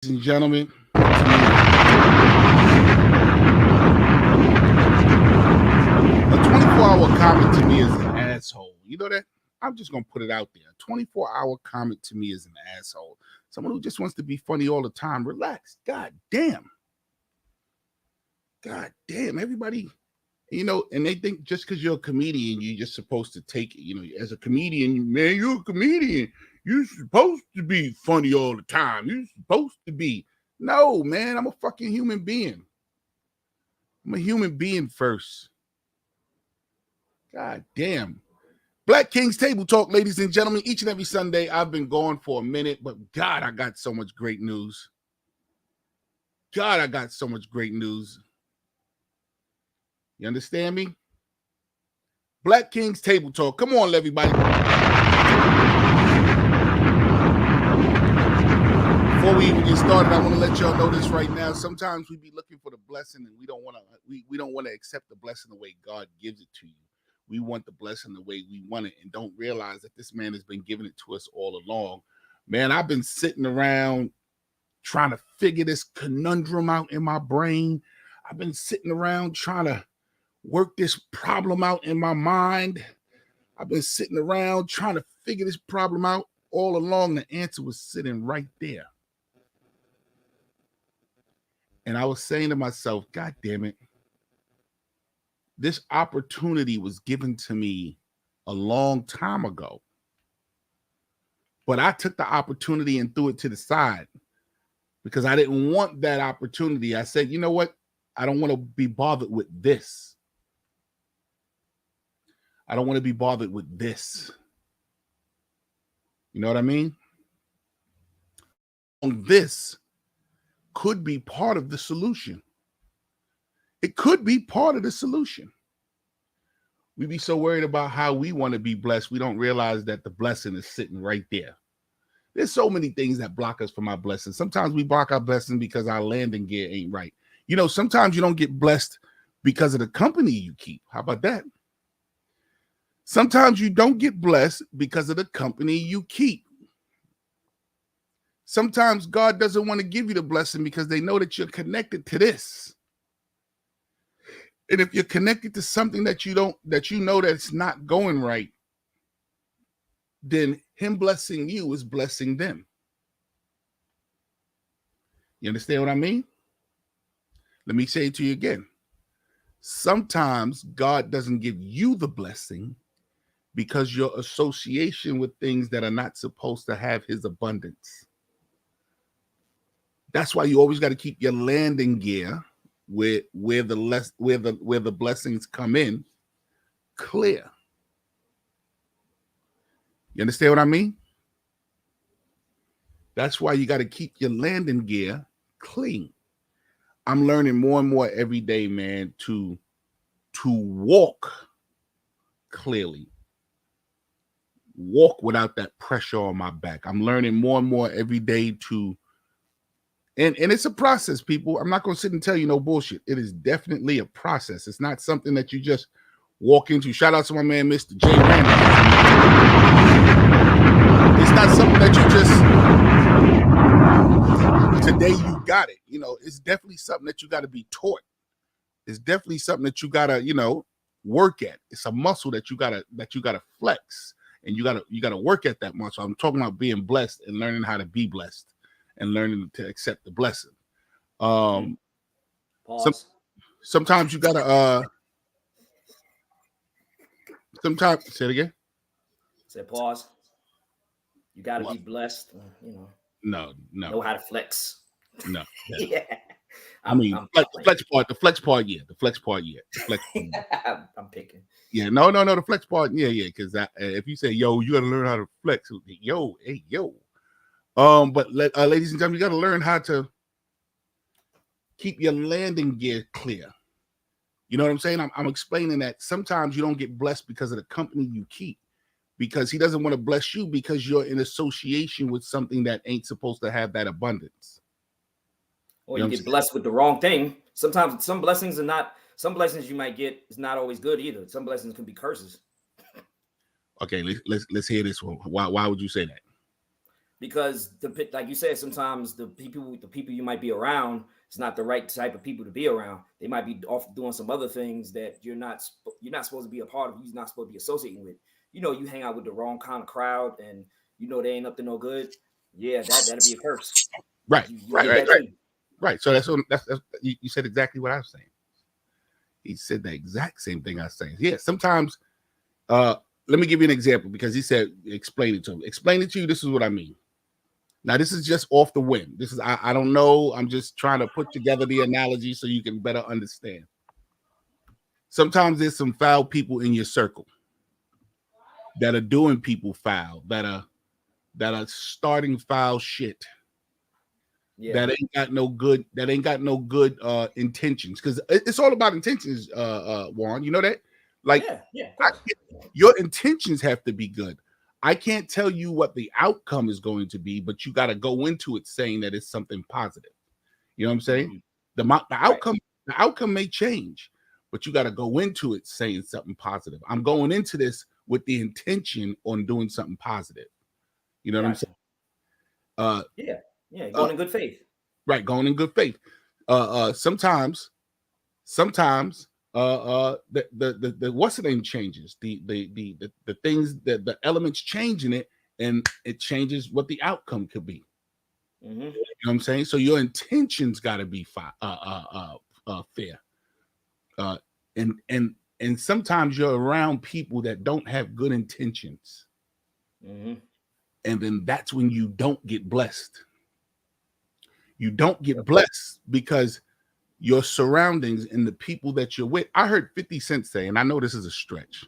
Ladies and gentlemen, a 24-hour comment to me is an asshole. You know that? I'm just going to put it out there. A 24-hour comment to me is an asshole. Someone who just wants to be funny all the time. Relax. God damn. God damn. Everybody, and they think just because you're a comedian, you're just supposed to take it. As a comedian, man, you're a comedian. You're supposed to be funny all the time. You're supposed to be. No, man, I'm a fucking human being. I'm a human being first. God damn. Black King's Table Talk, ladies and gentlemen. Each and every Sunday, I've been gone for a minute, but God, I got so much great news. God, I got so much great news. You understand me? Black King's Table Talk. Come on, everybody. Before we even get started, I want to let y'all know this right now. Sometimes we be looking for the blessing, and we don't want to accept the blessing the way God gives it to you. We want the blessing the way we want it, and don't realize that this man has been giving it to us all along. Man, I've been sitting around trying to figure this conundrum out in my brain. I've been sitting around trying to work this problem out in my mind. I've been sitting around trying to figure this problem out all along. The answer was sitting right there. And I was saying to myself, God damn it. This opportunity was given to me a long time ago. But I took the opportunity and threw it to the side because I didn't want that opportunity. I said, you know what? I don't want to be bothered with this. I don't want to be bothered with this. You know what I mean? This could be part of the solution. It could be part of the solution. We be so worried about how we want to be blessed, we don't realize that the blessing is sitting right there. There's so many things that block us from our blessing. Sometimes we block our blessing because our landing gear ain't right. Sometimes you don't get blessed because of the company you keep. How about that? Sometimes you don't get blessed because of the company you keep. Sometimes God doesn't want to give you the blessing because they know that you're connected to this. And if you're connected to something that you know that's not going right, then him blessing you is blessing them. You understand what I mean? Let me say it to you again. Sometimes God doesn't give you the blessing because your association with things that are not supposed to have his abundance. That's why you always got to keep your landing gear where the blessings come in clear. You understand what I mean? That's why you got to keep your landing gear clean. I'm learning more and more every day, man, to walk clearly. Walk without that pressure on my back. I'm learning more and more every day to and it's a process, people. I'm not going to sit and tell you no bullshit. It is definitely a process. It's not something that you just walk into. Shout out to my man, Mr. J. Randall. It's not something that you just today you got it. It's definitely something that you got to be taught. It's definitely something that you got to, work at. It's a muscle that you got to flex, and you got to work at that muscle. I'm talking about being blessed and learning how to be blessed. And learning to accept the blessing. Sometimes you gotta sometimes say it again. Say pause. You gotta be blessed. No. Know how to flex. No. Yeah. The flex part, yeah. The flex part. I'm picking. Yeah, no. The flex part, yeah. Because if you say, yo, you gotta learn how to flex. Yo, hey, yo. But ladies and gentlemen, you got to learn how to keep your landing gear clear. You know what I'm saying? I'm explaining that sometimes you don't get blessed because of the company you keep, because he doesn't want to bless you because you're in association with something that ain't supposed to have that abundance. Or you get blessed with the wrong thing. Sometimes some blessings you might get is not always good either. Some blessings can be curses. Okay, let's hear this one. Why would you say that? because like you said, sometimes the people you might be around, it's not the right type of people to be around. They might be off doing some other things that you're not supposed to be a part of. You're not supposed to be associating with. You hang out with the wrong kind of crowd, and they ain't up to no good. Yeah, that'll be a curse. Right, You right, get right, that right, too. right. So that's you said exactly what I was saying. He said the exact same thing I was saying. Yeah, sometimes. Let me give you an example, because he said, explain it to him. Explain it to you. This is what I mean. Now, this is just off the whim. This is, I don't know. I'm just trying to put together the analogy so you can better understand. Sometimes there's some foul people in your circle that are doing people foul, that are starting foul shit. Yeah. That ain't got no good intentions, because it's all about intentions, Warren. You know that? Like, yeah, your intentions have to be good. I can't tell you what the outcome is going to be, but you got to go into it saying that it's something positive. You know what I'm saying? Mm-hmm. The outcome may change, but you got to go into it saying something positive. I'm going into this with the intention on doing something positive. You know what I'm saying? Going in good faith. Right, going in good faith. Sometimes the what's the name changes, the things, that the elements change in it, and it changes what the outcome could be. Mm-hmm. You know what I'm saying? So your intentions got to be fair. And sometimes you're around people that don't have good intentions. Mm-hmm. And then that's when you don't get blessed. You don't get blessed because your surroundings and the people that you're with. I heard 50 Cent say, and I know this is a stretch,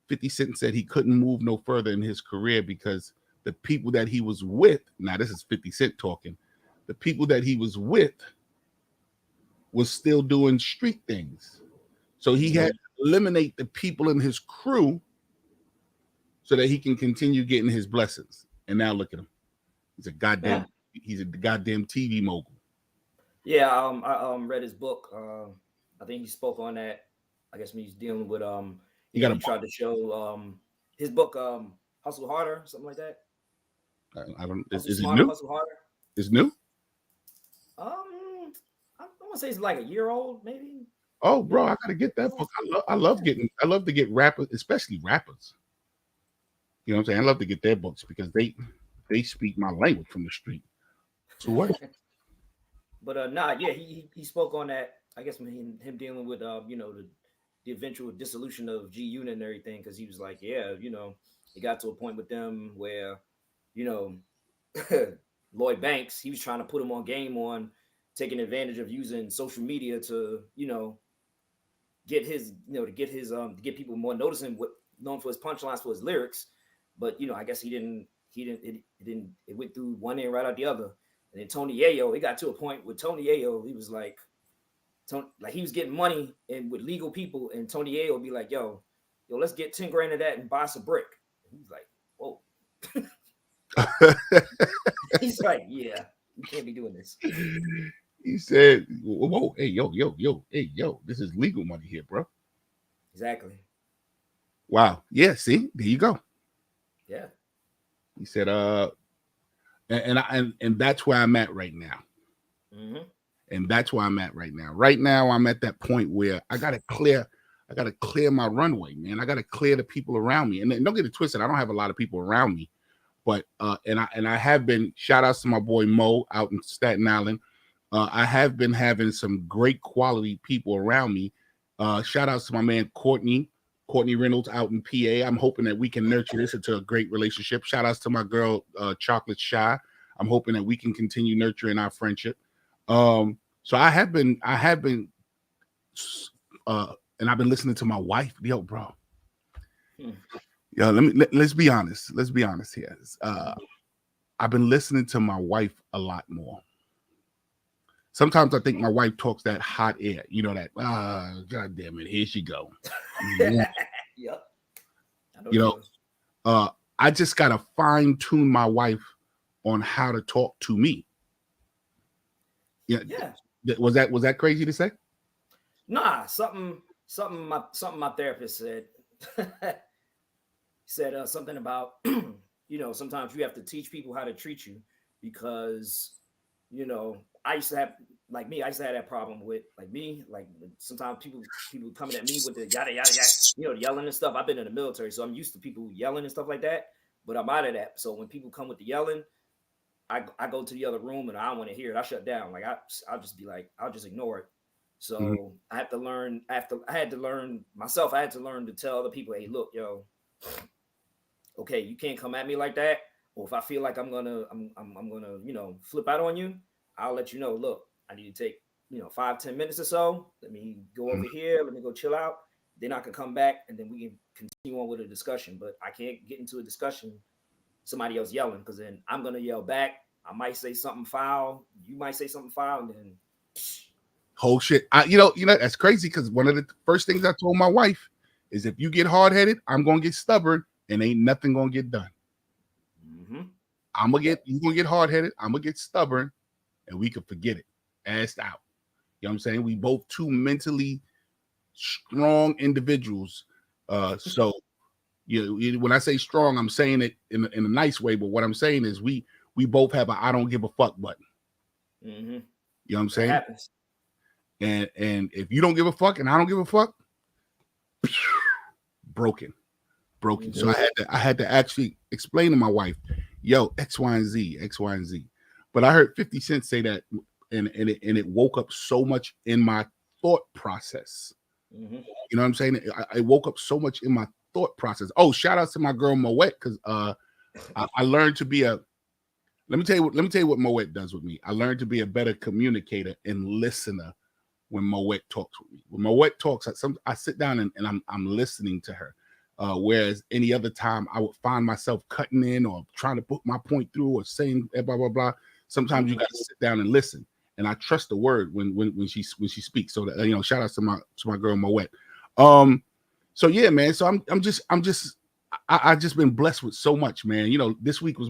50 Cent said he couldn't move no further in his career because the people that he was with, now this is 50 Cent talking, the people that he was with was still doing street things. So he had to eliminate the people in his crew so that he can continue getting his blessings. And now look at him. He's a goddamn TV mogul. Yeah, I read his book. I think he spoke on that. I guess when he's dealing with he tried to show his book, Hustle Harder, something like that. I don't. Is it new? Hustle Harder. It's new. I want to say it's like a year old, maybe. Oh, bro, I gotta get that book. I love to get rappers, especially rappers. You know what I'm saying? I love to get their books because they speak my language from the street. So what? But he spoke on that. I guess him dealing with the eventual dissolution of G Unit and everything, because he was like, it got to a point with them where Lloyd Banks, he was trying to put him on game on taking advantage of using social media to get his to get people more noticing, known for his punchlines, for his lyrics. But I guess it went through one end right out the other. And then Tony Yayo, it got to a point with Tony Yayo, he was like he was getting money and with legal people, and Tony Yayo would be like, yo, let's get 10 grand of that and buy some brick. And he's like, whoa. He's like, yeah, you can't be doing this. He said, whoa, hey, yo, this is legal money here, bro. Exactly. Wow. Yeah, see, there you go. Yeah. He said, and that's where I'm at right now. Mm-hmm. And that's where I'm at right now. Right now, I'm at that point where I gotta clear my runway, man. I gotta clear the people around me. And don't get it twisted, I don't have a lot of people around me, but and I have been, shout outs to my boy Mo out in Staten Island. I have been having some great quality people around me. Shout outs to my man Courtney Reynolds out in PA. I'm hoping that we can nurture this into a great relationship. Shout outs to my girl Chocolate Shy. I'm hoping that we can continue nurturing our friendship. So I have been, and I've been listening to my wife. Yo, bro. Yo, let's be honest. Let's be honest here. I've been listening to my wife a lot more. Sometimes I think my wife talks that hot air, that, God damn it, here she go. Yeah. Yep. I just got to fine tune my wife on how to talk to me. Yeah. Was that crazy to say? Nah, something my therapist said. He said something about sometimes you have to teach people how to treat you because, I used to have I used to have that problem with sometimes people coming at me with the yada yada yada, the yelling and stuff. I've been in the military, so I'm used to people yelling and stuff like that. But I'm out of that. So when people come with the yelling, I go to the other room and I don't want to hear it. I shut down. I'll just be like, I'll just ignore it. So I have to learn. I had to learn myself. I had to learn to tell other people, hey, look, yo, okay, you can't come at me like that. Or if I feel like I'm gonna flip out on you, I'll let you know. Look, I need to take 5-10 minutes or so. Let me go over here. Let me go chill out. Then I can come back and then we can continue on with a discussion. But I can't get into a discussion somebody else yelling, because then I'm gonna yell back. I might say something foul. You might say something foul, and then whole shit. That's crazy, because one of the first things I told my wife is, if you get hard headed, I'm gonna get stubborn, and ain't nothing gonna get done. You gonna get hard headed. I'm gonna get stubborn, and we can forget it. Assed out. You know what I'm saying? We both two mentally strong individuals. So when I say strong, I'm saying it in a nice way. But what I'm saying is we both have a I don't give a fuck button. You know what I'm saying? That happens. And if you don't give a fuck and I don't give a fuck, broken. So I had to actually explain to my wife, yo, X, Y, and Z. But I heard 50 Cent say that, and it woke up so much in my thought process. You know what I'm saying? I woke up so much in my thought process. Oh, shout out to my girl Moet, because I learned to be a. Let me tell you what Moet does with me. I learned to be a better communicator and listener when Moet talks with me. When Moet talks, I sit down and I'm listening to her. Whereas any other time I would find myself cutting in or trying to put my point through or saying blah blah blah. Sometimes you got to sit down and listen. And I trust the word when she speaks. So that, shout out to my girl Moet. So yeah, man. So I just been blessed with so much, man. This week was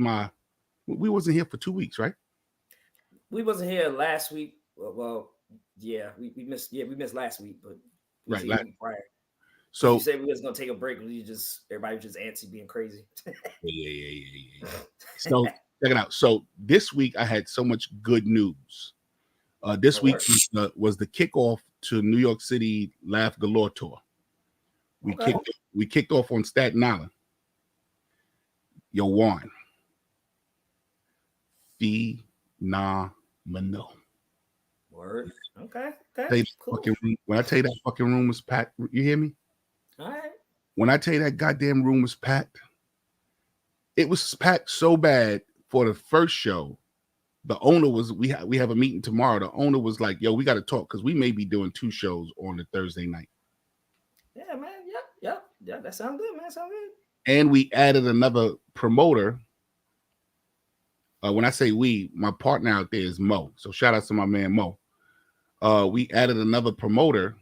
we wasn't here for 2 weeks, right? We wasn't here last week. Well, yeah, we missed last week, but right, prior. So you said we was gonna take a break. Everybody was just antsy, being crazy. Yeah. So check it out. So this week I had so much good news. This week was the kickoff to New York City Laugh Galore tour. We kicked off on Staten Island. Yo, Juan. Phenomenal. Word. Okay. Cool. When I tell you that fucking room was packed, you hear me? All right. When I tell you that goddamn room was packed, it was packed so bad for the first show. The owner was, we have a meeting tomorrow. The owner was like, yo, we got to talk, because we may be doing 2 shows on the Thursday night. Yeah, man. Yep. Yeah, that sounds good, man. Sounds good. And we added another promoter. When I say we, my partner out there is Mo. So shout out to my man Mo. We added another promoter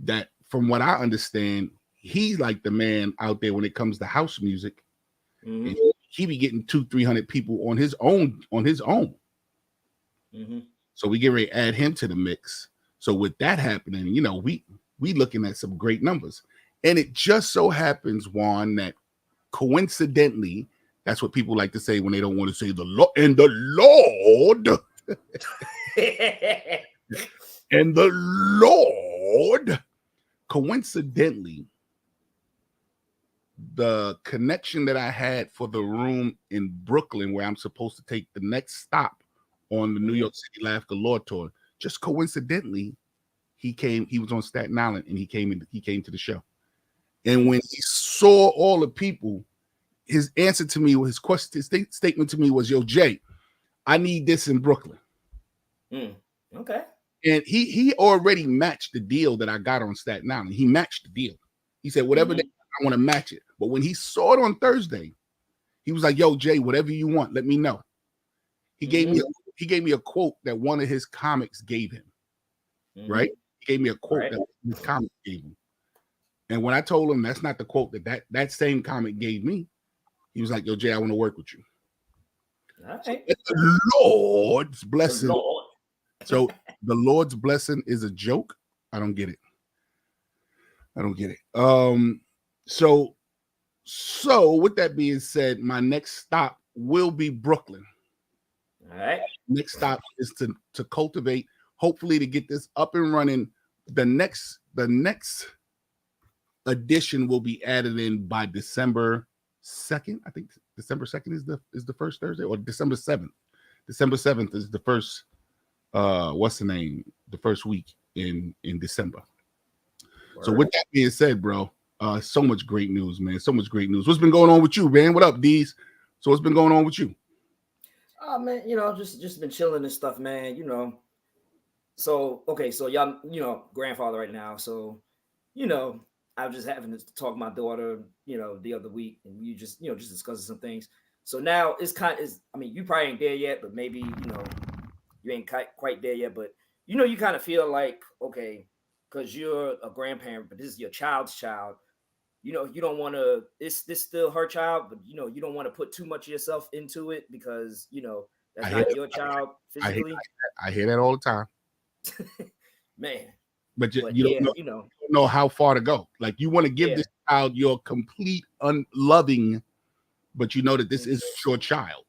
that, from what I understand, he's like the man out there when it comes to house music. And he be getting 200-300 people on his own. So we get ready to add him to the mix. So with that happening, we looking at some great numbers. And it just so happens, Juan, that coincidentally, that's what people like to say when they don't want to say the Lord and the Lord. And the Lord, coincidentally, the connection that I had for the room in Brooklyn, where I'm supposed to take the next stop on the New York City Laugh Galore tour, just coincidentally, he was on Staten Island, and he came to the show. And when he saw all the people, his answer to me, his statement to me was, yo, Jay, I need this in Brooklyn. Okay. And he already matched the deal that I got on Staten Island. He matched the deal. He said, whatever I want to match it. But when he saw it on Thursday, he was like, yo, Jay, whatever you want, let me know. He gave me a quote that one of his comics gave him. Right? He gave me a quote that his comic gave him. And when I told him that's not the quote that same comic gave me, he was like, yo, Jay, I want to work with you. All right. So the Lord's blessing. So the Lord's blessing is a joke. I don't get it. So So, with that being said, my next stop will be Brooklyn. All right. Next stop is to cultivate, hopefully to get this up and running. The next edition will be added in by December 2nd. I think December 2nd is the first Thursday, or December 7th. December 7th is the first what's the name? The first week in December. Word. So with that being said, bro, so much great news, man. So much great news. What's been going on with you, man? What up, D's? So what's been going on with you? Oh man, just been chilling and stuff, man. So okay, so y'all, grandfather right now. So, I was just having to talk to my daughter, the other week, and you just discussing some things. So now it's I mean, you probably ain't there yet, but maybe, you ain't quite there yet, but you kind of feel like, okay, because you're a grandparent, but this is your child's child. You don't want to. This still her child, but you don't want to put too much of yourself into it because that's not your child physically. I hear that all the time, man. But you don't know how far to go. Like, you want to give this child your complete unloving, but you know that this is your child.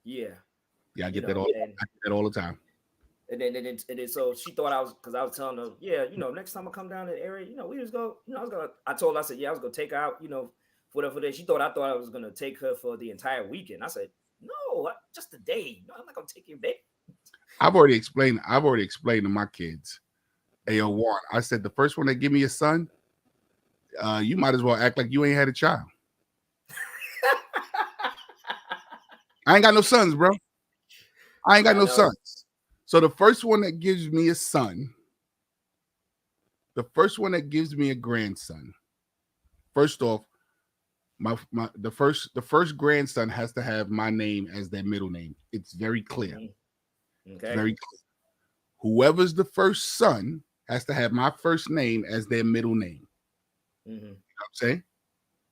Yeah, I get that all. I get that all the time. And then so she thought because I was telling her, next time I come down to the area, we just go, I told her, I said, I was gonna take her out, for the day. She thought I was gonna take her for the entire weekend. I said, no, just a day. No, I'm not gonna take you back. I've already explained to my kids, hey, Warren, I said, the first one that give me a son, you might as well act like you ain't had a child. I ain't got no sons, bro. I ain't got no sons. So the first one that gives me a son, the first one that gives me a grandson, first off, the first grandson has to have my name as their middle name. It's very clear. Okay. It's very clear. Whoever's the first son has to have my first name as their middle name. Mm-hmm. You know what I'm saying?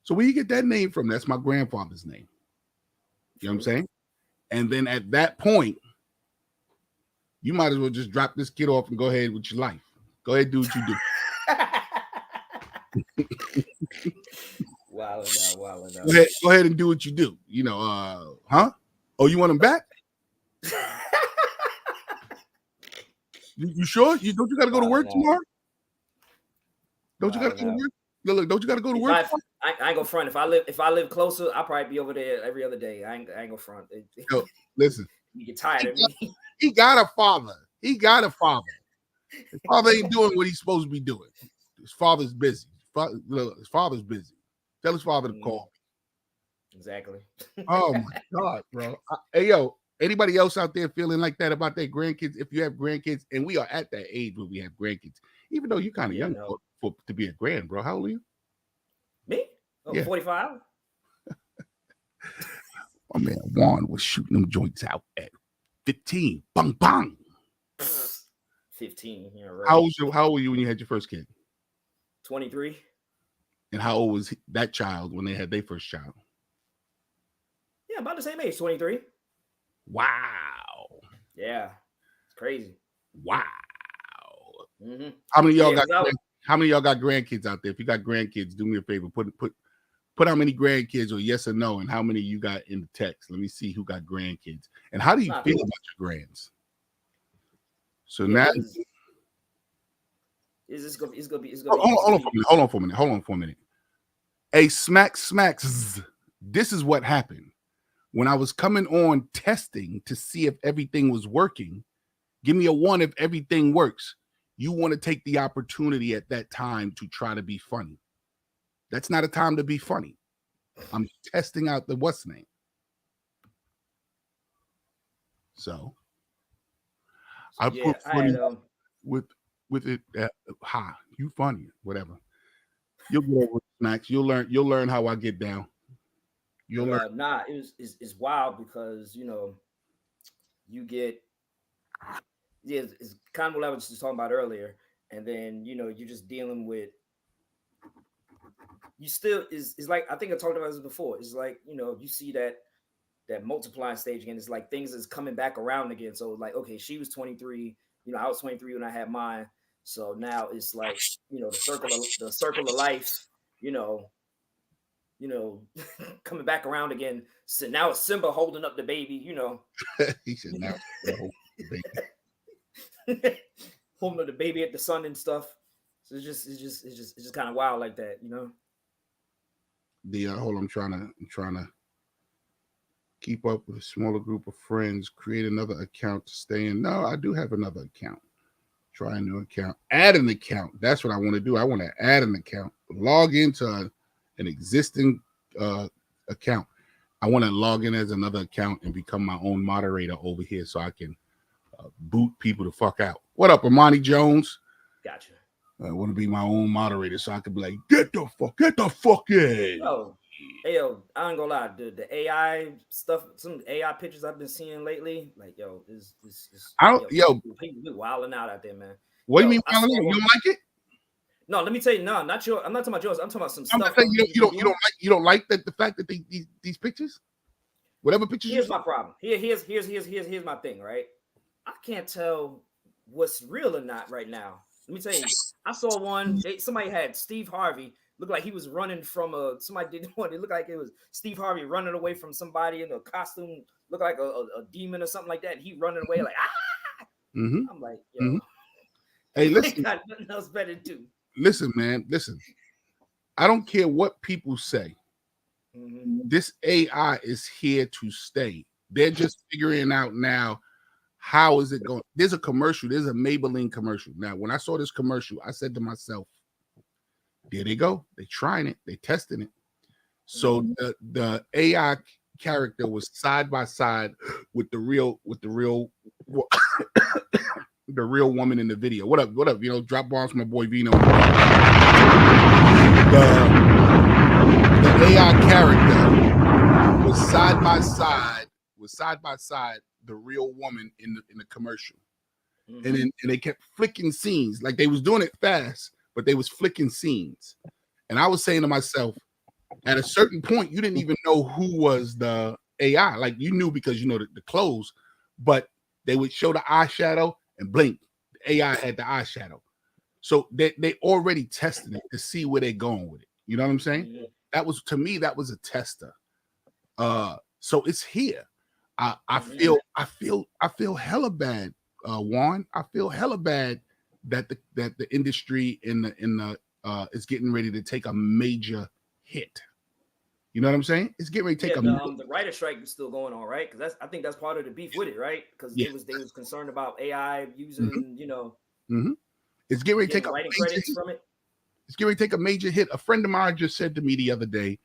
So where you get that name from? That's my grandfather's name. You know what I'm saying? And then at that point, you might as well just drop this kid off and go ahead with your life. Go ahead, do what you do. Wow. Go ahead and do what you do. Huh? Oh, you want him back? You sure? Don't you got to go to work tomorrow? Don't you got to go to work? Look, don't you got to go to work? I ain't gonna front. If I live closer, I'll probably be over there every other day. I ain't gonna front. Yo, listen. You get tired of me. He got a father. His father ain't doing what he's supposed to be doing. His father's busy. His father's busy. Tell his father to call me. Exactly. Oh my God, bro. Hey, yo, anybody else out there feeling like that about their grandkids? If you have grandkids, and we are at that age where we have grandkids, even though you're kind of young to be a grand, bro. How old are you? Me? Oh, 45. My man Juan was shooting them joints out at 15. Bang, bang. 15. Yeah, right. How old were you when you had your first kid? 23. And how old was that child when they had their first child? Yeah, about the same age, 23. Wow. Yeah. It's crazy. Wow. Mm-hmm. How many of y'all got grandkids out there? If you got grandkids, do me a favor. Put how many grandkids, or yes or no, and how many you got in the text. Let me see who got grandkids. And how do you feel about your grands? So now it's gonna be hold on for a minute. Hey, smacks. This is what happened. When I was coming on testing to see if everything was working, give me a 1 if everything works. You want to take the opportunity at that time to try to be funny. That's not a time to be funny. I'm testing out the what's name. So I put funny with it. You funny, whatever. You'll go over Max. You'll learn how I get down. You'll learn. Nah, it's wild because you get it's kind of what I was just talking about earlier, and then you're just dealing with. You still is like, I think I talked about this before. It's like, you see that multiplying stage again. It's like things is coming back around again. So like, okay, she was 23, I was 23 when I had mine. So now it's like, the circle of life, you know, coming back around again. So now it's Simba holding up the baby, you know. He said, "Now, the baby." Holding up the baby at the sun and stuff. So it's just kind of wild like that, you know. The hold on, I'm trying to keep up with a smaller group of friends. Create another account to stay in. No, I do have another account. Try a new account. Add an account. That's what I want to do. I want to add an account. Log into an existing account. I want to log in as another account and become my own moderator over here so I can boot people the fuck out. What up, Amani Jones? Gotcha. I want to be my own moderator so I can be like, get the fuck in. Yo, hey, yo, I ain't gonna lie, the AI stuff, some AI pictures I've been seeing lately, like, yo, people wilding out there, man. What do you mean wilding out? You don't like it? No, let me tell you, no, not your. I'm not talking about yours. I'm talking about some stuff. You don't like that the fact that these pictures, whatever pictures. Here's my problem. Here's my thing. Right, I can't tell what's real or not right now. Let me tell you, I saw one. Somebody had Steve Harvey. Looked like he was running from somebody did one. It looked like it was Steve Harvey running away from somebody in a costume. Looked like a demon or something like that. And he running away like ah. Mm-hmm. I'm like, yo. Mm-hmm. Hey, listen. Got nothing else better to do. Listen, man. Listen. I don't care what people say. Mm-hmm. This AI is here to stay. They're just figuring out now how is it going. There's a commercial. There's a Maybelline commercial. Now, when I saw this commercial, I said to myself, there they go. They're trying it. They're testing it. So the AI character was side by side with the real the real woman in the video. What up? You know, drop bombs from my boy Vino. The AI character was side by side the real woman in the commercial. Mm-hmm. And they kept flicking scenes. Like they was doing it fast, but they was flicking scenes. And I was saying to myself, at a certain point, you didn't even know who was the AI. Like you knew because you know the clothes, but they would show the eyeshadow and blink. The AI had the eyeshadow. So they already tested it to see where they're going with it. You know what I'm saying? Mm-hmm. That was, to me, that was a tester. So it's here. I feel hella bad, Juan. I feel hella bad that the industry in the is getting ready to take a major hit. You know what I'm saying? It's getting ready to take the writer strike is still going on, right? Because I think that's part of the beef with it, right? Because they was concerned about AI using, mm-hmm. you know, it's getting ready to take writing credits from it. It's getting ready to take a major hit. A friend of mine just said to me the other day,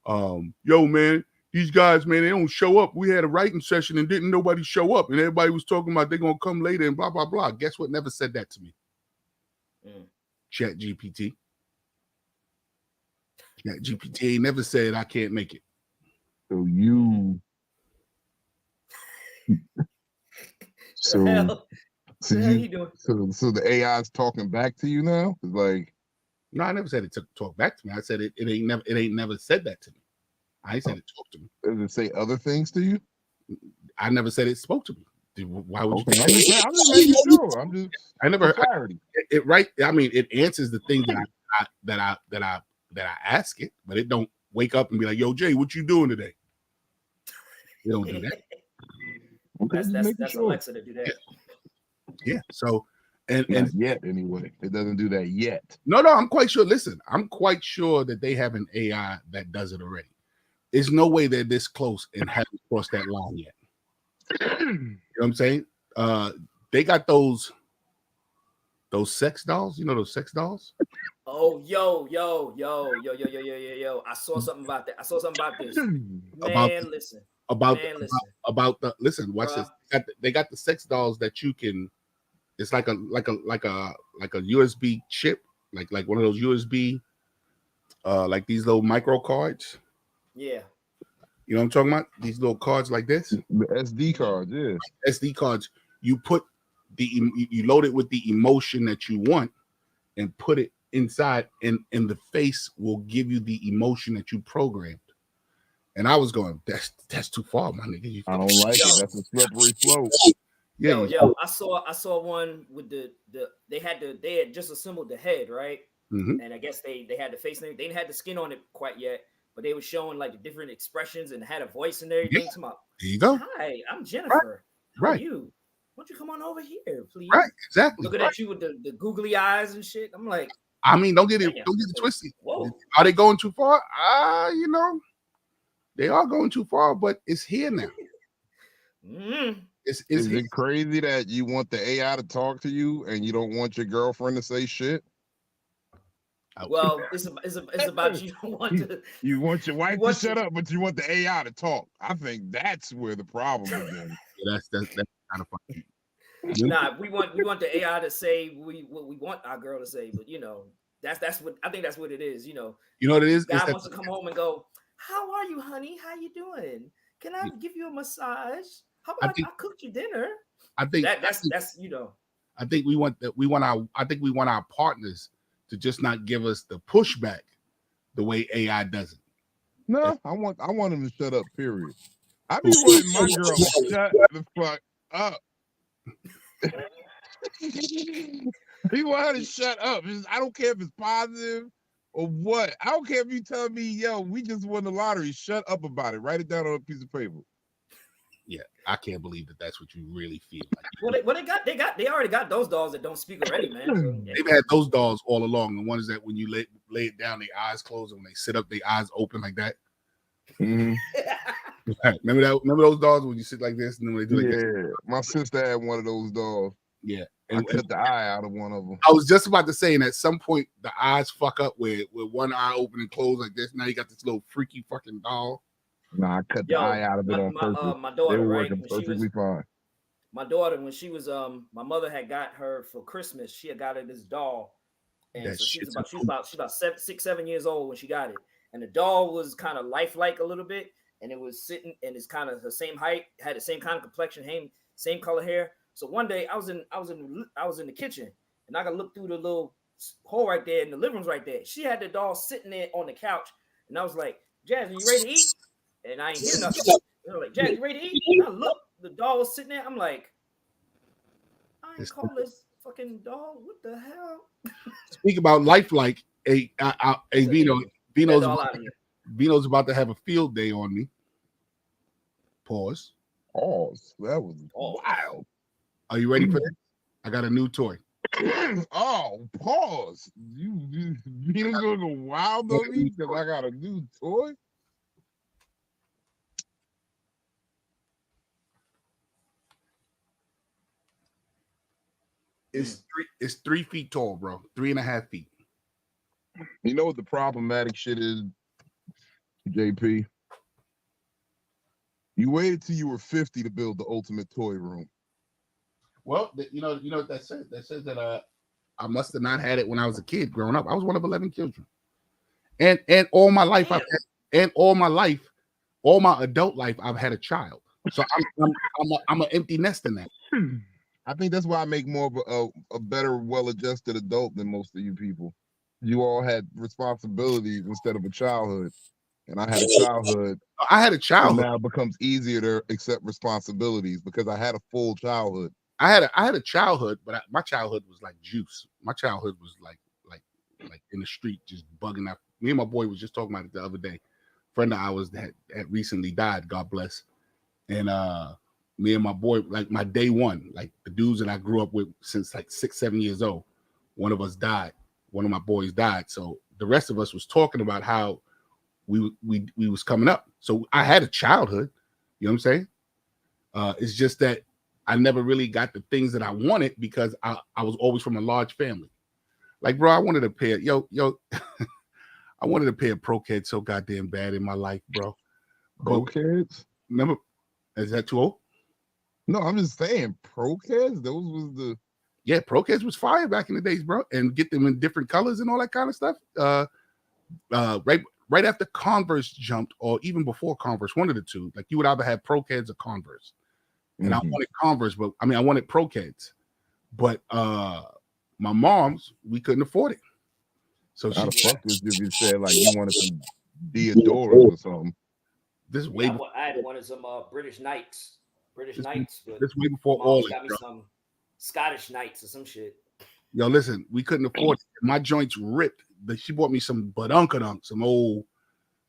yo, man, these guys, man, they don't show up. We had a writing session and didn't nobody show up. And everybody was talking about they're going to come later and blah, blah, blah. Guess what? Never said that to me. Chat GPT. Chat GPT ain't never said I can't make it. So you... So the AI is talking back to you now? It's like... No, I never said it talk back to me. I said it ain't never said that to me. I ain't said it talked to me. Does it say other things to you? I never said it spoke to me. Why would you? I'm just making sure. I never clarity. It right. I mean, it answers the thing that I ask it, but it don't wake up and be like, "Yo, Jay, what you doing today?" It don't do that. That's Alexa to do that. Yeah. So. And yet anyway, it doesn't do that yet. No, I'm quite sure. Listen, I'm quite sure that they have an AI that does it already. There's no way they're this close and haven't crossed that line yet. You know what I'm saying? They got those sex dolls. You know those sex dolls? Oh, yo. I saw something about that. I saw something about this. Listen. Listen, watch this. They got the sex dolls that you can. It's like a USB chip, like one of those USB, like these little micro cards. Yeah. You know what I'm talking about? These little cards like this. The SD cards, yeah. SD cards. You put you load it with the emotion that you want, and put it inside, and the face will give you the emotion that you programmed. And I was going, that's too far, my nigga. I don't like it. That's a slippery slope. Yo, I saw one with they had just assembled the head, right? Mm-hmm. And I guess they had the face name. They didn't have the skin on it quite yet, but they were showing like the different expressions and had a voice and everything. Yeah. To my, There you go. hi, I'm Jennifer. How are Right. you? Why don't you come on over here, please? Right. Exactly. Looking at you with the googly eyes and shit. I'm like, I mean, don't get it twisted. Whoa. Are they going too far? You know, they are going too far, but it's here now. Is it crazy that you want the AI to talk to you and you don't want your girlfriend to say shit? Well, it's about you don't want to. You want your wife to shut up, but you want the AI to talk. I think that's where the problem begins. Yeah, that's kind of funny. Nah, we want the AI to say what we want our girl to say, but you know, that's what I think that's what it is. You know what it is? God wants to come home and go, "How are you, honey? How you doing? Can I give you a massage? How about I cooked you dinner?" I think that's you know. I think we want our partners to just not give us the pushback the way AI does it. No, I want them to shut up. Period. I be wanting my girl to shut the fuck up. He want her to shut up. I don't care if it's positive or what. I don't care if you tell me, yo, we just won the lottery. Shut up about it. Write it down on a piece of paper. Yeah, I can't believe that that's what you really feel Well, like. they already got those dolls that don't speak already, man. So, yeah. They've had those dolls all along. The ones that when you lay it down, their eyes closed, and when they sit up, their eyes open like that. Mm-hmm. Remember those dolls when you sit like this and then when they do like this? Yeah, my sister had one of those dolls. Yeah, and I cut the eye out of one of them. I was just about to say, and at some point the eyes fuck up with one eye open and closed like this. Now you got this little freaky fucking doll. Nah, I cut the eye out of it on purpose. My daughter, they were right? working perfectly fine. My daughter, when she was my mother had got her for Christmas. She had got her this doll, and so she was about 7 years old when she got it. And the doll was kind of lifelike a little bit, and it was sitting, and it's kind of the same height, had the same kind of complexion, same color hair. So one day I was in the kitchen, and I could look through the little hole right there, and the living room's right there. She had the doll sitting there on the couch, and I was like, "Jasmine, you ready to eat?" And I ain't hear nothing. They were like, "Jasmine, you ready to eat?" And I look, the doll was sitting there. I'm like, I ain't call this fucking doll. What the hell? Speak about lifelike. Vino's about to have a field day on me. Pause. That was wild. Are you ready for this? I got a new toy. Oh, pause. You gonna go wild on me because I got a new toy? It's 3 feet tall, bro. 3.5 feet. You know what the problematic shit is, JP? You waited till you were 50 to build the ultimate toy room. Well, you know what that says? That says that I must have not had it when I was a kid growing up. I was one of 11 children, and all my life all my adult life, I've had a child. So I'm an empty nest in that. I think that's why I make more of a better, well-adjusted adult than most of you people. You all had responsibilities instead of a childhood, and I had a childhood. And now it becomes easier to accept responsibilities because I had a full childhood. I had a childhood, but my childhood was like juice. My childhood was like in the street, just bugging out. Me and my boy was just talking about it the other day. A friend of ours that had recently died, God bless. And me and my boy, like my day one, like the dudes that I grew up with since like 6, 7 years old, one of us died. One of my boys died. So the rest of us was talking about how we was coming up. So I had a childhood, you know what I'm saying? It's just that I never really got the things that I wanted because I was always from a large family. Like, bro, I wanted a pair, I wanted a pair of Pro Kids so goddamn bad in my life, bro. Pro Kids? Remember, is that too old? No, I'm just saying, Pro Kids, those was the... Yeah, Pro Kids was fire back in the days, bro. And get them in different colors and all that kind of stuff. Right after Converse jumped, or even before Converse, one of the two, like you would either have Pro Kids or Converse. And I wanted Converse, but I wanted Pro Kids. But my mom's, we couldn't afford it. So how the fuck was you said like you wanted some Deodoras or something? This way I had wanted some British Knights. But this way before all got me some Scottish Knights or some shit. Yo, listen, we couldn't afford it. My joints ripped. She bought me some badunkadunk, some old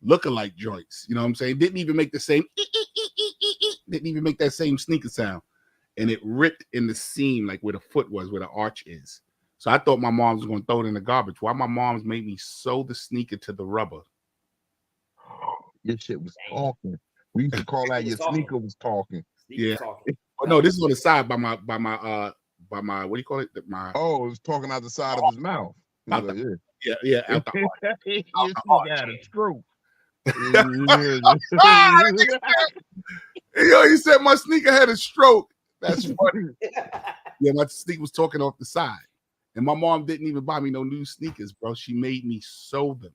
lookalike joints. You know what I'm saying? Didn't even make the same. Didn't even make that same sneaker sound, and it ripped in the seam like where the foot was, where the arch is. So I thought my mom was going to throw it in the garbage. Why my mom's made me sew the sneaker to the rubber? Your shit was talking. We used to call that your sneaker was talking. Yeah. Oh no, this is on the side by my what do you call it? It was talking out the side of his mouth. Out Like, yeah. Out the heart. You had a stroke. Yo, he said my sneaker had a stroke. That's funny. Yeah, my sneaker was talking off the side. And my mom didn't even buy me no new sneakers, bro. She made me sew them.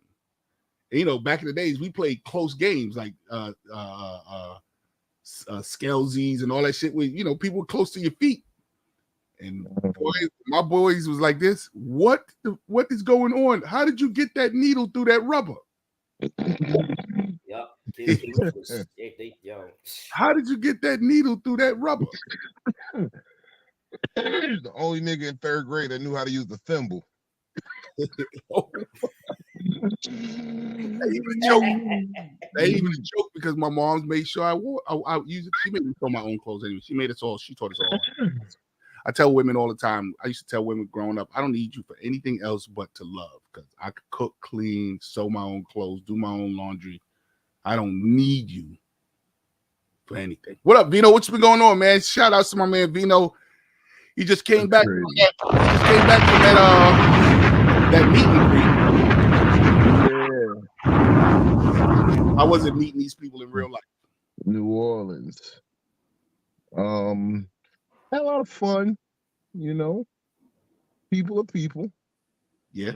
And, you know, back in the days, we played close games like Skelzies and all that shit with, you know, people close to your feet. And my boys was like this. What is going on? How did you get that needle through that rubber? Yep. How did you get that needle through that rubber? The only nigga in third grade that knew how to use the thimble. They even a joke because my mom's made sure I use it. She made me sew my own clothes anyway. She made us all. She taught us all. I tell women all the time. I used to tell women growing up, I don't need you for anything else but to love, because I could cook, clean, sew my own clothes, do my own laundry. I don't need you for anything. What up, Vino? What's been going on, man? Shout out to my man Vino. He just came back. From that meet and greet. Yeah. I wasn't meeting these people in real life. New Orleans. Had a lot of fun, you know. People are people. Yeah.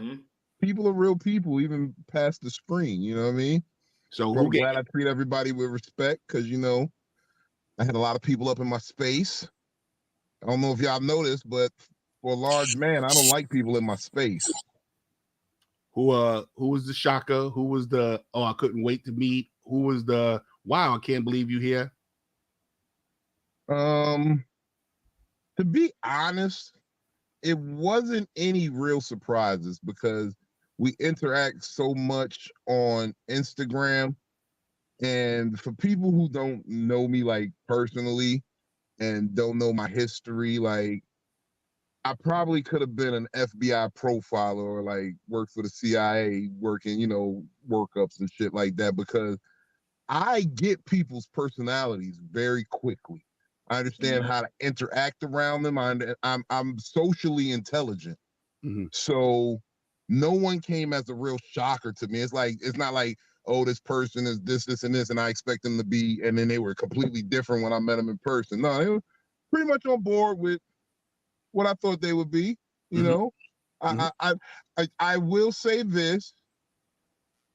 People are real people, even past the screen, you know what I mean? So I'm glad I treat everybody with respect, because, you know, I had a lot of people up in my space. I don't know if y'all noticed, but for a large man, I don't like people in my space. Who was the shocker? Who was the I couldn't wait to meet? Who was the wow, I can't believe you here? To be honest, it wasn't any real surprises, because we interact so much on Instagram. And for people who don't know me like personally and don't know my history, like, I probably could have been an FBI profiler or like worked for the CIA working, you know, workups and shit like that, because I get people's personalities very quickly. I understand how to interact around them. I'm socially intelligent. So no one came as a real shocker to me. It's not like, oh, this person is this, and this, and I expect them to be, and then they were completely different when I met them in person. No, they were pretty much on board with what I thought they would be. You know, I will say this.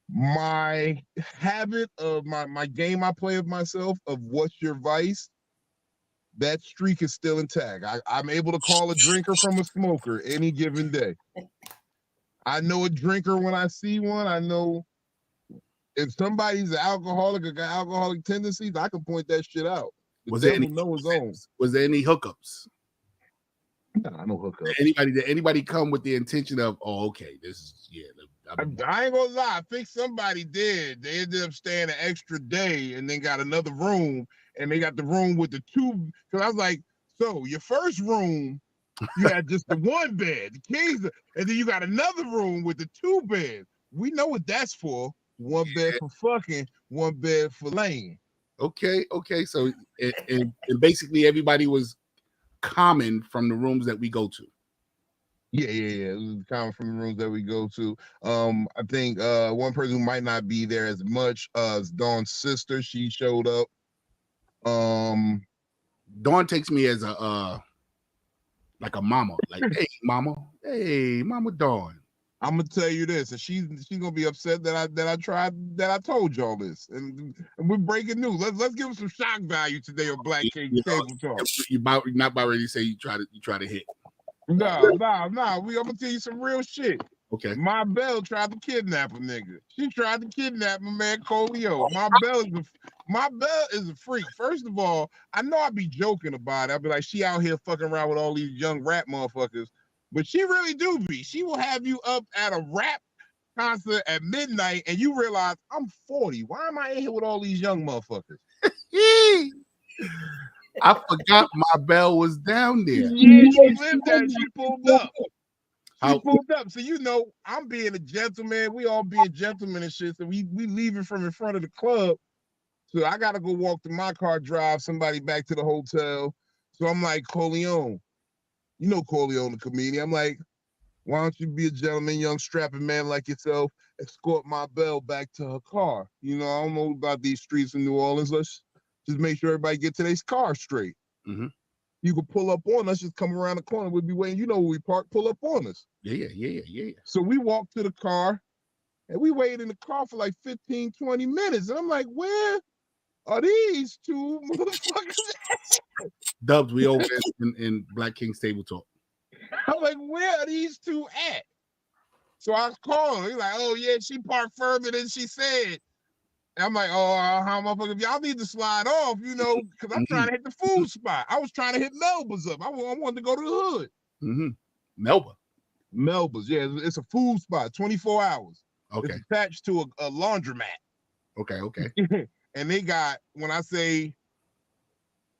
My habit of my game I play of myself of what's your vice, that streak is still intact. I'm able to call a drinker from a smoker any given day. I know a drinker when I see one. I know if somebody's an alcoholic or got alcoholic tendencies, I can point that shit out. Was there any hookups? Nah, no hookups. Did anybody come with the intention of, oh, okay, this is I ain't gonna lie. I think somebody did. They ended up staying an extra day and then got another room, and they got the room with the two. Because I was like, so your first room, you had just the one bed, the keys, and then you got another room with the two beds. We know what that's for. One bed for fucking, one bed for laying. Okay. So and basically everybody was common from the rooms that we go to. Yeah. It was common from the rooms that we go to. I think one person who might not be there as much as Dawn's sister, she showed up. Dawn takes me as a like a mama, like, hey mama Dawn. I'm gonna tell you this, and she's gonna be upset that I told y'all this, and we're breaking news. Let's give them some shock value today on Black King Table Talk. You're not about ready to say you try to hit. No. I'm gonna tell you some real shit. Okay. My Belle tried to kidnap a nigga. She tried to kidnap my man Colio. My Belle is a freak. First of all, I know I be joking about it. I'll be like, she out here fucking around with all these young rap motherfuckers, but she really do be. She will have you up at a rap concert at midnight and you realize I'm 40. Why am I in here with all these young motherfuckers? I forgot my bell was down there. Yeah, she lived there. She pulled up. How- Pulled up. So I'm being a gentleman. We all being gentlemen and shit. So we leaving from in front of the club. So I gotta go walk to my car, drive somebody back to the hotel. So I'm like, Corleone, Corleone, the comedian. I'm like, why don't you be a gentleman, young strapping man like yourself, escort my belle back to her car? I don't know about these streets in New Orleans. Let's just make sure everybody get to their car straight. Mm-hmm. You could pull up on us, just come around the corner. We'll be waiting. Where we park, pull up on us. Yeah. So we walked to the car and we waited in the car for like 15, 20 minutes. And I'm like, where are these two motherfuckers? Dubs, we over in Black King's Table Talk. I'm like, where are these two at? So I was calling. He's like, oh yeah, she parked further than she said. And I'm like, oh, how motherfucker, y'all need to slide off, because I'm trying to hit the food spot. I was trying to hit Melba's up. I wanted to go to the hood. Mm-hmm. Melba's, yeah, it's a food spot, 24 hours. Okay. It's attached to a laundromat. Okay. And they got, when I say,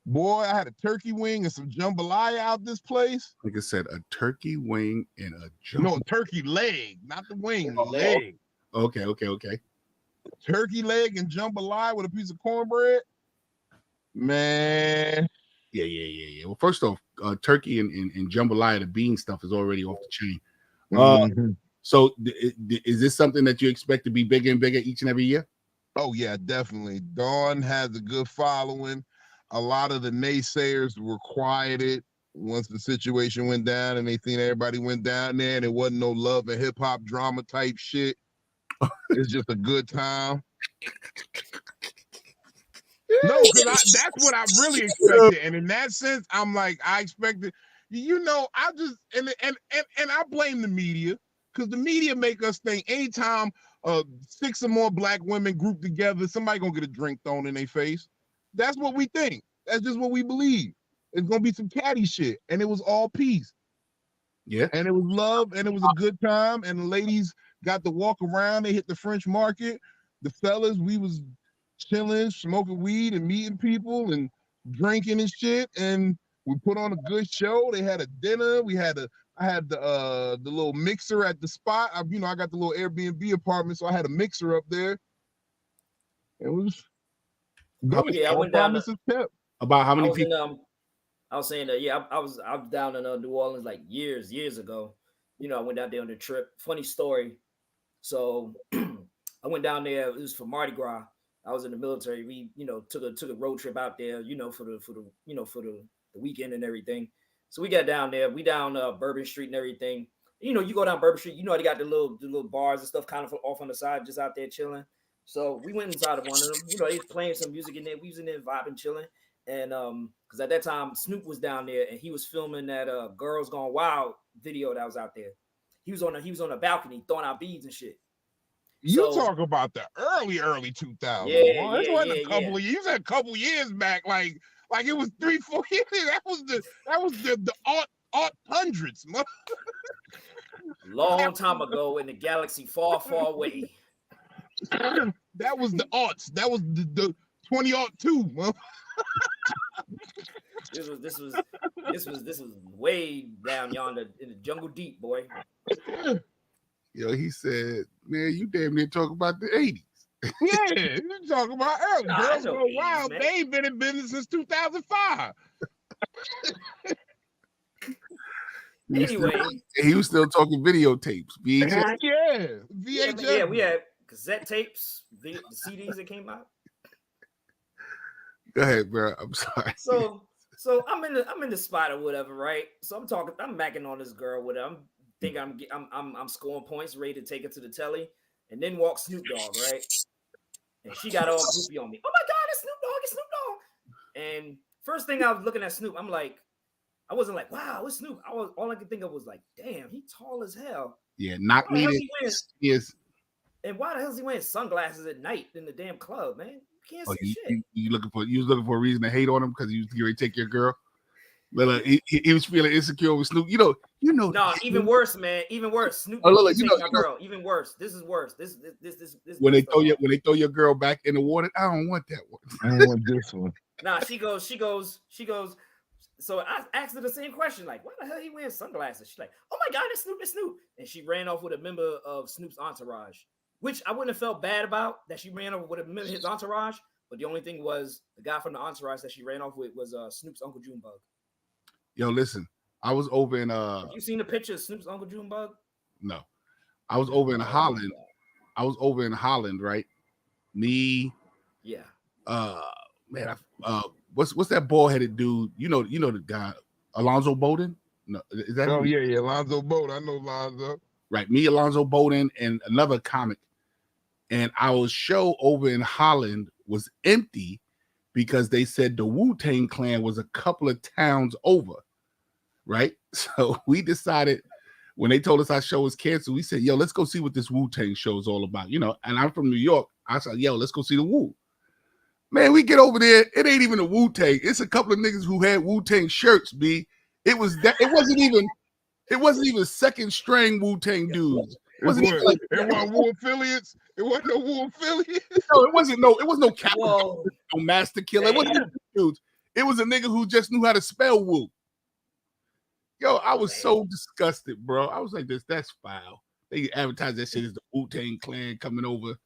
boy, I had a turkey wing and some jambalaya out this place. Like I said, a turkey wing and a No, turkey leg, not the wing, the leg. Okay. Turkey leg and jambalaya with a piece of cornbread. Man. Yeah. Well, first off, turkey and jambalaya, the bean stuff is already off the chain. So is this something that you expect to be bigger and bigger each and every year? Oh, yeah, definitely. Dawn has a good following. A lot of the naysayers were quieted once the situation went down and they seen everybody went down there and it wasn't no love and hip hop drama type shit. It's just a good time. No, because that's what I really expected. And in that sense, I'm like, I expected, I just, and I blame the media, because the media make us think anytime 6 or more black women group together, somebody gonna get a drink thrown in their face. That's what we think. That's just what we believe. It's gonna be some catty shit. And it was all peace. Yeah. And it was love, and it was a good time. And the ladies got to walk around. They hit the French Market. The fellas, we was chilling, smoking weed and meeting people and drinking and shit. And we put on a good show. They had a dinner. I had the little mixer at the spot. I got the little Airbnb apartment, so I had a mixer up there. It was good. Yeah, I went down. About how many people? I was saying that, yeah, I was down in New Orleans like years ago. I went down there on the trip. Funny story. So I went down there. It was for Mardi Gras. I was in the military. We, took a road trip out there, for the weekend and everything. So we got down there. We down Bourbon Street and everything. You go down Bourbon Street. They got the little bars and stuff kind of off on the side, just out there chilling. So we went inside of one of them. They was playing some music in there. We was in there vibing, chilling. And because at that time Snoop was down there and he was filming that Girls Gone Wild video that was out there. He was on a balcony throwing out beads and shit. You talk about the early 2000s. Yeah, this wasn't a couple of years. You said a couple years back, like it was 3-4 years. That was the aught hundreds. Long time ago in the galaxy far away. That was the aughts. That was the 2002. This was way down yonder in the jungle deep, boy. He said, man, you damn near talk about the 80s. Yeah, you talking about early. Girls Go Wild. Man. They ain't been in business since 2005. Anyway, he was still talking videotapes. VHS. Yeah, VHS. Yeah, we had cassette tapes, the CDs that came out. Go ahead, bro. I'm sorry. So I'm in the spot or whatever, right? So I'm macking on this girl with her. I'm scoring points, ready to take it to the telly, and then walks Snoop Dogg, right? And she got all goofy on me. Oh my God, it's Snoop Dogg! And first thing I was looking at Snoop, I'm like, I wasn't like, wow, it's Snoop. All I could think of was like, damn, he tall as hell. Yeah, knock me. Yes. And why the hell is he wearing sunglasses at night in the damn club, man? You can't see shit. You was looking for a reason to hate on him because he was going to take your girl? But he was feeling insecure with Snoop. You know. No, even worse, man. Even worse. Snoop look, take my girl. Even worse. This is worse. This when they throw your girl back in the water, I don't want that one. I don't want this one. Nah, she goes. So I asked her the same question, like, why the hell he wearing sunglasses? She's like, oh my God, it's Snoop. And she ran off with a member of Snoop's entourage, which I wouldn't have felt bad about that she ran off with a member of his entourage. But the only thing was the guy from the entourage that she ran off with was Snoop's Uncle Junebug. Yo, listen, I was over in Have you seen the picture of Snoop's Uncle Junebug? No. I was over in Holland. I was over in Holland, right? Me. Yeah. Man, what's that bald-headed dude? You know the guy, Alonzo Bowden? No, is that Oh, him? yeah, Alonzo Bowden. I know Alonzo. Right. Me, Alonzo Bowden, and another comic. And our show over in Holland was empty because they said the Wu-Tang Clan was a couple of towns over. Right. So we decided when they told us our show was canceled, we said, yo, let's go see what this Wu-Tang show is all about. And I'm from New York. I said, yo, let's go see the Wu. Man, we get over there. It ain't even a Wu-Tang. It's a couple of niggas who had Wu-Tang shirts, B. It wasn't even second string Wu-Tang dudes. It wasn't Wu affiliates. It wasn't no Wu affiliates. No, it was no Capital, no Master Killer. It wasn't dudes. It was a nigga who just knew how to spell Wu. Yo, I was so disgusted, bro. I was like, that's foul. They advertise that shit as the Wu-Tang Clan coming over.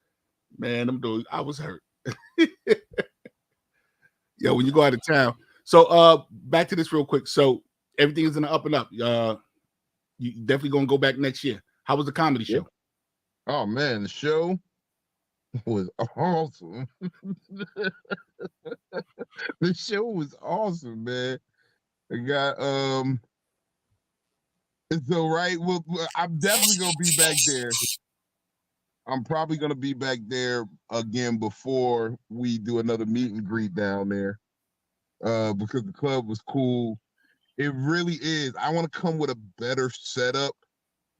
Man, I was hurt. Yo, when you go out of town. So back to this real quick. So everything is in the up and up. You definitely gonna go back next year. How was the comedy show? Oh man, the show was awesome. The show was awesome, man. I got so right. Well, I'm definitely gonna be back there. I'm probably gonna be back there again before we do another meet and greet down there. Because the club was cool. It really is. I want to come with a better setup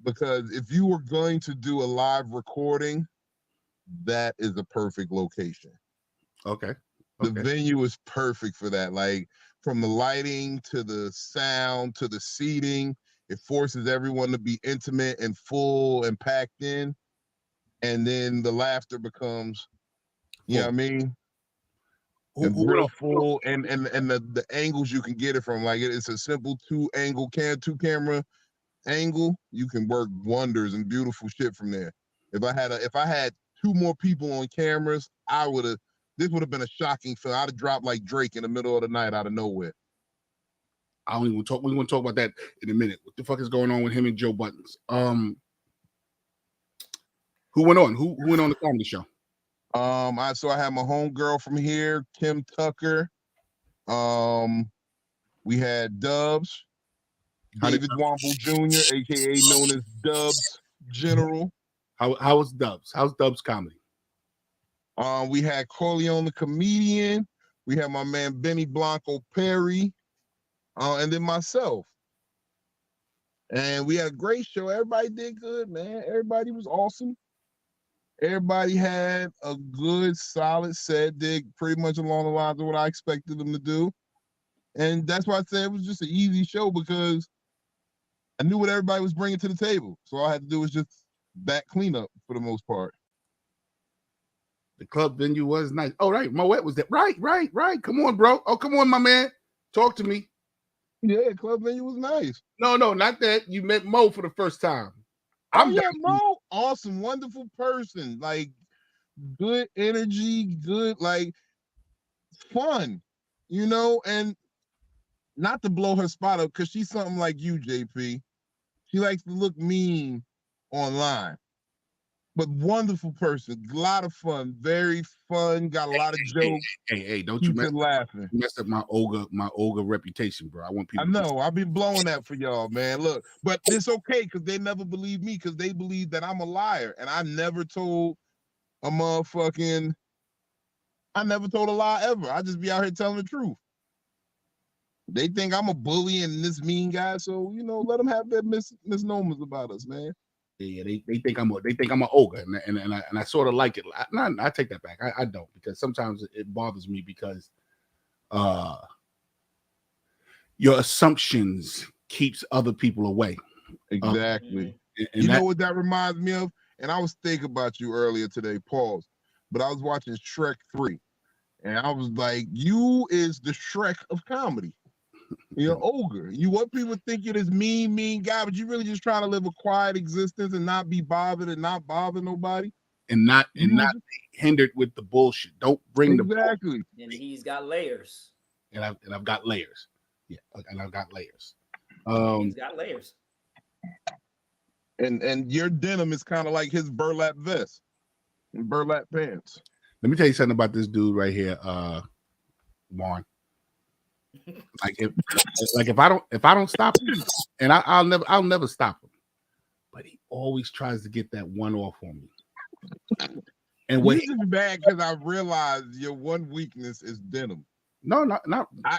because if you were going to do a live recording, that is a perfect location. Okay. The venue is perfect for that. Like from the lighting to the sound to the seating, it forces everyone to be intimate and full and packed in. And then the laughter becomes, you know what I mean? And real full and the angles you can get it from. Like it's a simple two camera angle. You can work wonders and beautiful shit from there. If I had two more people on cameras, this would have been a shocking film. I'd have dropped like Drake in the middle of the night out of nowhere. I don't even talk. We're gonna talk about that in a minute. What the fuck is going on with him and Joe Buttons? Who went on? Who went on the comedy show? I had my homegirl from here, Kim Tucker. We had Dubs, David Womble Jr., aka known as Dubs General. How was Dubs? How's Dubs comedy? We had Corleone the comedian. We had my man Benny Blanco Perry, and then myself. And we had a great show. Everybody did good, man. Everybody was awesome. Everybody had a good, solid set. Did pretty much along the lines of what I expected them to do. And that's why I said it was just an easy show because I knew what everybody was bringing to the table. So all I had to do was just back cleanup for the most part. The club venue was nice. Oh, right. Moet was there. Right. Come on, bro. Oh, come on, my man. Talk to me. Yeah, club venue was nice. No, not that. You met Mo for the first time. Mo, awesome, wonderful person. Like, good energy, good, like, fun, and not to blow her spot up because she's something like you, JP. She likes to look mean online. But wonderful person, a lot of fun, very fun, got a lot of jokes. Hey, don't you mess up my ogre reputation, bro. I want people. I know, I've been blowing that for y'all, man. Look, but it's okay because they never believe me because they believe that I'm a liar. And I never told a lie ever. I just be out here telling the truth. They think I'm a bully and this mean guy, so let them have their misnomers about us, man. Yeah, they think I'm an ogre, and I sort of like it. I take that back. I don't because sometimes it bothers me because, your assumptions keeps other people away. Exactly. And you know what that reminds me of? And I was thinking about you earlier today, pause. But I was watching Shrek 3. And I was like, you is the Shrek of comedy. You're an ogre. You want people to think you're this mean guy, but you really just trying to live a quiet existence and not be bothered and not bother nobody. And not be hindered with the bullshit. Don't bring the bullshit. And he's got layers. And I've got layers. Yeah, and I've got layers. He's got layers. And your denim is kind of like his burlap vest and burlap pants. Let me tell you something about this dude right here, Warren. If I don't stop him, and I'll never stop him, but he always tries to get that one off on me. And when he's bad because I realized your one weakness is denim. No, not.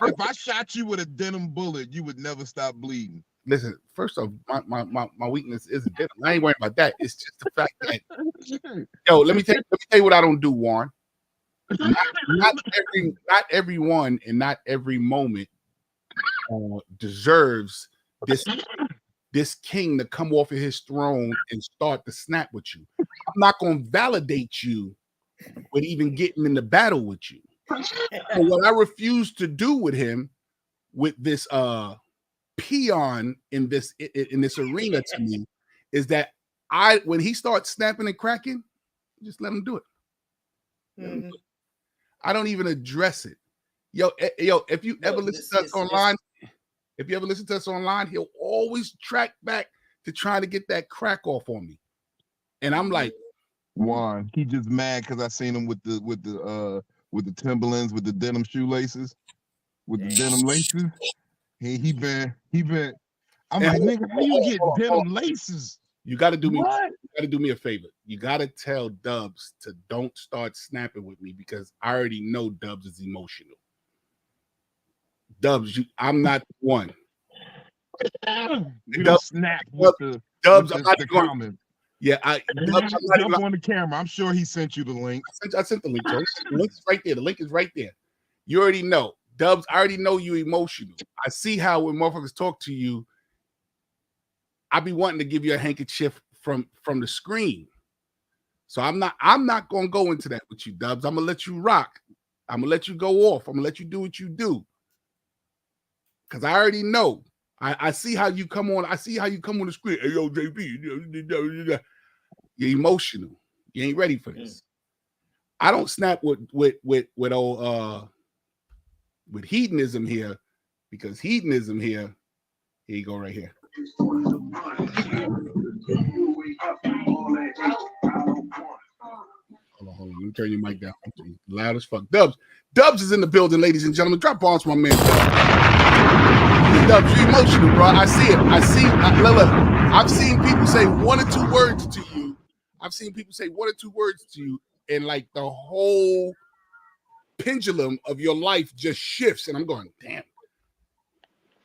If I shot you with a denim bullet, you would never stop bleeding. Listen, first off, my weakness isn't denim. I ain't worried about that. It's just the fact that let me tell you what I don't do, Warren. Not everyone and not every moment deserves this king to come off of his throne and start to snap with you. I'm not going to validate you with even getting in the battle with you. So what I refuse to do with him, with this peon in this arena to me, is that when he starts snapping and cracking, just let him do it. Mm-hmm. I don't even address it. Yo, if you ever listen to us online, he'll always track back to trying to get that crack off on me. And I'm like, Juan, he just mad because I seen him with the Timberlands with the denim shoelaces, with the denim laces. He been. I'm like, nigga, how you get denim laces? You got to do me. You got to do me a favor. You got to tell Dubs to don't start snapping with me because I already know Dubs is emotional. Dubs, I'm not the one. Dubs snap with Dubs. I'm not the comment. Yeah, Dubs, jump on the camera. I'm sure he sent you the link. I sent the link. The link is right there. The link is right there. You already know. Dubs, I already know you emotional. I see how when motherfuckers talk to you, I be wanting to give you a handkerchief from the screen. So I'm not gonna go into that with you, Dubs. I'm gonna let you rock. I'm gonna let you go off. I'm gonna let you do what you do. Cause I already know. I see how you come on. I see how you come on the screen. Hey, yo, JP, you're emotional. You ain't ready for this. I don't snap with hedonism here, because hedonism here you go right here. Hold on. Let me turn your mic down. Loud as fuck. Dubs is in the building, ladies and gentlemen. Drop bombs for my man. Dubs, you're emotional, bro. I see it. Look, I've seen people say one or two words to you. And like the whole pendulum of your life just shifts. And I'm going,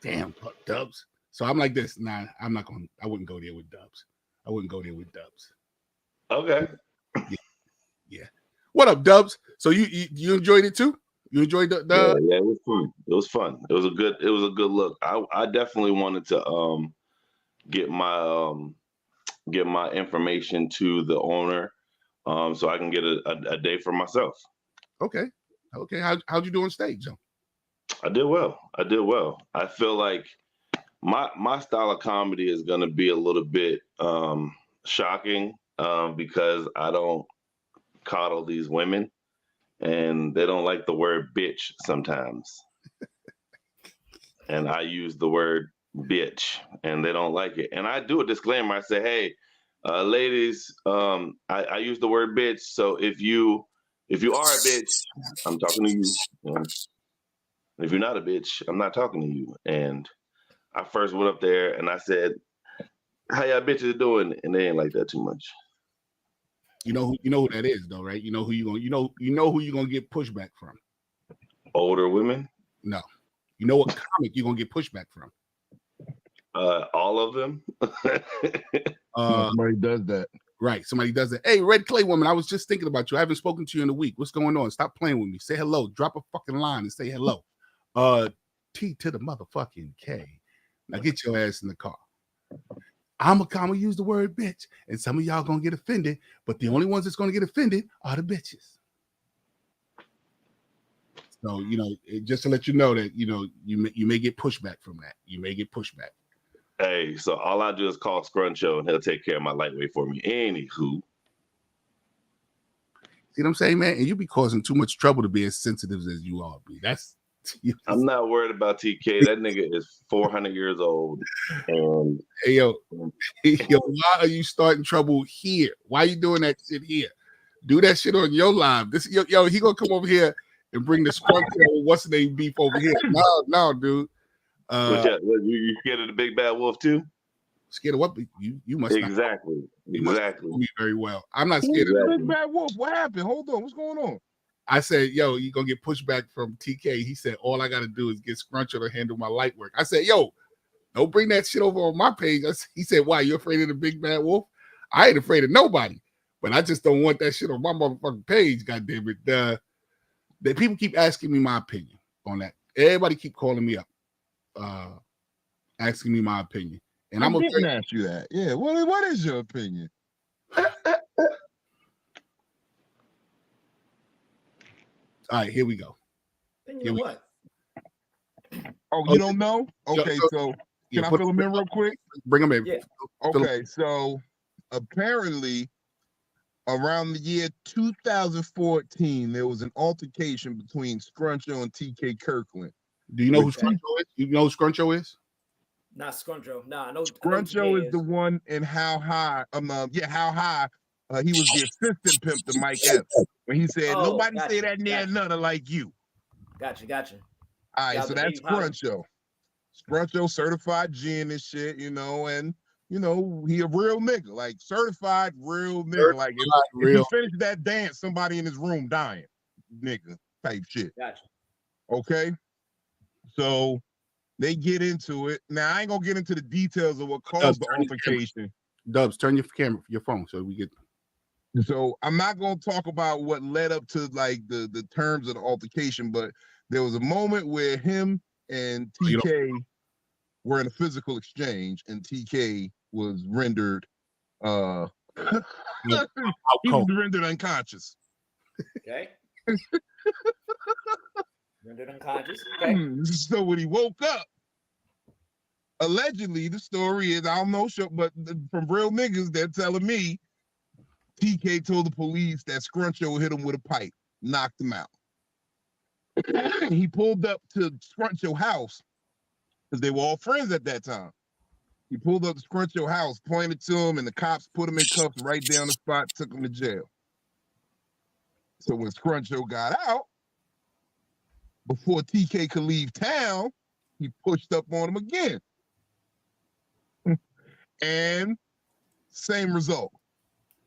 damn, Dubs. So I'm like this. Nah, I wouldn't go there with Dubs. Okay. Yeah. What up, Dubs? So you enjoyed it too? You enjoyed the Yeah, it was fun. It was fun. It was a good look. I definitely wanted to get my information to the owner so I can get a day for myself. Okay. How'd you do on stage, Joe? I did well. I feel like my style of comedy is going to be a little bit shocking because I don't coddle these women and they don't like the word bitch sometimes. And I use the word bitch and they don't like it. And I do a disclaimer. I say, hey, ladies, I use the word bitch. So if you are a bitch, I'm talking to you. If you're not a bitch, I'm not talking to you. And I first went up there and I said, how y'all bitches doing? And they ain't like that too much. You know who that is though, right? You know who you're gonna get pushback from. Older women? No. You know what comic you're gonna get pushback from? All of them. Somebody does that. Right. Somebody does it. Hey, Red Clay woman, I was just thinking about you. I haven't spoken to you in a week. What's going on? Stop playing with me. Say hello. Drop a fucking line and say hello. T to the motherfucking K. Now get your ass in the car. I'm gonna use the word bitch, and some of y'all gonna get offended, but the only ones that's gonna get offended are the bitches. So, just to let you know that, you may get pushback from that. You may get pushback. Hey, so all I do is call Scruncho and he'll take care of my lightweight for me. Anywho. See what I'm saying, man? And you be causing too much trouble to be as sensitive as you are, B. I'm not worried about TK. That nigga is 400 years old. And hey, yo, why are you starting trouble here? Why are you doing that shit here? Do that shit on your live. He gonna come over here and bring the Scruncho, what's the name beef over here? No, dude. You scared of the big bad wolf too? Scared of what? You must exactly. You must know me very well. I'm not scared of the big bad wolf. What happened? Hold on, what's going on? I said, yo, you gonna get pushback from TK. He said, all I gotta do is get Scruncho to handle my light work. I said, yo, don't bring that shit over on my page. He said, why, you afraid of the big bad wolf? I ain't afraid of nobody, but I just don't want that shit on my motherfucking page. God damn it. The people keep asking me my opinion on that. Everybody keep calling me up, asking me my opinion. And I'm gonna ask you that. Yeah. What is your opinion? All right, here we go. What? Oh, you don't know? Okay, so can I fill him in real quick? Bring him in. Yeah. Okay, so apparently around the year 2014, there was an altercation between Scruncho and TK Kirkland. Do you know who Scruncho is? You know who Scruncho is? Not Scruncho. Nah, I know. Scruncho is the one in How High. How High. He was the assistant pimp to Mike Epps. When he said, nobody say that near none like you. Gotcha. All right, so that's Scruncho. Scruncho certified G and this shit, and he a real nigga, like certified real nigga. Like if he finished that dance, somebody in his room dying, nigga type shit. Gotcha. Okay, so they get into it. Now I ain't gonna get into the details of what caused the altercation. Dubs, turn your phone so we get. So I'm not gonna talk about what led up to like the terms of the altercation, but there was a moment where him and TK were in a physical exchange, and TK was rendered he was rendered unconscious. Okay. Rendered unconscious. Okay. So when he woke up, allegedly the story is, I don't know, but from real niggas, they're telling me TK told the police that Scruncho hit him with a pipe, knocked him out. He pulled up to Scruncho house because they were all friends at that time. He pulled up to Scruncho house, pointed to him, and the cops put him in cuffs right down the spot, took him to jail. So when Scruncho got out, before TK could leave town, he pushed up on him again. And same result.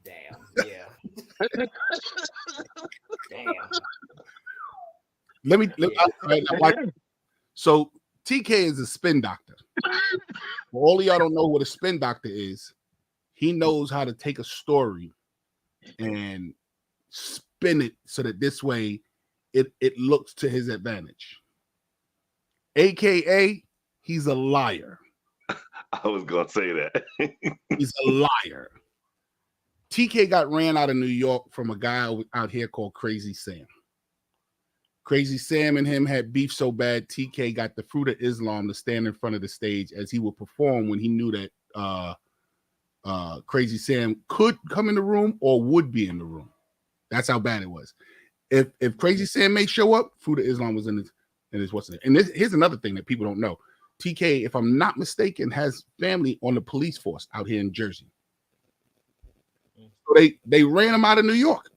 Damn. Yeah. Damn. Let me so TK is a spin doctor. All of y'all don't know what a spin doctor is. He knows how to take a story and spin it so that this way it looks to his advantage. AKA, he's a liar. I was gonna say that. He's a liar. TK got ran out of New York from a guy out here called Crazy Sam. Crazy Sam and him had beef so bad, TK got the Fruit of Islam to stand in front of the stage as he would perform when he knew that Crazy Sam could come in the room or would be in the room. That's how bad it was. If Crazy Sam may show up, Fruit of Islam was in his what's it? And here's another thing that people don't know. TK, if I'm not mistaken, has family on the police force out here in Jersey. So they ran him out of New York.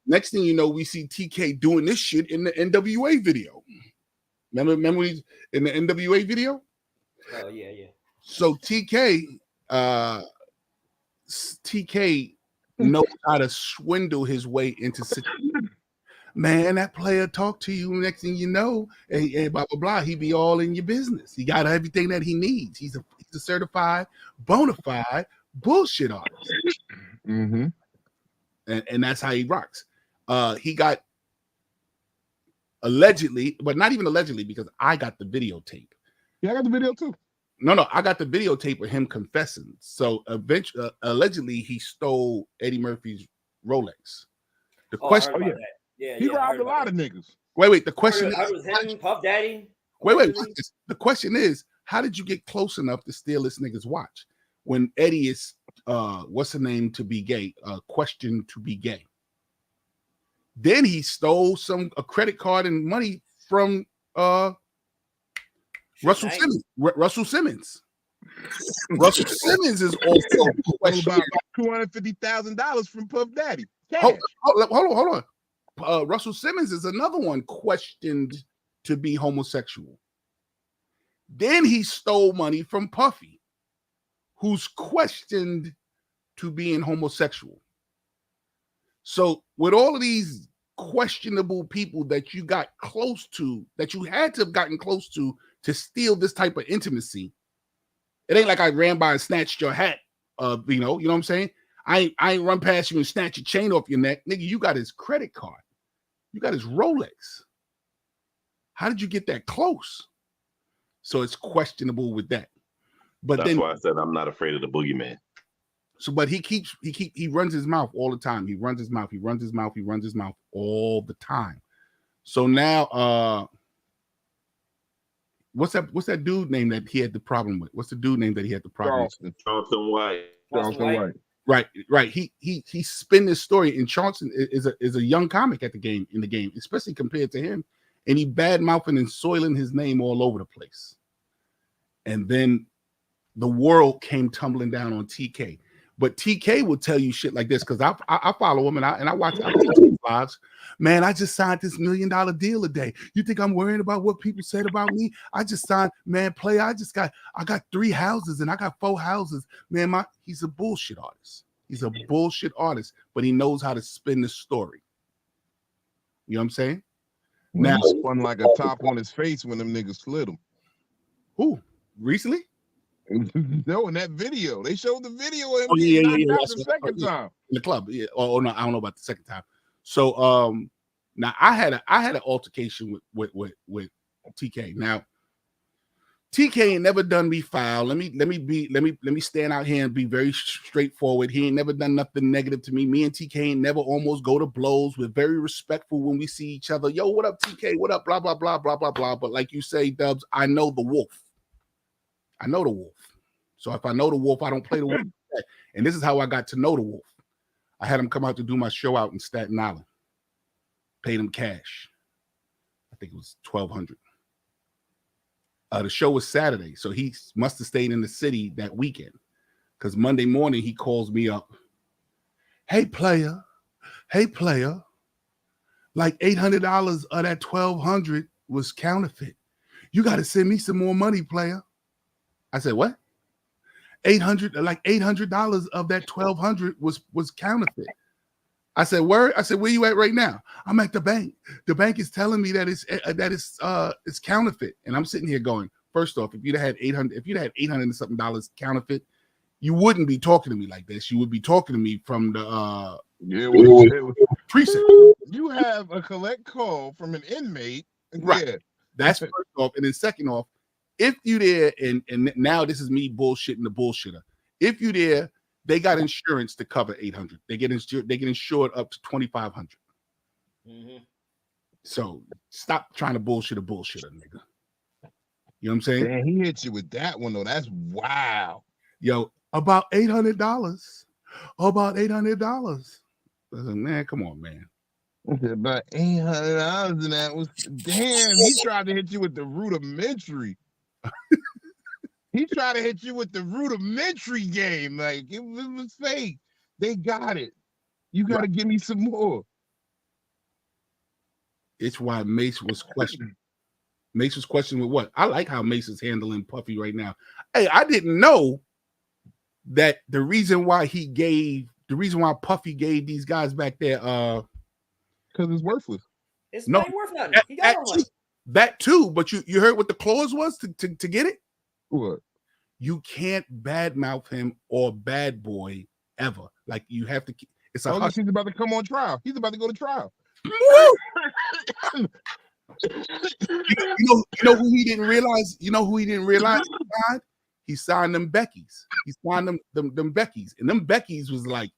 Next thing you know, we see TK doing this shit in the NWA video. Remember he's in the NWA video? Oh yeah. So TK knows how to swindle his way into situations. Man, that player talk to you. Next thing you know, and blah blah blah. He be all in your business. He got everything that he needs. He's a certified, bona fide bullshit artist. Mm-hmm. And that's how he rocks. He got allegedly, but not even allegedly, because I got the videotape. Yeah, I got the video too. No, I got the videotape of him confessing. So eventually, allegedly, he stole Eddie Murphy's Rolex. The question, I heard about that. Yeah, he yeah, robbed a lot of niggas. Wait. The question I heard it was him, Puff Daddy. Wait. The question is, how did you get close enough to steal this nigga's watch when Eddie is what's the name to be gay? Questioned to be gay. Then he stole a credit card and money from Russell Simmons. Russell Simmons. Russell Simmons is also about $250,000 from Puff Daddy. Hold on. Russell Simmons is another one questioned to be homosexual. Then he stole money from Puffy, who's questioned to being homosexual. So with all of these questionable people that you got close to, that you had to have gotten close to steal this type of intimacy, it ain't like I ran by and snatched your hat. You know what I'm saying? I ain't run past you and snatch your chain off your neck. Nigga, you got his credit card. You got his Rolex. How did you get that close? So it's questionable with that. But that's why I said I'm not afraid of the boogeyman. So, but he runs his mouth all the time. He runs his mouth all the time. So now, what's that dude name that he had the problem with? What's the dude name that he had the problem with? Charleston White. Right. He spin this story, and Charleston is a young comic in the game, especially compared to him, and he bad mouthing and soiling his name all over the place. And then the world came tumbling down on TK. But TK will tell you shit like this because I follow him and I watch lives. Man, I just signed this $1 million deal today. You think I'm worrying about what people said about me? I just signed, man, player. I got 3 houses and I got 4 houses. Man, he's a bullshit artist. He's a bullshit artist, but he knows how to spin the story. You know what I'm saying? Now he spun like a top on his face when them niggas slid him. Who? Recently? No, in that video. They showed the video of him the second time. In the club. Yeah. Oh no, I don't know about the second time. So now I had an altercation with TK. Now TK ain't never done me foul. Let me stand out here and be very straightforward. He ain't never done nothing negative to me. Me and TK ain't never almost go to blows. We're very respectful when we see each other. Yo, what up, TK? What up? Blah blah blah blah blah blah. But like you say, Dubs, I know the wolf. I know the wolf. So if I know the wolf, I don't play the wolf. And this is how I got to know the wolf. I had him come out to do my show out in Staten Island. Paid him cash. I think it was $1,200. The show was Saturday, so he must have stayed in the city that weekend. Because Monday morning he calls me up. Hey player, like $800 of that $1,200 was counterfeit. You got to send me some more money, player. I said, what? $800 of that $1,200 was counterfeit. I said, word? I said, where you at right now? I'm at the bank. The bank is telling me that it's counterfeit. And I'm sitting here going, first off, if you'd had $800 and something counterfeit, you wouldn't be talking to me like this. You would be talking to me from the precinct. You have a collect call from an inmate. Right. Yeah. That's first off. And then second off, if you there, and now this is me bullshitting the bullshitter. If you there, they got insurance to cover $800. They get insured up to $2,500. Mm-hmm. So stop trying to bullshit a bullshitter, nigga. You know what I'm saying? Man, he hit you with that one though. That's wow. Yo, about $800. About $800. I said, man, come on, man. About $800, and that was damn. He tried to hit you with the rudimentary. He tried to hit you with the rudimentary game. Like it was fake. They got it. You got to give me some more. It's why Mace was questioned. Mace was questioned with what? I like how Mace is handling Puffy right now. Hey, I didn't know that the reason why Puffy gave these guys back there, because it's worthless. It's not worth nothing. He got no money. That too, but you heard what the clause was to get it? What? You can't badmouth him or bad boy ever. Like you have to. It's a he's about to come on trial. He's about to go to trial. You know who he didn't realize? You know who he didn't realize? He signed them Beckys. He signed them Beckys, and them Beckys was like,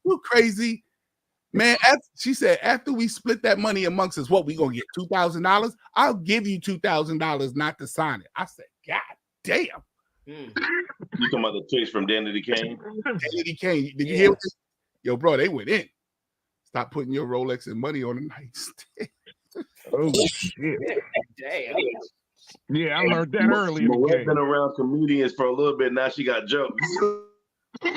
"You crazy, man?" She said, "After we split that money amongst us, what we gonna get? $2,000? I'll give you $2,000 not to sign it." I said, "God damn." You talking about the chicks from Danity Kane? Danity Kane. Did you hear this? Yo, bro, they went in. Stop putting your Rolex and money on the nightstand. Oh shit! Damn. Yeah, I learned that early. I've been around comedians for a little bit. Now she got jokes. He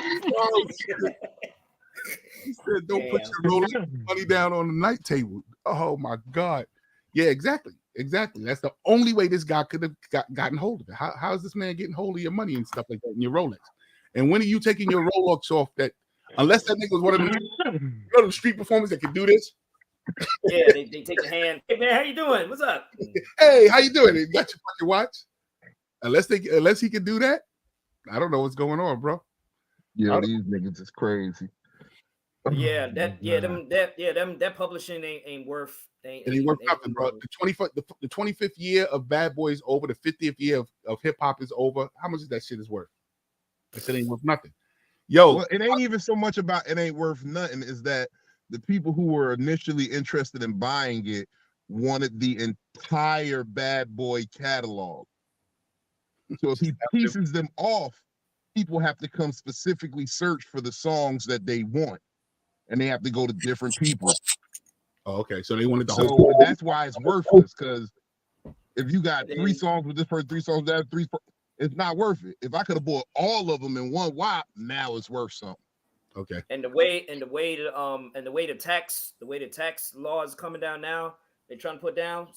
said, "Don't put your Rolex money down on the night table." Oh my God! Yeah, exactly. That's the only way this guy could have gotten hold of it. How is this man getting hold of your money and stuff like that in your Rolex? And when are you taking your Rolex off? That unless that nigga was one of them street performers that could do this. Yeah, they take the hand. Hey man, how you doing? What's up? Hey, how you doing? You got your fucking watch? Unless he can do that, I don't know what's going on, bro. Yeah, these niggas is crazy. Yeah, that publishing ain't worth nothing, bro. The 25th year of Bad Boy is over. The 50th year of hip hop is over. How much is that shit is worth? That shit ain't worth nothing. Yo, well, it ain't even so much about it ain't worth nothing. Is that the people who were initially interested in buying it wanted the entire Bad Boy catalog. So if he pieces them off, people have to come specifically search for the songs that they want, and they have to go to different people. Oh, okay. So they wanted the whole. So that's why it's worthless. Because if you got 3 songs with this person, 3 songs with that, it's not worth it. If I could have bought all of them in one whop, now it's worth something. Okay. And the way the tax law is coming down now, they're trying to put down.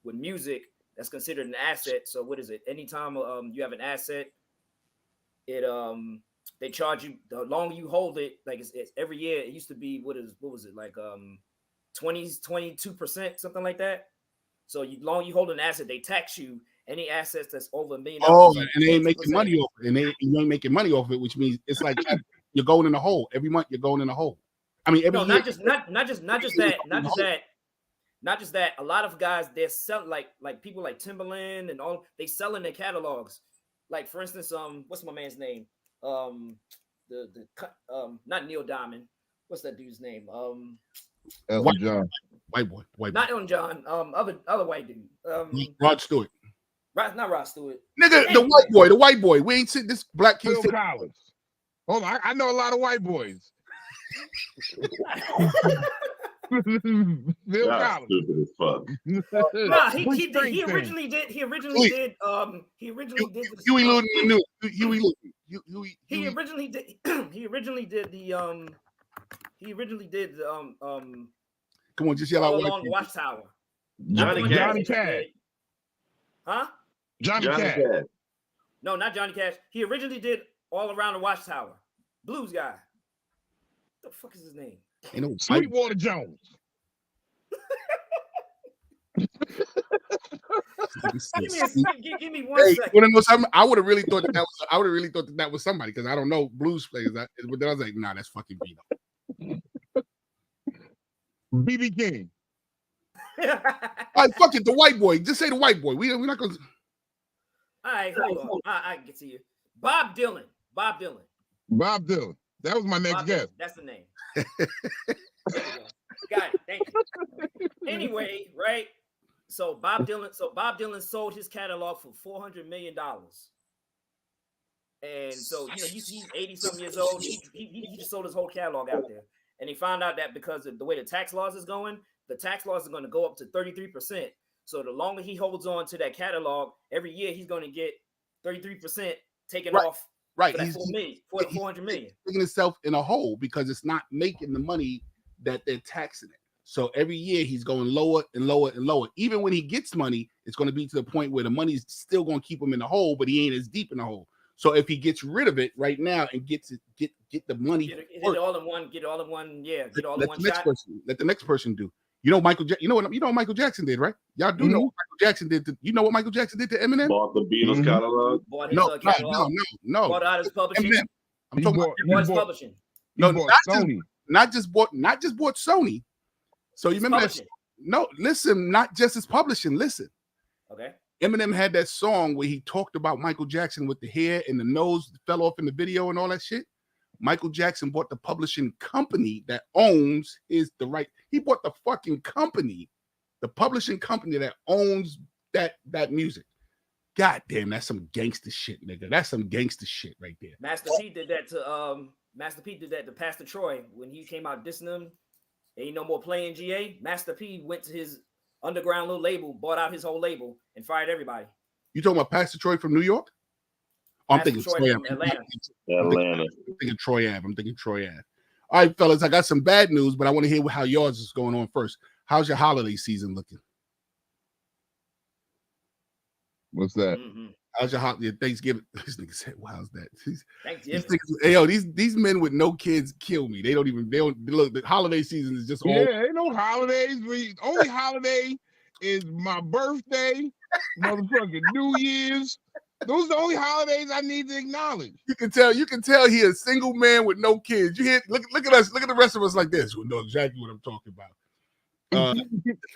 With music, that's considered an asset. So what is it? Anytime you have an asset, it they charge you the longer you hold it. Like it's every year. It used to be what was it like 22%, something like that. So long you hold an asset, they tax you. Any assets that's over $1 million. Oh, and they ain't making money off it. And you ain't making money off it, which means it's like you're going in a hole. Every month you're going in a hole. I mean, every year, not just that. A lot of guys, they're selling like people like Timberland and all. They selling their catalogs. Like for instance, what's my man's name? Not Neil Diamond. What's that dude's name? Elton John. White boy. Not Elton John. Other white dude. Rod Stewart. Not Rod Stewart. Nigga, the white boy. We ain't seen this black kid. Phil Collins. Hold on, I know a lot of white boys. Phil Collins. Stupid as fuck. Nah, he originally did. He originally did. Huey Lewis and News. He originally did. He originally did the. Come on, just yell out. Along the Watchtower. Johnny Cash. Huh? Johnny Cash. No, not Johnny Cash. He originally did All Around the Watchtower. Blues guy. What the fuck is his name? Sweetwater Jones. Give me 1 second. You know something? I would have really thought that was somebody because I don't know blues players. But then I was like, nah, that's fucking Vito. BB King. All right, fuck it, the white boy. Just say the white boy. We're not gonna. All right, hold on. I get to you. Bob Dylan. That was my next guess. That's the name. There you go. Got it. Thank you. Anyway, right? So Bob Dylan sold his catalog for $400 million. And so he's 80-something years old. He just sold his whole catalog out there. And he found out that because of the way the tax laws is going, the tax laws are going to go up to 33%. So the longer he holds on to that catalog, every year he's going to get 33% taken off. Right, he's $400 million. Digging himself in a hole because it's not making the money that they're taxing it. So every year he's going lower and lower and lower. Even when he gets money, it's going to be to the point where the money's still going to keep him in the hole, but he ain't as deep in the hole. So if he gets rid of it right now and get the money, get it all in one shot. Let the next person do. You know what Michael Jackson did, right? Y'all do know what Michael Jackson did. You know what Michael Jackson did to Eminem? Bought the Beatles catalog. No. Bought out his publishing. Eminem. I'm talking about his publishing. No, not just bought Sony. So you remember that? No, listen, not just his publishing. Listen. Okay. Eminem had that song where he talked about Michael Jackson with the hair and the nose fell off in the video and all that shit. Michael Jackson bought the publishing company that owns the right. He bought the fucking company, the publishing company that owns that music. God damn, that's some gangster shit, nigga. That's some gangster shit right there. Master P did that to Pastor Troy when he came out dissing him. Ain't no more playing GA. Master P went to his underground little label, bought out his whole label, and fired everybody. You talking about Pastor Troy from New York? Oh, I'm thinking Troy from Atlanta. Atlanta. I'm thinking Troy Ave. I'm thinking Troy Ave. All right, fellas, I got some bad news, but I want to hear how yours is going on first. How's your holiday season looking? What's that? Mm-hmm. How's your holiday Thanksgiving? This nigga said, "Wow, how's that?" Thanksgiving. Hey, yo, these men with no kids kill me. They don't look. The holiday season is just all. Yeah, ain't no holidays. Only holiday is my birthday, motherfucking New Year's. Those are the only holidays I need to acknowledge. You can tell he a single man with no kids. You hear? Look at us. Look at the rest of us like this. We know exactly what I'm talking about.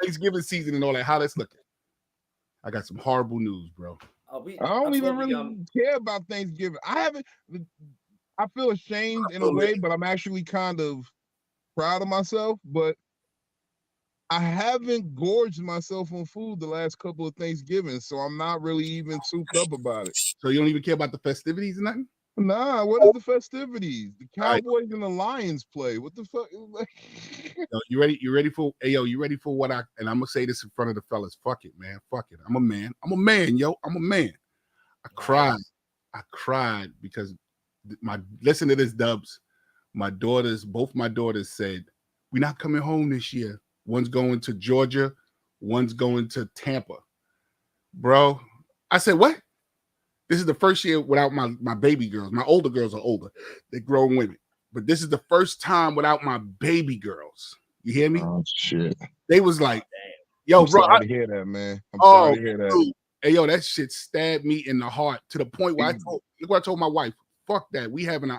Thanksgiving season and all that. How that's looking? I got some horrible news, bro. I don't even really care about Thanksgiving. I feel ashamed in a way, but I'm actually kind of proud of myself. But I haven't gorged myself on food the last couple of Thanksgivings, so I'm not really even souped up about it. So you don't even care about the festivities or nothing? Nah, what is the festivities? The Cowboys and the Lions play. What the fuck? Yo, you ready for you ready for what and I'm gonna say this in front of the fellas. Fuck it, man. Fuck it. I'm a man, yo. I'm a man. I cried because listen to this, Dubs. Both my daughters said, we're not coming home this year. One's going to Georgia, one's going to Tampa. Bro, I said, what? This is the first year without my baby girls. My older girls are older. They're grown women. But this is the first time without my baby girls. You hear me? Oh, shit. They was like, yo, I'm bro. Sorry to hear that, man. I'm sorry to hear that. Dude. Hey, yo, that shit stabbed me in the heart to the point where look what I told my wife. Fuck that.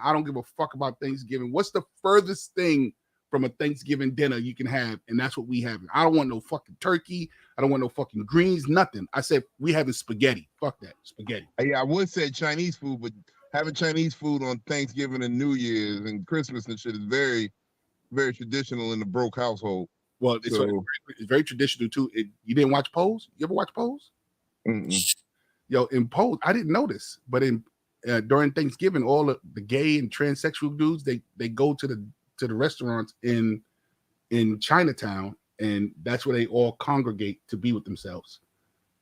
I don't give a fuck about Thanksgiving. What's the furthest thing from a Thanksgiving dinner you can have? And that's what we having. I don't want no fucking turkey. I don't want no fucking greens, nothing. I said we having spaghetti. Fuck that, spaghetti. Yeah, I would say Chinese food, but having Chinese food on Thanksgiving and New Year's and Christmas and shit is very, very traditional in the broke household. Well, it's very traditional too. You didn't watch Pose? You ever watch Pose? Mm-mm. Yo, in Pose, I didn't notice, but during Thanksgiving, all the gay and transsexual dudes they go to the restaurants in Chinatown. And that's where they all congregate to be with themselves.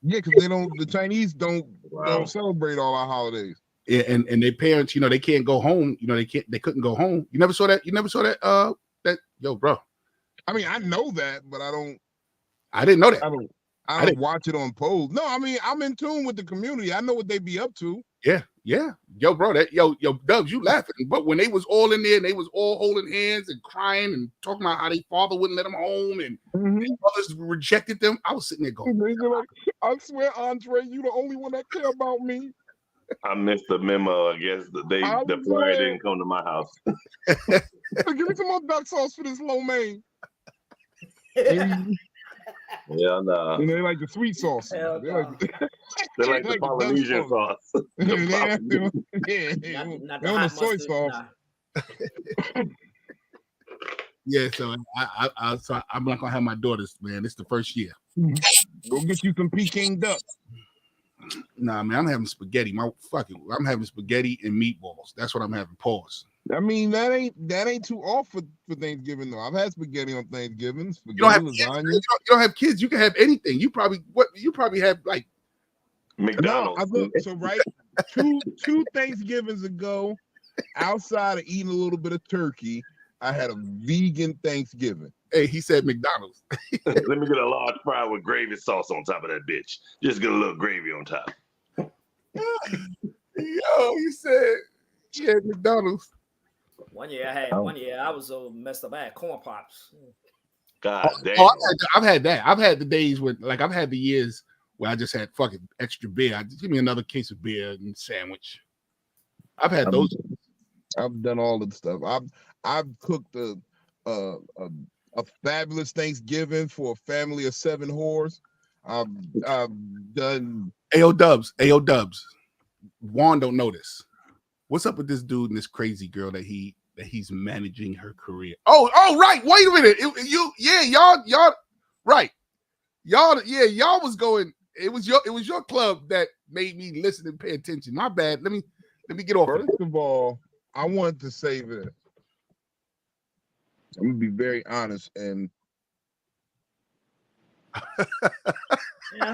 Yeah, because the Chinese don't celebrate all our holidays. Yeah, and their parents, they can't go home. They couldn't go home. You never saw that? Yo, bro. I mean, I know that, but I didn't know that. I don't watch it on Pose. No, I mean, I'm in tune with the community. I know what they be up to. Yeah. Yo, bro, yo, Dubs, you laughing. But when they was all in there and they was all holding hands and crying and talking about how their father wouldn't let them home and their brothers rejected them, I was sitting there going, like, I swear, Andre, you the only one that care about me. I missed the memo. I guess the flyer didn't come to my house. Give me some more duck sauce for this lo mein. Yeah, no. And they like the sweet sauce. They like the Polynesian sauce. Not the soy sauce. Yeah, so I'm not gonna have my daughters, man. It's the first year. Go get you some Peking duck. Nah, man, I'm having spaghetti. I'm having spaghetti and meatballs. That's what I'm having. Pause. I mean, that ain't too off for Thanksgiving though. I've had spaghetti on Thanksgiving. You don't have lasagna. Kids, you don't have kids. You can have anything. You probably have like McDonald's. No, so right, two Thanksgivings ago, outside of eating a little bit of turkey, I had a vegan Thanksgiving. Hey, he said McDonald's. Let me get a large fry with gravy sauce on top of that bitch. Just get a little gravy on top. Yo, he said he had McDonald's. One year I was so messed up. I had corn pops. God damn. I've had that. I've had the days where, like, I've had the years where I just had fucking extra beer. Give me another case of beer and sandwich. I've had those. I've done all the stuff. I've cooked a a fabulous Thanksgiving for a family of 7 whores. I've done. AO Dubs. Juan don't know this. What's up with this dude and this crazy girl that he's managing her career? Oh, right. Wait a minute. Y'all right. Y'all was going. It was your club that made me listen and pay attention. My bad. Let me get off. First of all, I want to say this. I'm gonna be very honest and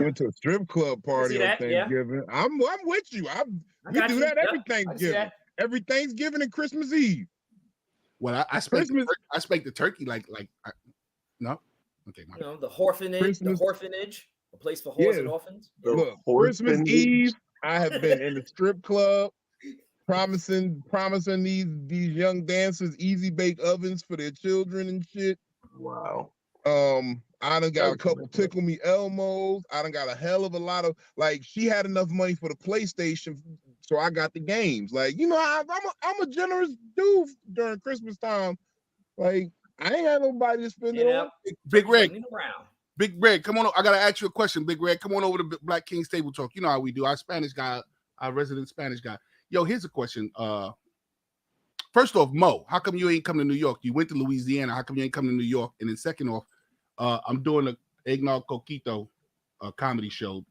went to a strip club party on Thanksgiving. Yeah. I'm with you. We do that every Thanksgiving. Every Thanksgiving and Christmas Eve. Well, I expect the turkey like no. Okay, the orphanage, a place for whores and orphans. Look, Christmas Eve, I have been in the strip club promising these young dancers easy bake ovens for their children and shit. Wow. I done got a couple Tickle Me Elmos. I done got a hell of a lot of, like, she had enough money for the PlayStation, so I got the games. Like, I'm a generous dude during Christmas time. Like, I ain't got nobody to spend it on. Big Red, come on. I gotta ask you a question, Big Red. Come on over to Black King's Table Talk. You know how we do. Our Spanish guy, our resident Spanish guy. Yo, here's a question. First off, Mo, how come you ain't come to New York? You went to Louisiana. How come you ain't come to New York? And then second off, I'm doing a Eggnog Coquito comedy show.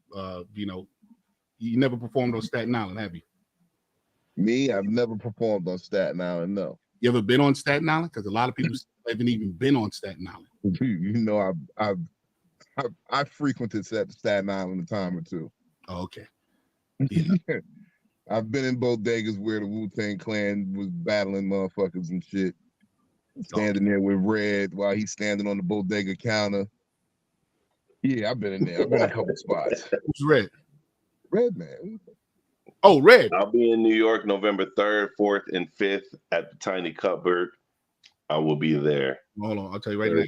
You never performed on Staten Island, have you? Me, I've never performed on Staten Island, no. You ever been on Staten Island? Because a lot of people haven't even been on Staten Island. I frequented Staten Island a time or two. Oh, okay. Yeah. I've been in bodegas where the Wu-Tang Clan was battling motherfuckers and shit. Standing there with Red while he's standing on the bodega counter. Yeah, I've been in there. I've been in a couple spots. Who's Red? Red, man. Oh, Red. I'll be in New York November 3rd, 4th, and 5th at the Tiny Cupboard. I will be there. Hold on, I'll tell you right now.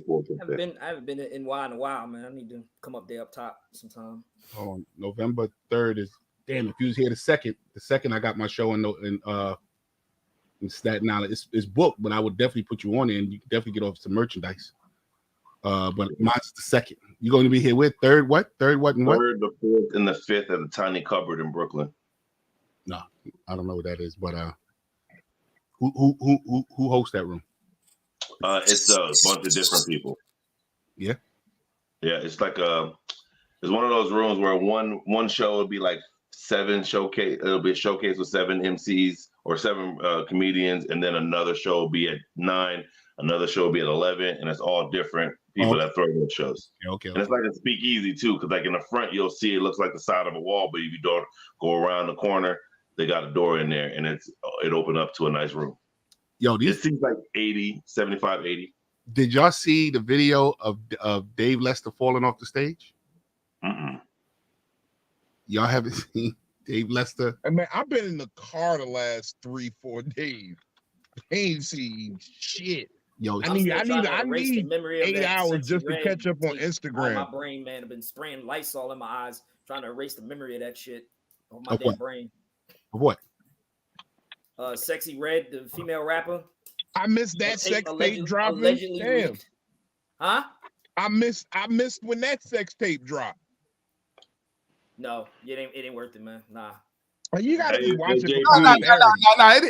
I haven't been in NY in a while, man. I need to come up there up top sometime. Hold on. November 3rd is, damn, if you was here the second I got my show in Staten Island. It's booked, but I would definitely put you on there and you can definitely get off some merchandise. But mine's the second. You're going to be here with third what? Third what and what? 3rd, the 4th, and the 5th at the Tiny Cupboard in Brooklyn. No, I don't know what that is, but who hosts that room? It's a bunch of different people. Yeah. Yeah, it's like it's one of those rooms where one show would be like 7 showcase. It'll be a showcase with 7 MCs or 7 comedians, and then another show will be at 9. Another show will be at 11, and it's all different people that throw those shows. Okay. And it's like a speakeasy too, because like in the front you'll see it looks like the side of a wall, but if you don't go around the corner, they got a door in there, and it opened up to a nice room. Yo, it seems like 75, 80. Did y'all see the video of Dave Lester falling off the stage? Mm-mm. Y'all haven't seen Dave Lester? I mean, I've been in the car the last 3-4 days. Ain't seen shit. Yo, I need 8 hours just to catch up on Instagram. My brain, man, I've been spraying Lysol in my eyes, trying to erase the memory of that shit of my damn brain. Of what? Sexy Red, the female rapper. I missed that sex tape dropping. Damn. Huh? I missed when that sex tape dropped. No, it ain't worth it, man. Nah. You gotta be watching.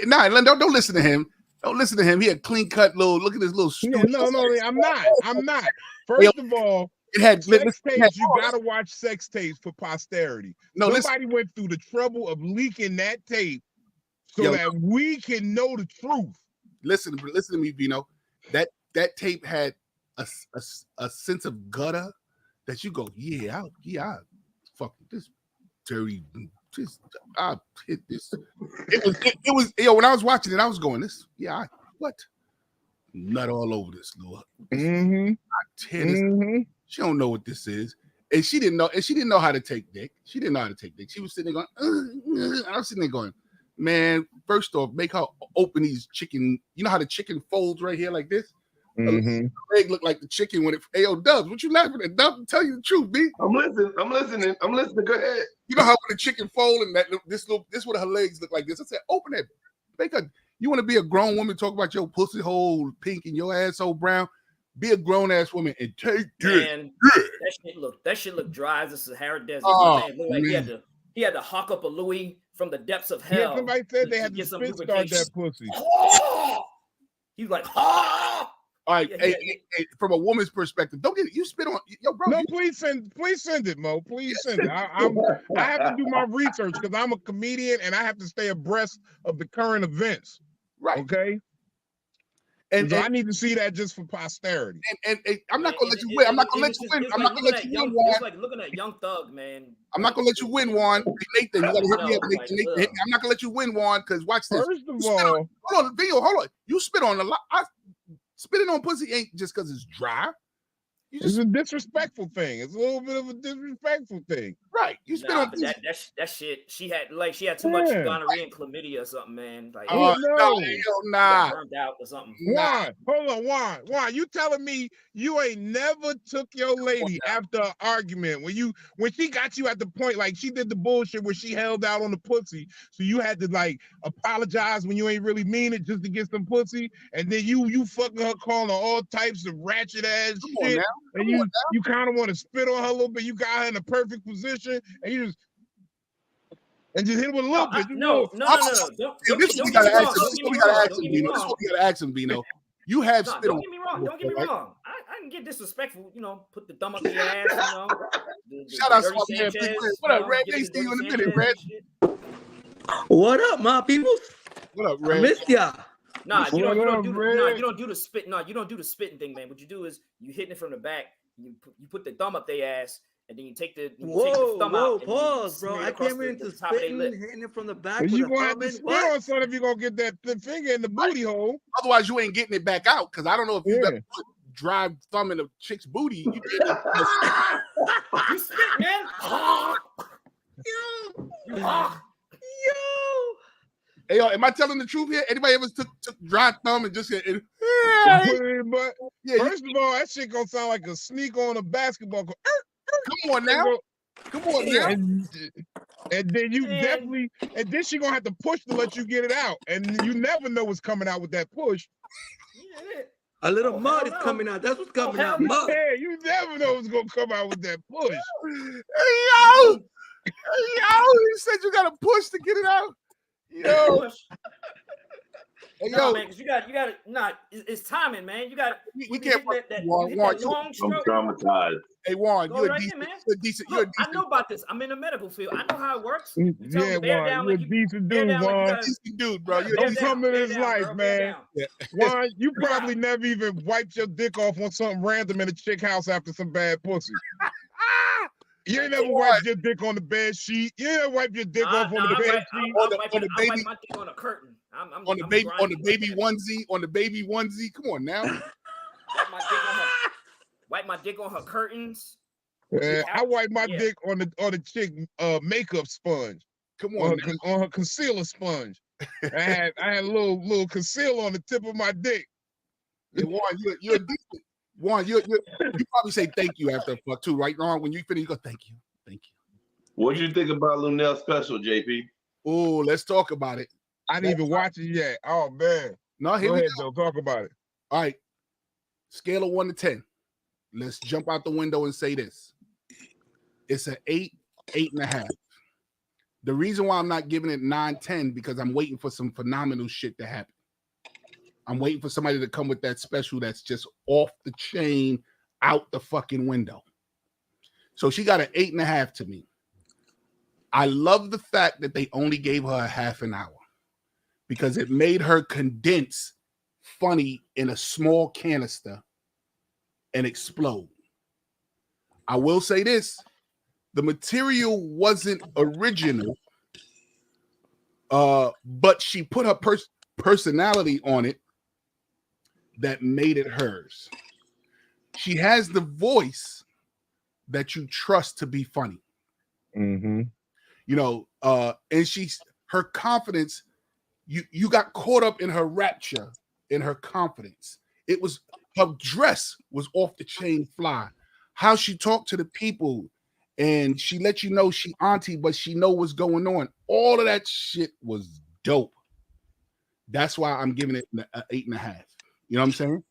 No. Don't listen to him. Don't listen to him. He a clean cut little. Look at this little. No. I'm not. First of all, it had sex tapes. You gotta watch sex tapes for posterity. No, somebody went through the trouble of leaking that tape so that we can know the truth. Listen to me, Vino. That tape had a sense of gutter that you go, I fuck this dirty. I hit this. It was when I was watching it, I was going, what? Nut all over this, Lord. I tear this. She don't know what this is. And she didn't know how to take dick. She didn't know how to take dick. She was sitting there going, I was sitting there going, man, first off, make her open these chicken. You know how the chicken folds right here like this? The leg looked like the chicken when it. Hey, yo, Dubs, what you laughing at? Dubs, tell you the truth, B. I'm listening. Go ahead. You know how when the chicken fold and this what her legs look like this. I said, open that. You want to be a grown woman, talk about your pussy hole pink and your asshole brown? Be a grown ass woman and take this. Man, that shit look dry as the Sahara Desert. Oh, Man, look like he had to hawk up a Louis from the depths of Yeah, hell. somebody said they to had to get some spit start lubrication. that pussy. He was like, oh! All right, hey, from a woman's perspective, don't get it. You spit on yo, bro. No, please send it, Mo. Please send it. I have to do my research because I'm a comedian and I have to stay abreast of the current events. Right. Okay. And I need to see that just for posterity. And I'm not gonna let you win. I'm not gonna let you win. I'm not gonna let you win, Juan. It's like looking at Young Thug, man. I'm not gonna let you win, Juan. Hey, Nathan, you gotta hit me up. Nathan, hit me. I'm not gonna let you win, Juan, because watch this. First of all, hold on, Vio, hold on. You spit on a lot. Spitting on pussy ain't just because it's dry. It's a disrespectful thing. It's a little bit of a disrespectful thing. Right. You spit on pussy. That shit. She had too much gonorrhea and chlamydia or something, man. Like, no, nah. Burned out or something. Juan, hold on, Juan. You telling me you ain't never took your lady after an argument when she got you at the point like she did the bullshit where she held out on the pussy, so you had to like apologize when you ain't really mean it just to get some pussy, and then you fucking her calling her all types of ratchet ass shit. And you kind of want to spit on her a little bit. You got her in a perfect position, and you just hit her with a little bit. No. This is what we gotta ask him, Vino. You have spit on. Don't get me wrong. Don't get me wrong. I can get disrespectful. Put the thumb up your ass. Shout out to my man. What up, Red? They see you in a minute, Red. What up, my people? What up, Red? I missed y'all. Nah, you don't do the spit. No, you don't do the spitting thing, man. What you do is you hitting it from the back. You put the thumb up their ass, and then you take the thumb out. Pause, bro. I came into spitting, hitting it from the back. You gonna have to spit on something if you gonna get that finger in the booty hole. Otherwise, you ain't getting it back out. Because I don't know if you ever put dry thumb in a chick's booty. You spit, man. Yo. Hey, yo, am I telling the truth here? Anybody ever took dry thumb and just But first of all, that shit gonna sound like a sneak on a basketball court. Come on now. And then and then she gonna have to push to let you get it out, and you never know what's coming out with that push. A little mud is coming out. That's what's coming out. Mud. Yeah, you never know what's gonna come out with that push. Hey, yo, he said you gotta push to get it out. Yo, man, because you got to. Nah, it's timing, man. You got. We can't. Juan, I'm traumatized. Hey, Juan, you're right decent. man. You're decent. Look, I know about this. I'm in the medical field. I know how it works. Yeah, Juan, you're a decent dude, Juan. Decent dude, bro. Don't come in his life, man. Juan, you probably never even wiped your dick off on something random in a chick house after some bad pussy. You ain't never wiped your dick on the bed sheet. You ain't never wiped your dick off on the bed sheet. On the baby, I wipe my dick on a curtain. On the baby onesie. Come on now. Wipe my dick on her curtains. I wipe my dick on the chick makeup sponge. Come on, on her concealer sponge. I had a little concealer on the tip of my dick. Hey, Juan, you're decent. Juan, you probably say thank you after a fuck too, right? Ron, when you finish, you go thank you. What you think about Lunel's special, JP? Oh, let's talk about it. I didn't even watch it yet. Oh man. No, here go we ahead, go. though. Talk about it. All right. Scale of 1 to 10. Let's jump out the window and say this. It's an 8.5. The reason why I'm not giving it 9, 10 because I'm waiting for some phenomenal shit to happen. I'm waiting for somebody to come with that special that's just off the chain, out the fucking window. So she got an 8.5 to me. I love the fact that they only gave her a half an hour because it made her condense funny in a small canister and explode. I will say this. The material wasn't original, but she put her personality on it that made it hers. She has the voice that you trust to be funny. Mm-hmm. And her confidence, you got caught up in her rapture, in her confidence. It was her dress was off the chain fly. How she talked to the people, and she let you know she auntie, but she know what's going on. All of that shit was dope. That's why I'm giving it an 8.5. You know what I'm saying?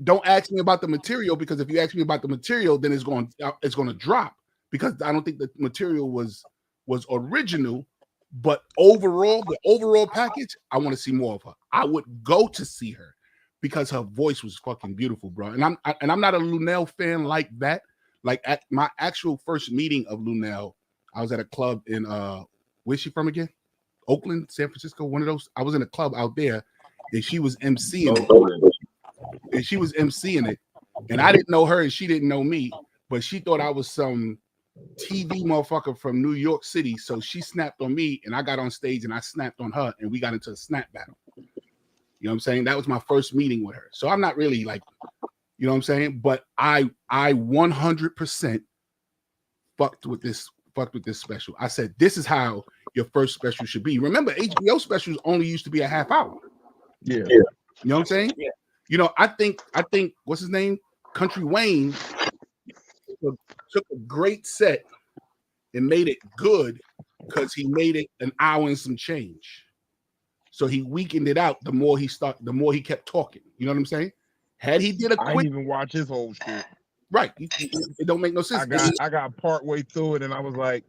don't ask me about the material, because if you ask me about the material, then it's going to drop, because I don't think the material was original. But overall, the overall package, I want to see more of her. I would go to see her because her voice was fucking beautiful, bro. And I'm not a Lunel fan like that. Like at my actual first meeting of Lunel, I was at a club in where's she from again? Oakland, San Francisco, one of those. I was in a club out there, and she was emceeing it. And she was emceeing it, and I didn't know her, and she didn't know me, but she thought I was some TV motherfucker from New York City. So she snapped on me, and I got on stage and I snapped on her, and we got into a snap battle. You know what I'm saying? That was my first meeting with her. So I'm not really like, you know what I'm saying? But I 100% fucked with this special. I said, this is how your first special should be. Remember, HBO specials only used to be a half hour. Yeah. You know what I'm saying? Yeah. You know, I think what's his name? Country Wayne took a great set and made it good because he made it an hour and some change. So he weakened it out the more he kept talking. You know what I'm saying? Had he did a I quick, didn't even watch his whole shit. Right, it don't make no sense. I got part way through it and I was like,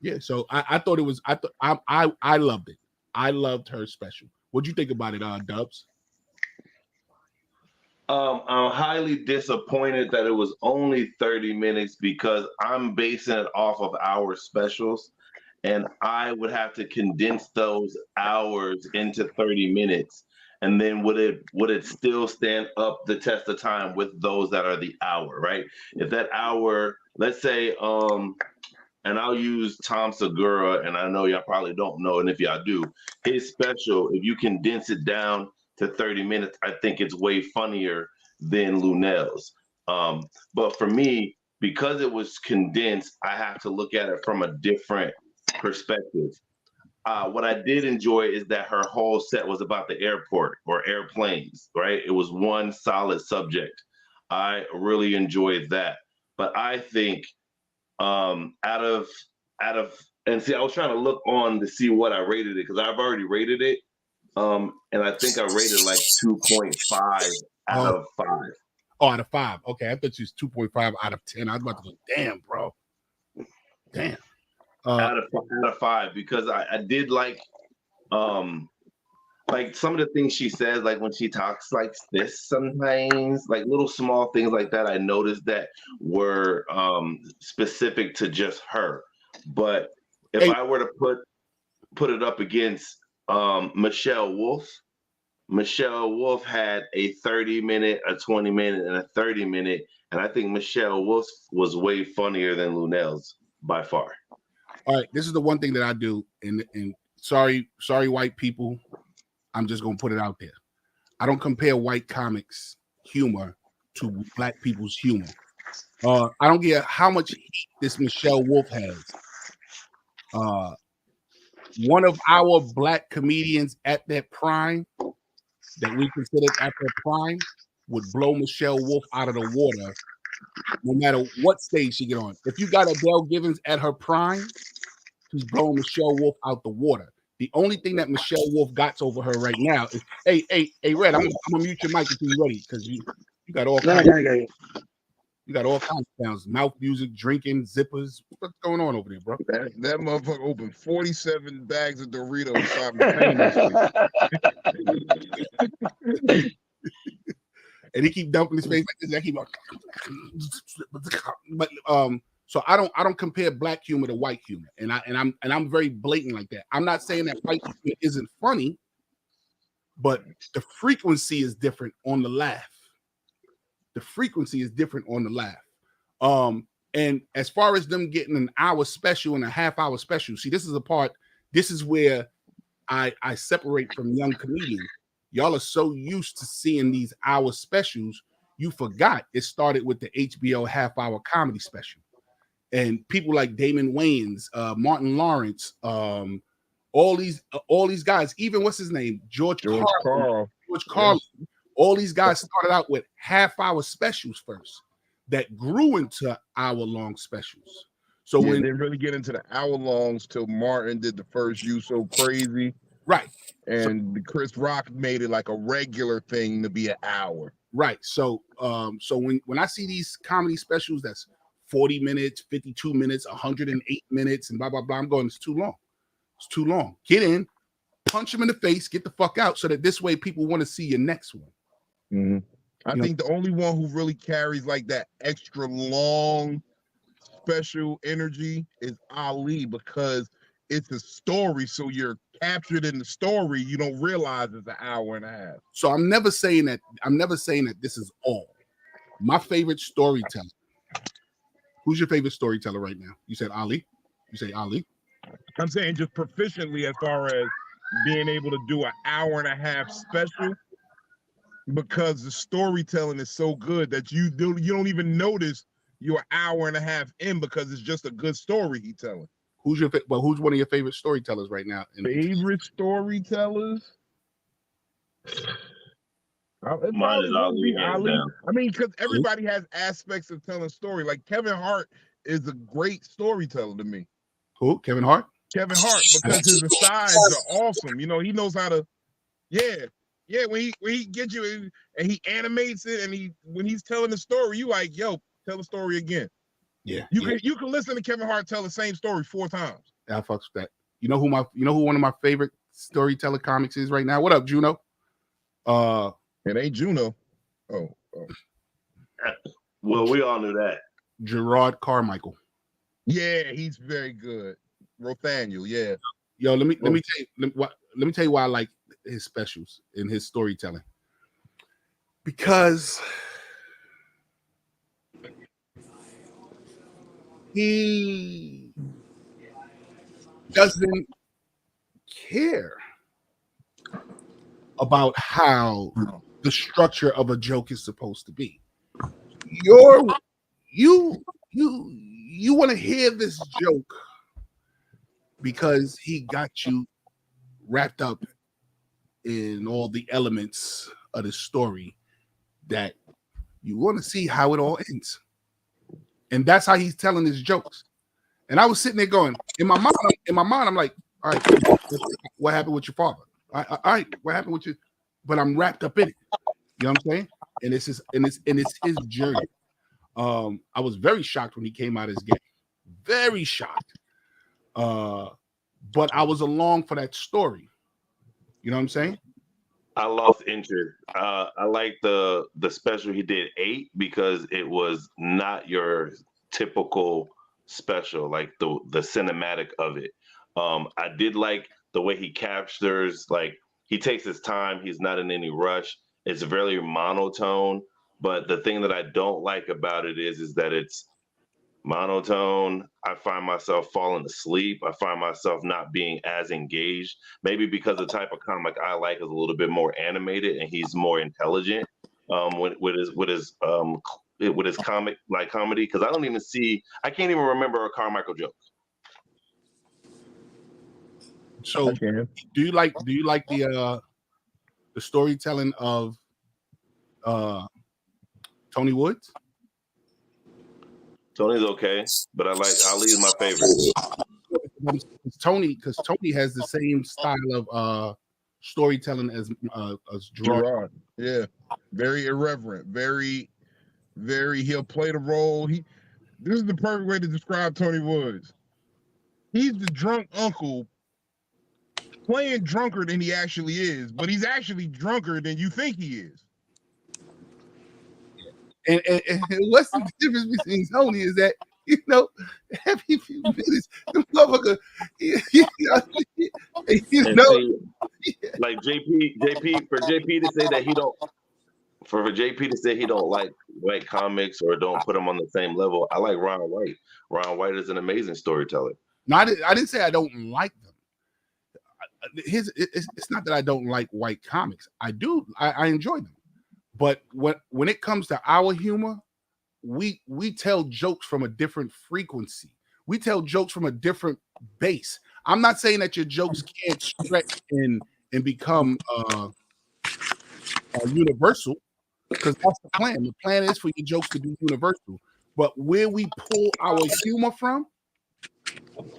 Yeah, so I thought it was I loved it. I loved her special. What'd you think about it, Dubs? I'm highly disappointed that it was only 30 minutes because I'm basing it off of our specials, and I would have to condense those hours into 30 minutes. And then would it still stand up the test of time with those that are the hour, right? If that hour, let's say, and I'll use Tom Segura, and I know y'all probably don't know, and if y'all do, his special, if you condense it down to 30 minutes, I think it's way funnier than Lunel's. But for me, because it was condensed, I have to look at it from a different perspective. What I did enjoy is that her whole set was about the airport or airplanes, right? It was one solid subject. I really enjoyed that. But I think out of and see, I was trying to look on to see what I rated it because I've already rated it. And I think I rated like 2.5 out of 5. Oh, out of 5. Okay, I thought you was 2.5 out of 10. I was about to go, damn, bro. Damn. Out of 5 because I did like some of the things she says, like when she talks like this sometimes, like little small things like that. I noticed that were specific to just her. But if I were to put it up against Michelle Wolf had a 30-minute, a 20-minute, and a 30-minute, and I think Michelle Wolf was way funnier than Lunel's by far. All right, this is the one thing that I do, and sorry, white people, I'm just gonna put it out there. I don't compare white comics humor to black people's humor. I don't care how much heat this Michelle Wolf has. One of our black comedians at their prime, that we considered at their prime, would blow Michelle Wolf out of the water, no matter what stage she get on. If you got Adele Givens at her prime, she's blowing Michelle Wolf out the water. The only thing that Michelle Wolf got over her right now is, hey, Red, I'm gonna mute your mic until you're ready, because you got all kinds. You got all kinds of sounds, mouth music, drinking, zippers. What's going on over there, bro? That motherfucker opened 47 bags of Doritos simultaneously. And he keep dumping his face like this. I keep going, but so I don't compare black humor to white humor, and I'm very blatant like that. I'm not saying that white humor isn't funny, but the frequency is different on the laugh. The frequency is different on the laugh. And as far as them getting an hour special and a half hour special, see, this is where I separate from young comedians. Y'all are so used to seeing these hour specials, you forgot it started with the HBO half-hour comedy special. And people like Damon Wayans, Martin Lawrence, all these guys, even what's his name, George Carlin. All these guys started out with half-hour specials first that grew into hour-long specials. So when they didn't really get into the hour-longs till Martin did the first You So Crazy. Right. And Chris Rock made it like a regular thing to be an hour. Right. So when I see these comedy specials that's 40 minutes, 52 minutes, 108 minutes, and blah blah blah, I'm going, it's too long. It's too long. Get in, punch him in the face, get the fuck out, so that this way people want to see your next one. Mm-hmm. I think the only one who really carries like that extra long special energy is Ali, because it's a story, so you're captured in the story. You don't realize it's an hour and a half. So I'm never saying that this is all. My favorite storyteller. Who's your favorite storyteller right now? You said Ali. You say Ali. I'm saying just proficiently as far as being able to do an hour and a half special, because the storytelling is so good that you don't even notice you're an hour and a half in, because it's just a good story he's telling. Who's one of your favorite storytellers right now? Favorite storytellers? Mine is Ali. I mean, because everybody has aspects of telling story. Like Kevin Hart is a great storyteller to me. Who? Kevin Hart? Kevin Hart, because his asides are awesome. You know, he knows how to, when he gets you and he animates it, and when he's telling the story, you like, yo, tell the story again. Yeah. You can listen to Kevin Hart tell the same story 4 times. I fucks with that. You know who one of my favorite storyteller comics is right now? What up, Juno? It ain't Juno. Oh. Well, we all knew that. Gerard Carmichael. Yeah, he's very good. Rothaniel, yeah. Yo, let me tell you why I like his specials and his storytelling. Because he doesn't care about how the structure of a joke is supposed to be. You want to hear this joke because he got you wrapped up in all the elements of the story that you want to see how it all ends. And that's how he's telling his jokes. And I was sitting there going, in my mind, I'm like, all right, what happened with your father? All right, what happened with you? But I'm wrapped up in it. You know what I'm saying? And it's his journey. I was very shocked when he came out as gay. Very shocked. But I was along for that story. You know what I'm saying? I lost interest. I like the special he did 8 because it was not your typical special, like the cinematic of it. I did like the way he captures, like he takes his time. He's not in any rush. It's very monotone. But the thing that I don't like about it is that it's monotone. I find myself falling asleep. I find myself not being as engaged. Maybe because the type of comic I like is a little bit more animated and he's more intelligent with his comic like comedy. Because I can't even remember a Carmichael joke. So do you like the storytelling of Tony Woods? Tony's okay, but I like Ali's my favorite. Because Tony has the same style of storytelling as Gerard. Yeah, very irreverent, very, very. He'll play the role. This is the perfect way to describe Tony Woods. He's the drunk uncle playing drunker than he actually is, but he's actually drunker than you think he is. And what's the difference between Tony is that, every few minutes, the motherfucker, like JP, for JP to say that he don't, for JP to say he don't like white comics or don't put them on the same level, I like Ron White. Ron White is an amazing storyteller. No, I didn't say I don't like them. It's not that I don't like white comics. I do. I enjoy them. But when it comes to our humor, we tell jokes from a different frequency. We tell jokes from a different base. I'm not saying that your jokes can't stretch and become universal, because that's the plan. The plan is for your jokes to be universal. But where we pull our humor from,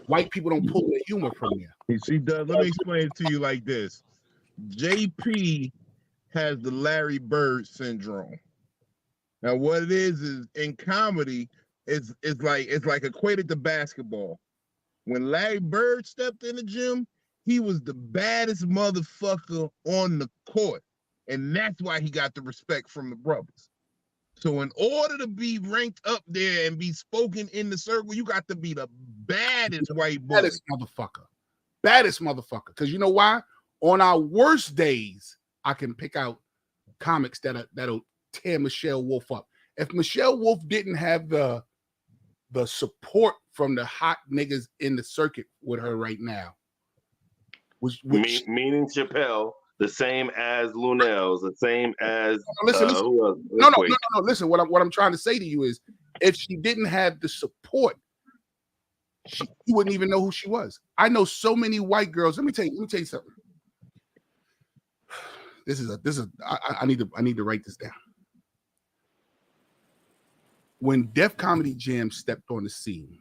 white people don't pull their humor from there. You see, Doug, let me explain it to you like this. JP has the Larry Bird syndrome. Now, what it is in comedy, it's like equated to basketball. When Larry Bird stepped in the gym, he was the baddest motherfucker on the court. And that's why he got the respect from the brothers. So in order to be ranked up there and be spoken in the circle, you got to be the baddest white boy. Baddest motherfucker. Baddest motherfucker. Because you know why? On our worst days, I can pick out comics that'll tear Michelle Wolf up. If Michelle Wolf didn't have the support from the hot niggas in the circuit with her right now, meaning Chappelle, the same as Lunel's, the same as listen. No. Listen, what I'm trying to say to you is, if she didn't have the support, you wouldn't even know who she was. I know so many white girls. Let me tell you something. I need to write this down. When Def Comedy Jam stepped on the scene,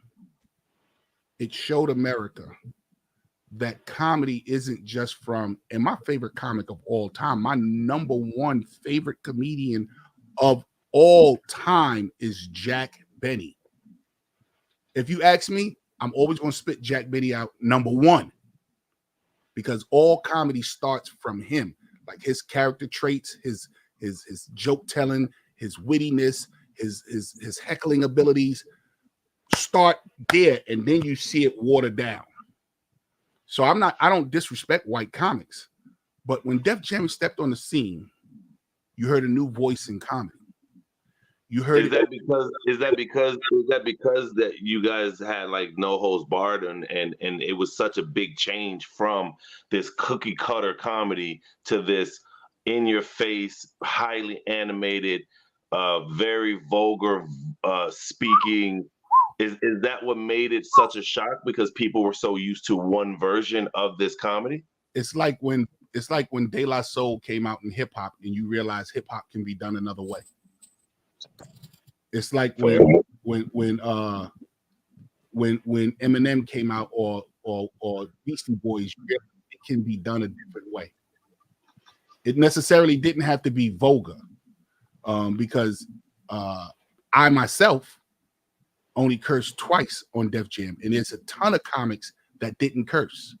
it showed America that comedy isn't just from, and my favorite comic of all time, my number one favorite comedian of all time is Jack Benny. If you ask me, I'm always going to spit Jack Benny out number one, because all comedy starts from him. Like his character traits, his joke telling, his wittiness, his heckling abilities start there, and then you see it watered down. So I don't disrespect white comics, but when Def Jam stepped on the scene, you heard a new voice in comedy. You heard is that because that you guys had like No Holds Barred and it was such a big change from this cookie cutter comedy to this in your face, highly animated, very vulgar speaking. Is that what made it such a shock, because people were so used to one version of this comedy? It's like when De La Soul came out in hip hop and you realize hip hop can be done another way. It's like when Eminem came out or Beastie Boys, it can be done a different way. It necessarily didn't have to be vulgar, because I myself only cursed twice on Def Jam, and there's a ton of comics that didn't curse.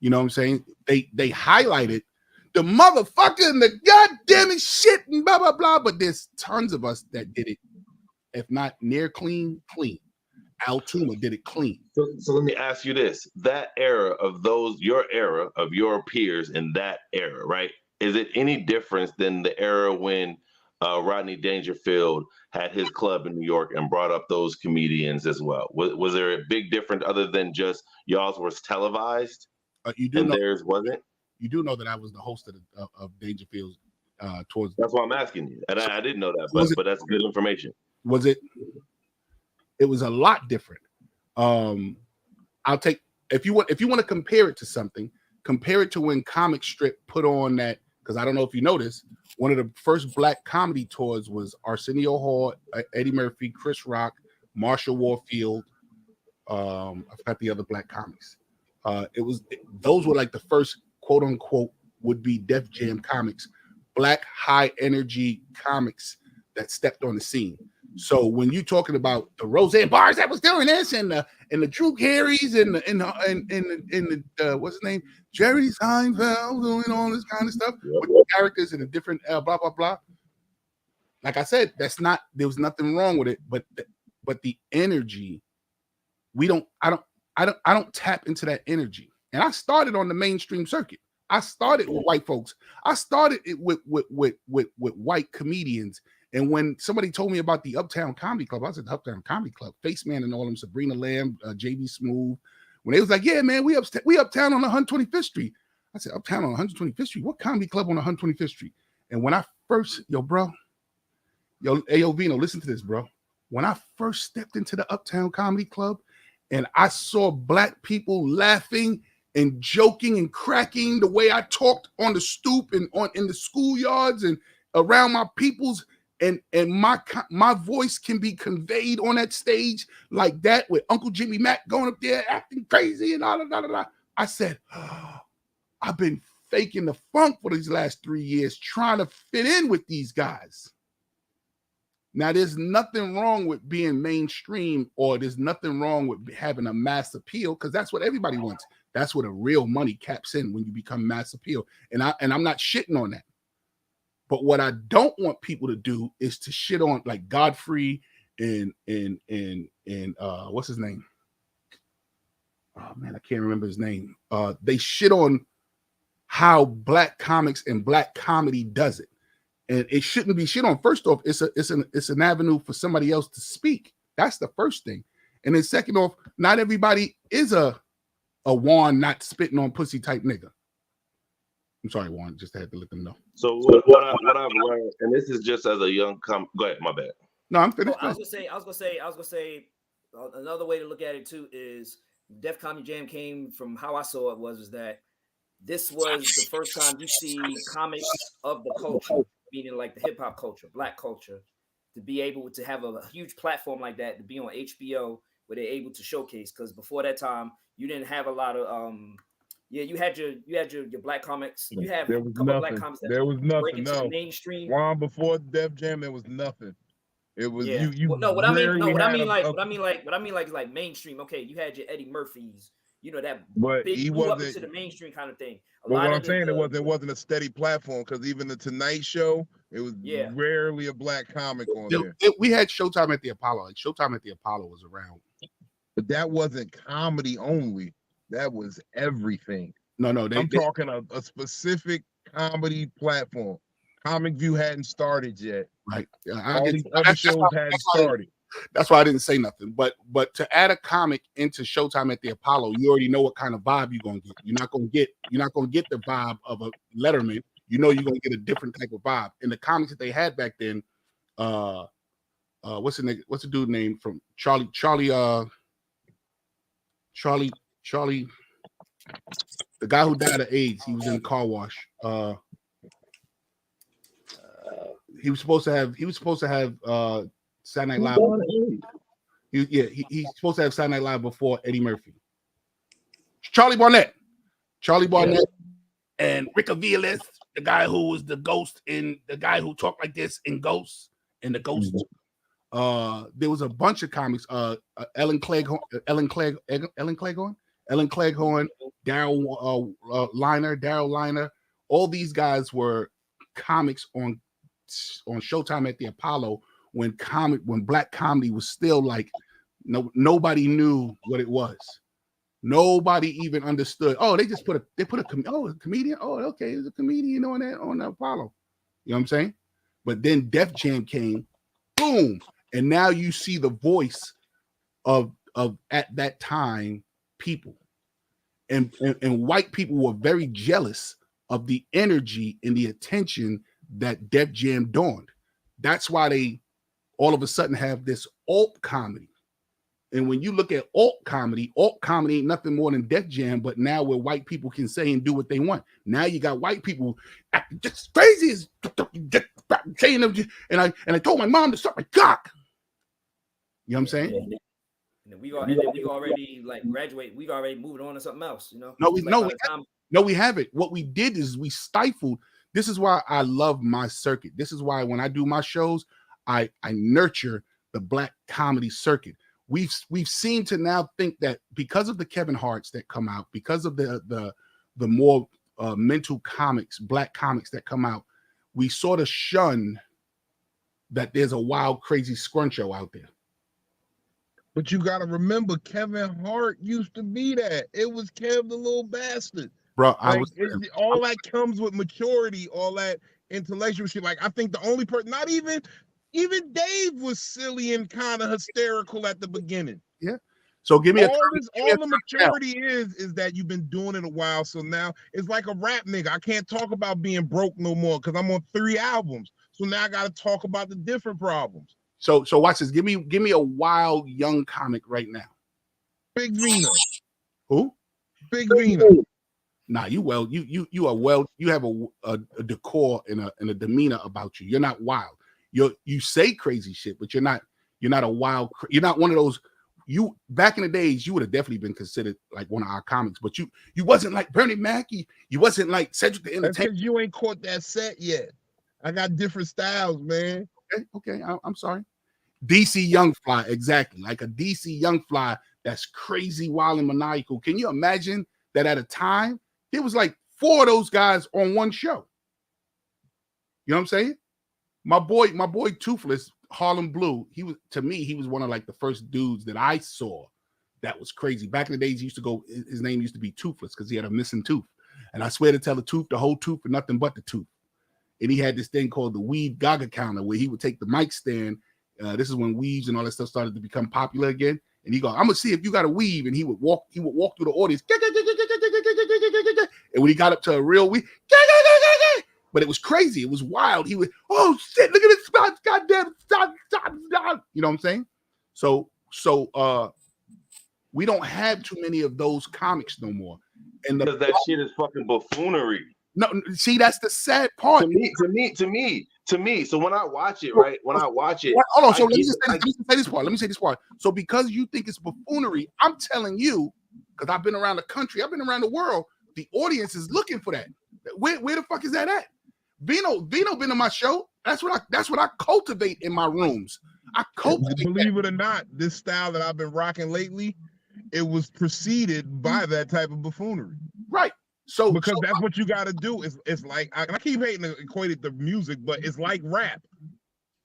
You know what I'm saying? They highlighted the motherfucker and the goddamn shit and blah blah blah, but there's tons of us that did it, if not near clean. Al Tuma did it clean. So let me ask you this: that era of your era of your peers in that era, right? Is it any difference than the era when Rodney Dangerfield had his club in New York and brought up those comedians as well? Was there a big difference other than just y'all's was televised and theirs wasn't? You do know that I was the host of Dangerfield's towards. That's why I'm asking you, and I didn't know that, but that's good information. Was it? It was a lot different. I'll take if you want to compare it to something, compare it to when Comic Strip put on that, because I don't know if you noticed, one of the first black comedy tours was Arsenio Hall, Eddie Murphy, Chris Rock, Marsha Warfield. I forgot the other black comics. Those were like the first quote unquote would be Def Jam comics, black high energy comics that stepped on the scene. So when you're talking about the Roseanne Barrs that was doing this, and the Drew Carey's and the what's his name, Jerry Seinfeld doing all this kind of stuff with the characters and the different blah blah blah. Like I said, there was nothing wrong with it, but the energy, I don't tap into that energy. And I started on the mainstream circuit. I started with white folks. I started it with white comedians. And when somebody told me about the Uptown Comedy Club, I said, Uptown Comedy Club, Face Man and all them, Sabrina Lamb, JB Smooth. When they was like, yeah, man, we uptown on 125th Street. I said, uptown on 125th Street? What comedy club on 125th Street? And when I first, Ayo Vino, listen to this, bro. When I first stepped into the Uptown Comedy Club and I saw black people laughing and joking and cracking the way I talked on the stoop and in the schoolyards and around my peoples, and my voice can be conveyed on that stage like that with Uncle Jimmy Mack going up there acting crazy and all that. I said, oh, I've been faking the funk for these last 3 years trying to fit in with these guys. Now, there's nothing wrong with being mainstream, or there's nothing wrong with having a mass appeal, because that's what everybody wants. That's where the real money caps in, when you become mass appeal. And I'm not shitting on that. But what I don't want people to do is to shit on like Godfrey and what's his name? Oh man, I can't remember his name. They shit on how black comics and black comedy does it. And it shouldn't be shit on. First off, it's an avenue for somebody else to speak. That's the first thing. And then second off, not everybody is a Juan not spitting on pussy type nigga. I'm sorry, Juan, just had to let them know. So what I've learned, and this is just as a young go ahead, my bad. No, I'm finished. I was gonna say another way to look at it too is Def Comedy Jam came from how I saw it was that this was the first time you see comics of the culture, meaning like the hip hop culture, black culture, to be able to have a huge platform like that, to be on HBO where they're able to showcase. Because before that time, you didn't have a lot of you had your black comics. You have a couple of black comics that there was nothing. break into the mainstream. Juan, before Def Jam, there was nothing. It was you. What I mean is like mainstream. Okay, you had your Eddie Murphys, you know, that but big he blew up wasn't into the mainstream kind of thing. But what I'm saying, it wasn't a steady platform, because even the Tonight Show, it was rarely a black comic on there. We had Showtime at the Apollo. Like Showtime at the Apollo was around, but that wasn't comedy only. That was everything. No, I'm talking a specific comedy platform. Comic View hadn't started yet. Right. All these other shows hadn't started. That's why I didn't say nothing. But to add a comic into Showtime at the Apollo, you already know what kind of vibe you're gonna get. You're not gonna get the vibe of a Letterman. You know you're gonna get a different type of vibe. And the comics that they had back then, what's the dude name from Charlie, the guy who died of AIDS. He was in Car Wash. He was supposed to have Saturday Night Live. He's supposed to have Saturday Night Live before Eddie Murphy. Charlie Barnett, and Rick Aviles, the guy who was the ghost in the guy who talked like this in Ghosts and the Ghost. There was a bunch of comics. Ellen Cleghorn, Daryl Liner. All these guys were comics on Showtime at the Apollo when black comedy was still like nobody knew what it was. Nobody even understood. Oh, they put a comedian. Oh, okay, there's a comedian on the Apollo. You know what I'm saying? But then Def Jam came, boom, and now you see the voice of at that time people, and white people were very jealous of the energy and the attention that Def Jam dawned. That's why they all of a sudden have this alt comedy. And when you look at alt comedy ain't nothing more than Def Jam, but now where white people can say and do what they want. Now you got white people acting just crazy as saying them, and I told my mom to suck my cock. You know what I'm saying? And we already like graduate. We've already moved on to something else. You know? No, we haven't. What we did is we stifled. This is why I love my circuit. This is why when I do my shows, I nurture the black comedy circuit. We've seemed to now think that because of the Kevin Harts that come out, because of the more mental comics, black comics that come out, we sort of shun that there's a wild, crazy scruncho out there. But you got to remember, Kevin Hart used to be that. It was Kev the Little Bastard. Bro, all that comes with maturity, all that intellectual shit. Like, I think the only person, not even Dave was silly and kind of hysterical at the beginning. Yeah. So give me all the maturity is that you've been doing it a while. So now it's like a rap nigga. I can't talk about being broke no more because I'm on 3 albums. So now I got to talk about the different problems. So watch this. Give me a wild young comic right now. Big Vina. Who? Big Vina. Nah, you have a decor and a demeanor about you. You're not wild. You say crazy shit, but you're not a wild. You're not one of those you back in the days, you would have definitely been considered like one of our comics, but you wasn't like Bernie Mackey. You wasn't like Cedric the That's Entertainer. because you ain't caught that set yet. I got different styles, man. Okay, I'm sorry. DC Young Fly, exactly. Like a DC Young Fly that's crazy, wild, and maniacal. Can you imagine that at a time, there was like 4 of those guys on one show? You know what I'm saying? My boy Toothless, Harlem Blue, he was one of like the first dudes that I saw that was crazy. Back in the days, he used to go, his name used to be Toothless because he had a missing tooth. And I swear to tell the whole tooth, and nothing but the tooth. And he had this thing called the Weed Gaga counter where he would take the mic stand. This is when weaves and all that stuff started to become popular again. And he go, I'm gonna see if you got a weave. And he would walk through the audience. And when he got up to a real weave, but it was crazy. It was wild. He was, oh shit, look at this spot. Goddamn, stop. You know what I'm saying? So we don't have too many of those comics no more. And because that shit is fucking buffoonery. No, see, that's the sad part. To me. So when I watch it, right? When I watch it, hold on. So let me say this part. So because you think it's buffoonery, I'm telling you, because I've been around the country, I've been around the world. The audience is looking for that. Where the fuck is that at? Vino been on my show. That's what I cultivate in my rooms. I cultivate. Believe it or not, this style that I've been rocking lately, it was preceded by that type of buffoonery. Right. So because that's what you got to do. It's like I keep hating to equate it to music, but it's like rap.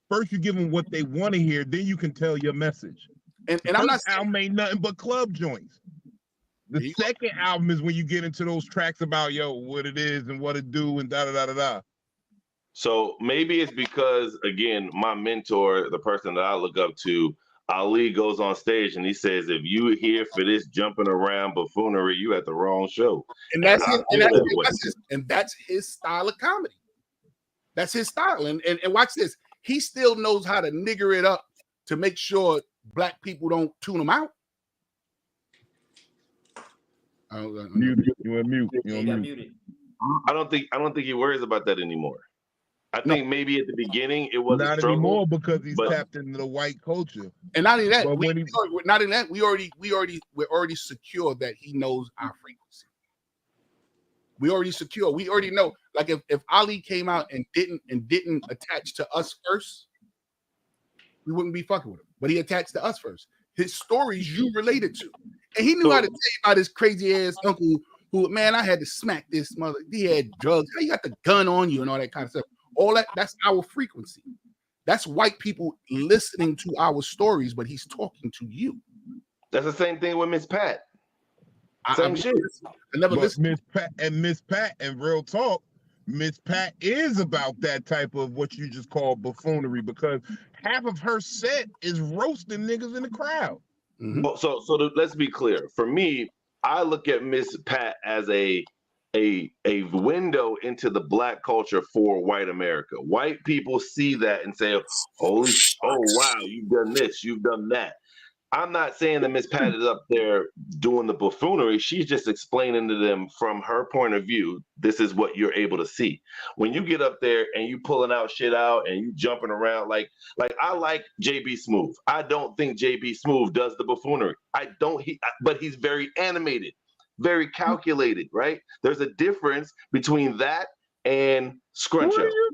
First, you give them what they want to hear, then you can tell your message. And I'm not saying album ain't nothing but club joints. The second album is when you get into those tracks about what it is and what it do and da da da da da. So maybe it's because, again, my mentor, the person that I look up to, Ali, goes on stage and he says, if you here for this jumping around buffoonery, you at the wrong show. And that's his style of comedy. That's his style. And watch this. He still knows how to nigger it up to make sure black people don't tune him out. You went mute. You got muted. I don't think he worries about that anymore. I think maybe at the beginning it was not anymore because he's tapped into the white culture. And not only that, we're already secure that he knows our frequency. We already secure. We already know. Like if Ali came out and didn't attach to us first, we wouldn't be fucking with him. But he attached to us first. His stories you related to, and he knew how to tell you about his crazy ass uncle who, man, I had to smack this mother. He had drugs. How you got the gun on you and all that kind of stuff. All that's our frequency. That's white people listening to our stories, but he's talking to you. That's the same thing with Miss Pat. Same shit. I never listened. Miss Pat, and real talk, Miss Pat is about that type of what you just call buffoonery because half of her set is roasting niggas in the crowd. Mm-hmm. So let's be clear. For me, I look at Miss Pat as a window into the black culture for white America. White people see that and say, oh wow, you've done this, you've done that. I'm not saying that Miss Pat is up there doing the buffoonery. She's just explaining to them from her point of view, this is what you're able to see. When you get up there and you pulling out shit out and you jumping around, like I like JB Smoove. I don't think JB Smoove does the buffoonery. But he's very animated, very calculated, right? There's a difference between that and Scruncho. What are you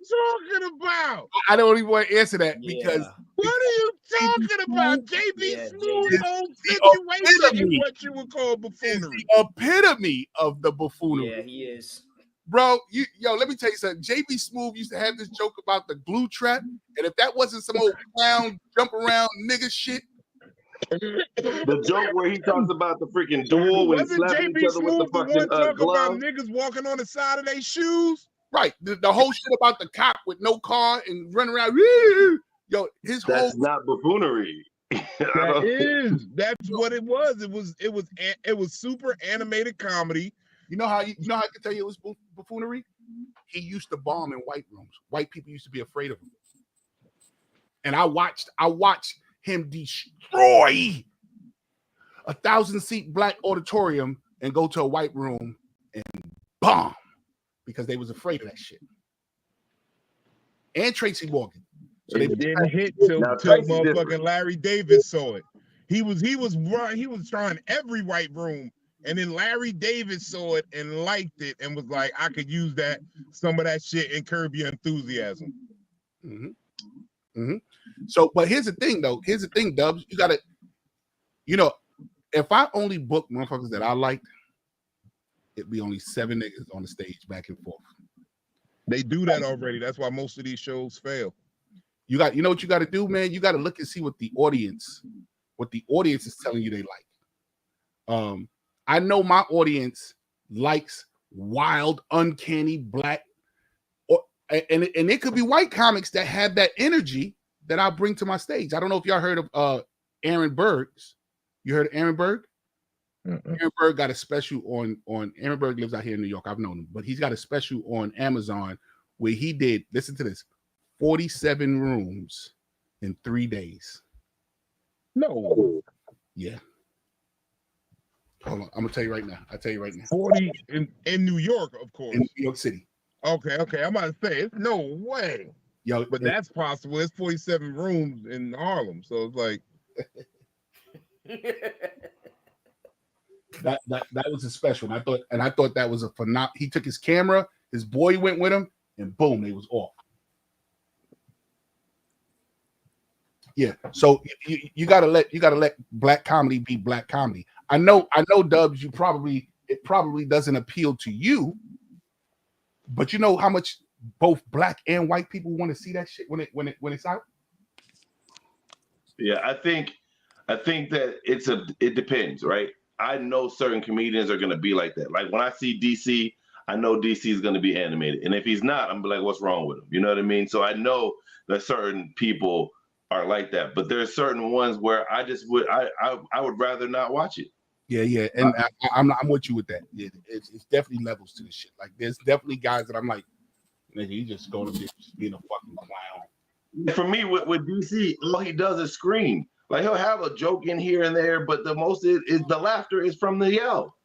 talking about? I don't even want to answer that because what are you talking about? JB Smooth's whole situation is what you would call buffoonery. The epitome of the buffoonery. Yeah, he is. Bro, let me tell you something. JB Smoove used to have this joke about the glue trap, and if that wasn't some old clown jump around nigga shit. The joke where he talks about the freaking duel when slapping each other with the fucking glove. About niggas walking on the side of their shoes. Right, the whole shit about the cop with no car and running around. That's not buffoonery. That's what it was. It was super animated comedy. You know how I can tell you it was buffoonery? He used to bomb in white rooms. White people used to be afraid of him. And I watched him destroy a 1,000-seat black auditorium and go to a white room and bomb because they was afraid of that shit. And Tracy Morgan. So they didn't hit till motherfucking Larry Davis saw it. He was trying every white room, and then Larry Davis saw it and liked it and was like, I could use some of that shit in Curb Your Enthusiasm. So, but here's the thing, though. Here's the thing, Dubs. You gotta, if I only book motherfuckers that I liked, it'd be only 7 niggas on the stage back and forth. They do that already. That's why most of these shows fail. You know what you got to do, man? You got to look and see what the audience is telling you they like. I know my audience likes wild, uncanny black, and it could be white comics that have that energy that I bring to my stage. I don't know if y'all heard of Aaron Berg's. You heard of Aaron Berg? Aaron Berg got a special on Aaron Berg lives out here in New York. I've known him, but he's got a special on Amazon where he did, listen to this, 47 rooms in 3 days. No. Yeah. Hold on. I'm gonna tell you right now. I'll tell you right now. 40 in New York, of course. In New York City. Okay. I'm about to say it's no way. Yo, but that's possible. It's 47 rooms in Harlem. So it's like that was a special. And I thought that was a phenomenal. He took his camera, his boy went with him, and boom, they was off. Yeah. So you gotta let black comedy be black comedy. I know, Dubs, it probably doesn't appeal to you, but you know how much both black and white people want to see that shit when it's out. Yeah, I think that it depends, right? I know certain comedians are gonna be like that. Like when I see DC, I know DC is gonna be animated, and if he's not, I'm like, what's wrong with him? You know what I mean? So I know that certain people are like that, but there's certain ones where I would rather not watch it. Yeah, and I'm with you with that. It's definitely levels to this shit. Like there's definitely guys that I'm like, nigga, you just going to be being a fucking clown. For me, with DC, all he does is scream. Like he'll have a joke in here and there, but the most is the laughter is from the yell.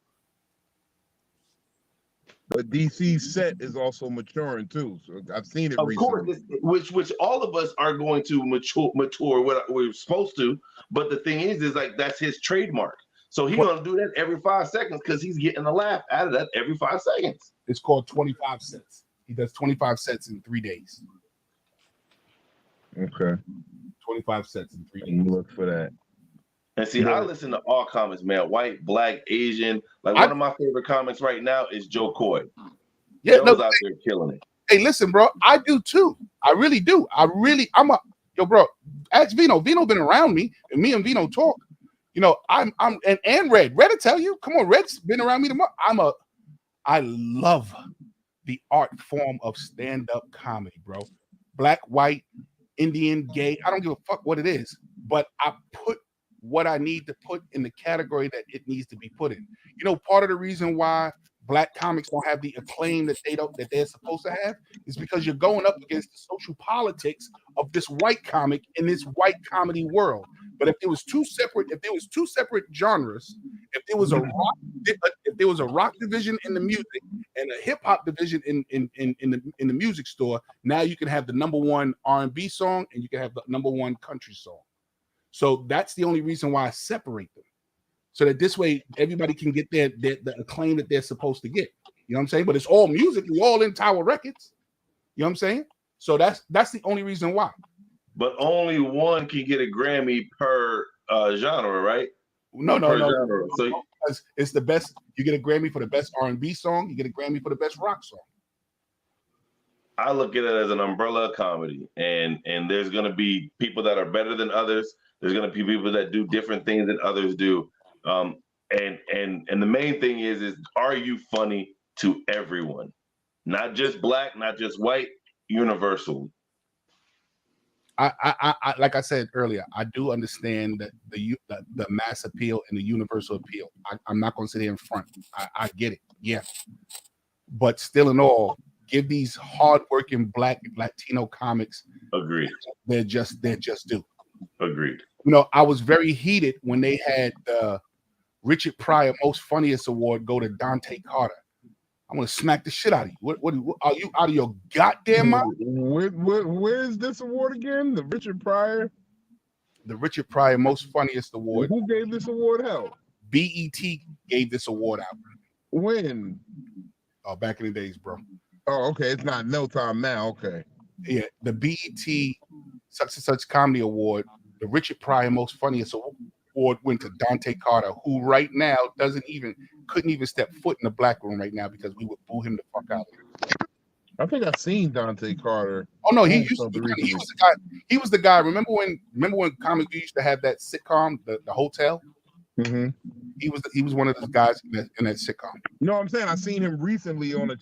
But DC's set is also maturing too. So I've seen it of recently. Course, which all of us are going to mature what we're supposed to. But the thing is like that's his trademark. So he's gonna do that every 5 seconds because he's getting a laugh out of that every 5 seconds. It's called 25 cents. He does 25 cents in 3 days. Okay. 25 cents in 3 days. Look for that. And see, I listen to all comics, man. White, black, Asian. Like one of my favorite comics right now is Joe Coy. Yeah, Joe's out there killing it. Hey, listen, bro. I do too. I really do. Yo, bro. Ask Vino. Vino been around me, and me and Vino talk. You know, I'm and Red will tell you. Come on, Red's been around me tomorrow. I love the art form of stand-up comedy, bro. Black, white, Indian, gay. I don't give a fuck what it is, but I put what I need to put in the category that it needs to be put in. You know, part of the reason why black comics don't have the acclaim that they're supposed to have is because you're going up against the social politics of this white comic in this white comedy world. But if there was two separate genres, if there was a rock division in the music and a hip hop division in the music store, now you can have the #1 R&B song and you can have the #1 country song. So that's the only reason why I separate them, so that this way everybody can get the acclaim that they're supposed to get. You know what I'm saying? But it's all musically, all in Tower Records. You know what I'm saying? So that's the only reason why. But only one can get a Grammy per genre, right? No. Genre. So it's the best. You get a Grammy for the best R&B song. You get a Grammy for the best rock song. I look at it as an umbrella comedy, and there's going to be people that are better than others. There's going to be people that do different things than others do. And the main thing is are you funny to everyone? Not just black, not just white, universal. I like I said earlier, I do understand that the mass appeal and the universal appeal. I'm not going to sit here in front. I get it, yeah. But still, in all, give these hardworking black Latino comics. Agreed. They're just due. Agreed. You know, I was very heated when they had the Richard Pryor Most Funniest Award go to Dante Carter. I'm gonna smack the shit out of you. What are you out of your goddamn mind? Where is this award again? The Richard Pryor? the Richard Pryor Most Funniest Award. Who gave this award out? BET gave this award out. When? Oh, back in the days, bro. Oh, okay. It's not no time now. Okay. Yeah, the BET such and such comedy award, the Richard Pryor Most Funniest Award went to Dante Carter, who right now couldn't even step foot in the black room right now because we would boo him the fuck out. I think I've seen Dante Carter. Oh no, he was the guy. He was the guy. Remember when Comic View used to have that sitcom, the Hotel? Mm-hmm. He was one of those guys in that sitcom. You know what I'm saying? I seen him recently on a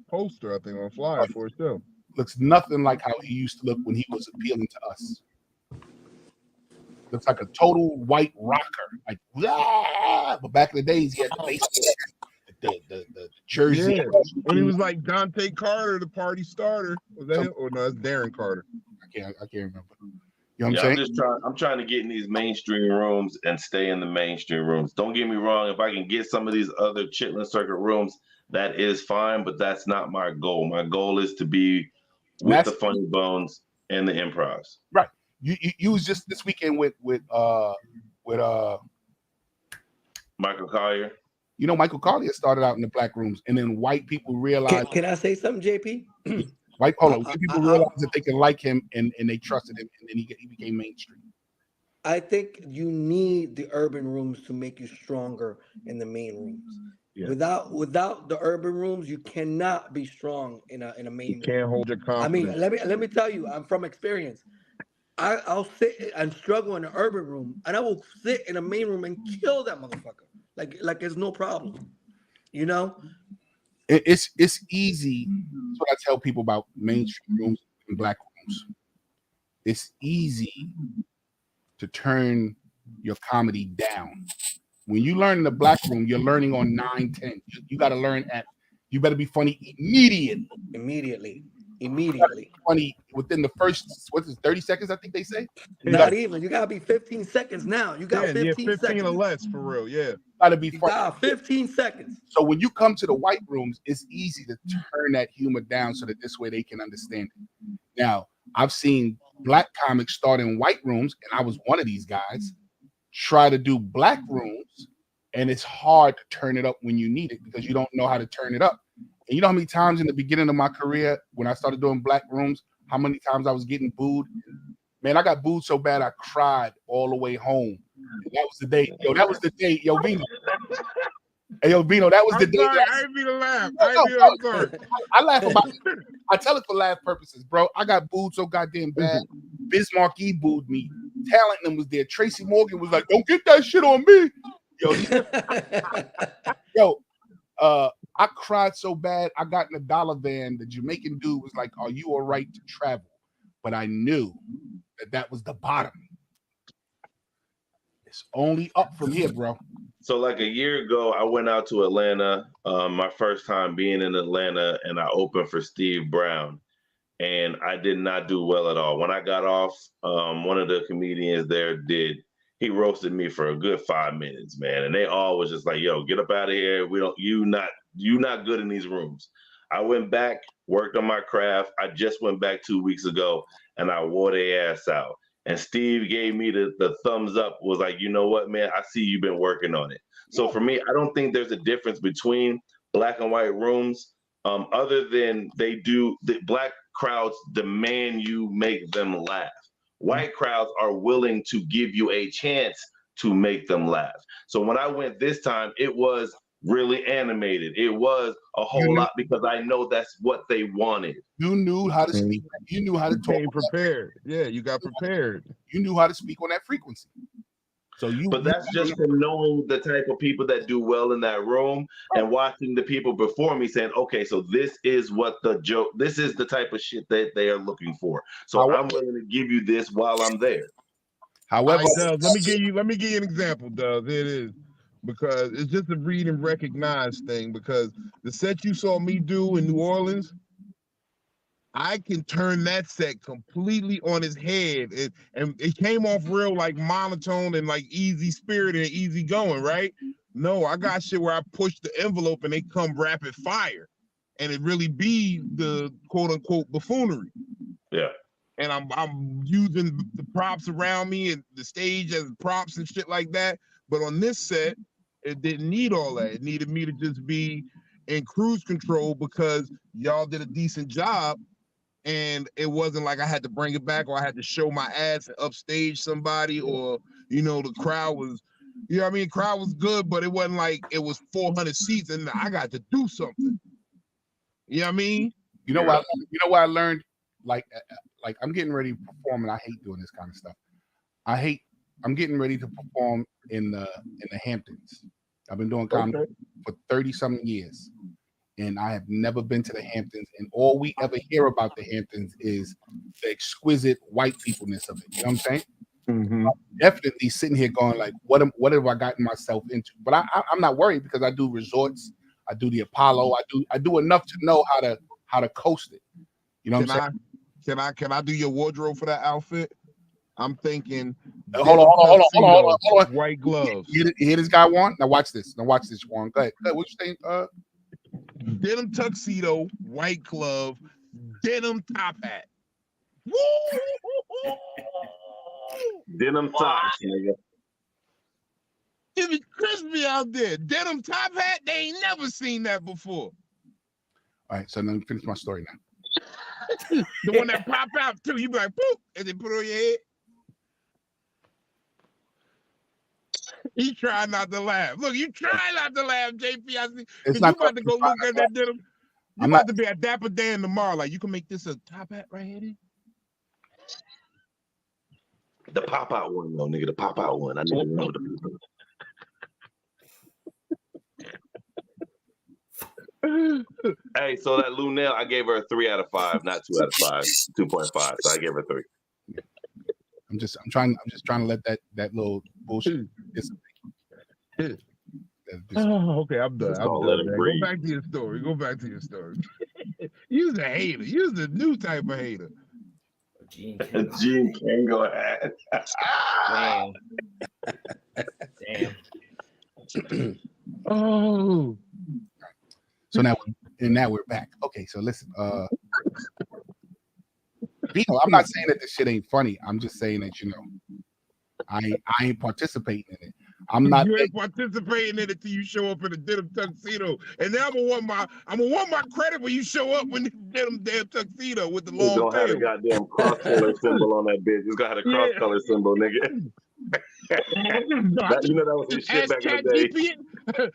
poster, I think, on a flyer for a show. Looks nothing like how he used to look when he was appealing to us. Looks like a total white rocker, like but back in the days he had the baseball, the jersey. Yeah. When he was like Dante Carter, the party starter. Was that him? Or no, that's Darren Carter. I can't remember. You know what I'm saying? I'm trying to get in these mainstream rooms and stay in the mainstream rooms. Don't get me wrong. If I can get some of these other Chitlin Circuit rooms, that is fine, but that's not my goal. My goal is to be with the Funny Bones and the improvs. Right. You was just this weekend with Michael Collier. You know, Michael Collier started out in the black rooms, and then white people realized. Can I say something, JP? White people realized that they could like him, and they trusted him, and then he became mainstream. I think you need the urban rooms to make you stronger in the main rooms. Yeah. Without the urban rooms, you cannot be strong in a main room. Can't hold your confidence. I mean, let me tell you, I'm from experience. I'll sit and struggle in the urban room, and I will sit in a main room and kill that motherfucker. Like it's no problem, you know. It's easy. That's what I tell people about mainstream rooms and black rooms. It's easy to turn your comedy down. When you learn in the black room, you're learning on 9, 10. You got to learn you better be funny immediately. Funny within the first 30 seconds, I think they say. You gotta be 15 seconds now. You got 15 seconds or less for real. Yeah, gotta be funny. 15 seconds. So when you come to the white rooms, it's easy to turn that humor down so that this way they can understand it. Now, I've seen black comics start in white rooms, and I was one of these guys. Try to do black rooms, and it's hard to turn it up when you need it because you don't know how to turn it up. And you know how many times in the beginning of my career when I started doing black rooms, how many times I was getting booed? Man, I got booed so bad I cried all the way home. And that was the day. That was the day. Vino. Hey, Vino, that was the day. I didn't mean to laugh. I'm sorry. I laugh about it. I tell it for laugh purposes, bro. I got booed so goddamn bad. Bismarck E booed me. Talent was there. Tracy Morgan was like, "Don't get that shit on me." I cried so bad. I got in a dollar van. The Jamaican dude was like, "Are you all right to travel?" But I knew that was the bottom. It's only up from here, bro. So like a year ago, I went out to Atlanta, my first time being in Atlanta, and I opened for Steve Brown. And I did not do well at all. When I got off, one of the comedians there he roasted me for a good 5 minutes, man. And they all was just like, "Yo, get up out of here. You not good in these rooms." I went back, worked on my craft. I just went back 2 weeks ago and I wore their ass out. And Steve gave me the thumbs up, was like, "You know what, man? I see you've been working on it." So for me, I don't think there's a difference between black and white rooms, other than the black crowds demand you make them laugh. White crowds are willing to give you a chance to make them laugh. So when I went this time, it was really animated. It was a whole lot because I know that's what they wanted. You knew how to speak. You knew how to talk. You prepared. Yeah, you got prepared. You knew how to speak on that frequency. But that's just from knowing the type of people that do well in that room and watching the people before me saying, "Okay, so this is this is the type of shit that they are looking for. So I'm willing to give you this while I'm there." However, Doug, let me give you an example, Doug. It is because it's just a read and recognize thing. Because the set you saw me do in New Orleans, I can turn that set completely on his head, and it came off real like monotone and like easy spirit and easy going, right? No, I got shit where I push the envelope and they come rapid fire, and it really be the quote unquote buffoonery. Yeah. and I'm using the props around me and the stage as props and shit like that. But on this set, it didn't need all that. It needed me to just be in cruise control because y'all did a decent job. And it wasn't like I had to bring it back or I had to show my ass and upstage somebody, or, you know, the crowd was, you know what I mean? Crowd was good, but it wasn't like it was 400 seats and I got to do something. You know what I mean? You know what? You know what I learned? Like I'm getting ready to perform, and I hate doing this kind of stuff. I'm getting ready to perform in the Hamptons. I've been doing comedy for 30-something years, and I have never been to the Hamptons. And all we ever hear about the Hamptons is the exquisite white peopleness of it. You know what I'm saying? Mm-hmm. I'm definitely sitting here going like, what have I gotten myself into? But I'm not worried because I do resorts. I do the Apollo. I do enough to know how to coast it. You know what I'm saying? Can I do your wardrobe for that outfit? I'm thinking. Hold on. White gloves. You hear this guy, Juan? Now watch this, Juan. Go ahead. What you saying? Denim tuxedo, white glove, denim top hat. Woo! Denim tops, nigga. It was crispy out there. Denim top hat, they ain't never seen that before. All right, so let me finish my story now. The one that pop out too, you be like, boop, and then put it on your head. He tried not to laugh. Look, you try not to laugh, JP. I see. You about to go look at that denim. You about to be at Dapper Dan tomorrow. Like, you can make this a top hat right here. The pop out one, though, nigga. The pop out one. I need to know the. Hey, so that Lunel, I gave her a 3 out of 5, not 2 out of 5, 2.5. So I gave her 3. I'm just trying to let that little bullshit dissipate. Oh, okay, I'm done. Let it breathe. Go back to your story. You's a hater. You's the new type of hater. Gene Kango hat. Damn. Oh. So now we're back. Okay, so listen, Vito, I'm not saying that this shit ain't funny. I'm just saying that, you know, I ain't participating in it. You ain't participating in it till you show up in a denim tuxedo, and then I'm gonna want my credit when you show up in the denim damn tuxedo with the long tail. Don't have a goddamn cross color symbol on that bitch. It's got a cross color symbol, nigga. You know that was some shit back in the day.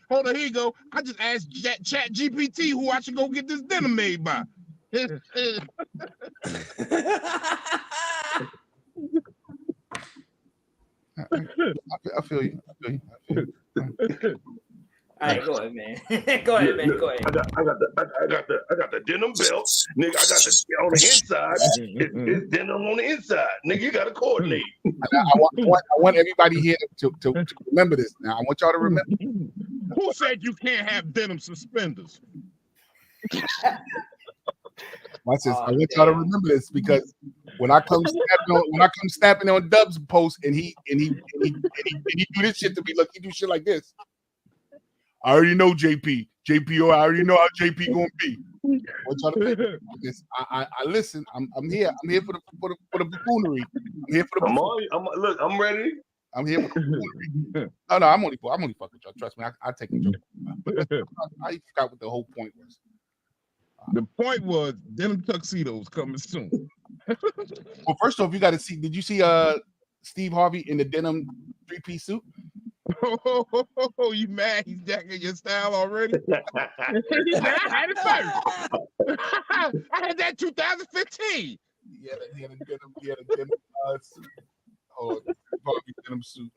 Hold on, here you go. I just asked Chat GPT who I should go get this denim made by. I feel you. All right, go ahead, man. Go ahead. I got the denim belt, nigga. I got the on the inside. It's denim on the inside, nigga. You got to coordinate. I want everybody here to remember this. Now, I want y'all to remember. Who said you can't have denim suspenders? Watch this. I want y'all to remember this because when I come snapping on Dub's post and he do this shit to me, look, he do shit like this. I already know JP. I already know how JP gonna be. I want y'all to think this. I listen. I'm here. I'm here for the buffoonery. I'm here for the buffoonery. I'm ready. I'm here for the buffoonery. No, I'm only fucking with y'all. Trust me. I take the joke. I forgot what the whole point was. The point was denim tuxedos coming soon. Well, first off, you got to see. Did you see Steve Harvey in the denim 3-piece suit? Oh, you mad? He's jacking your style already? I had it first. I had that 2015. He had a denim suit. Oh, Harvey denim suit.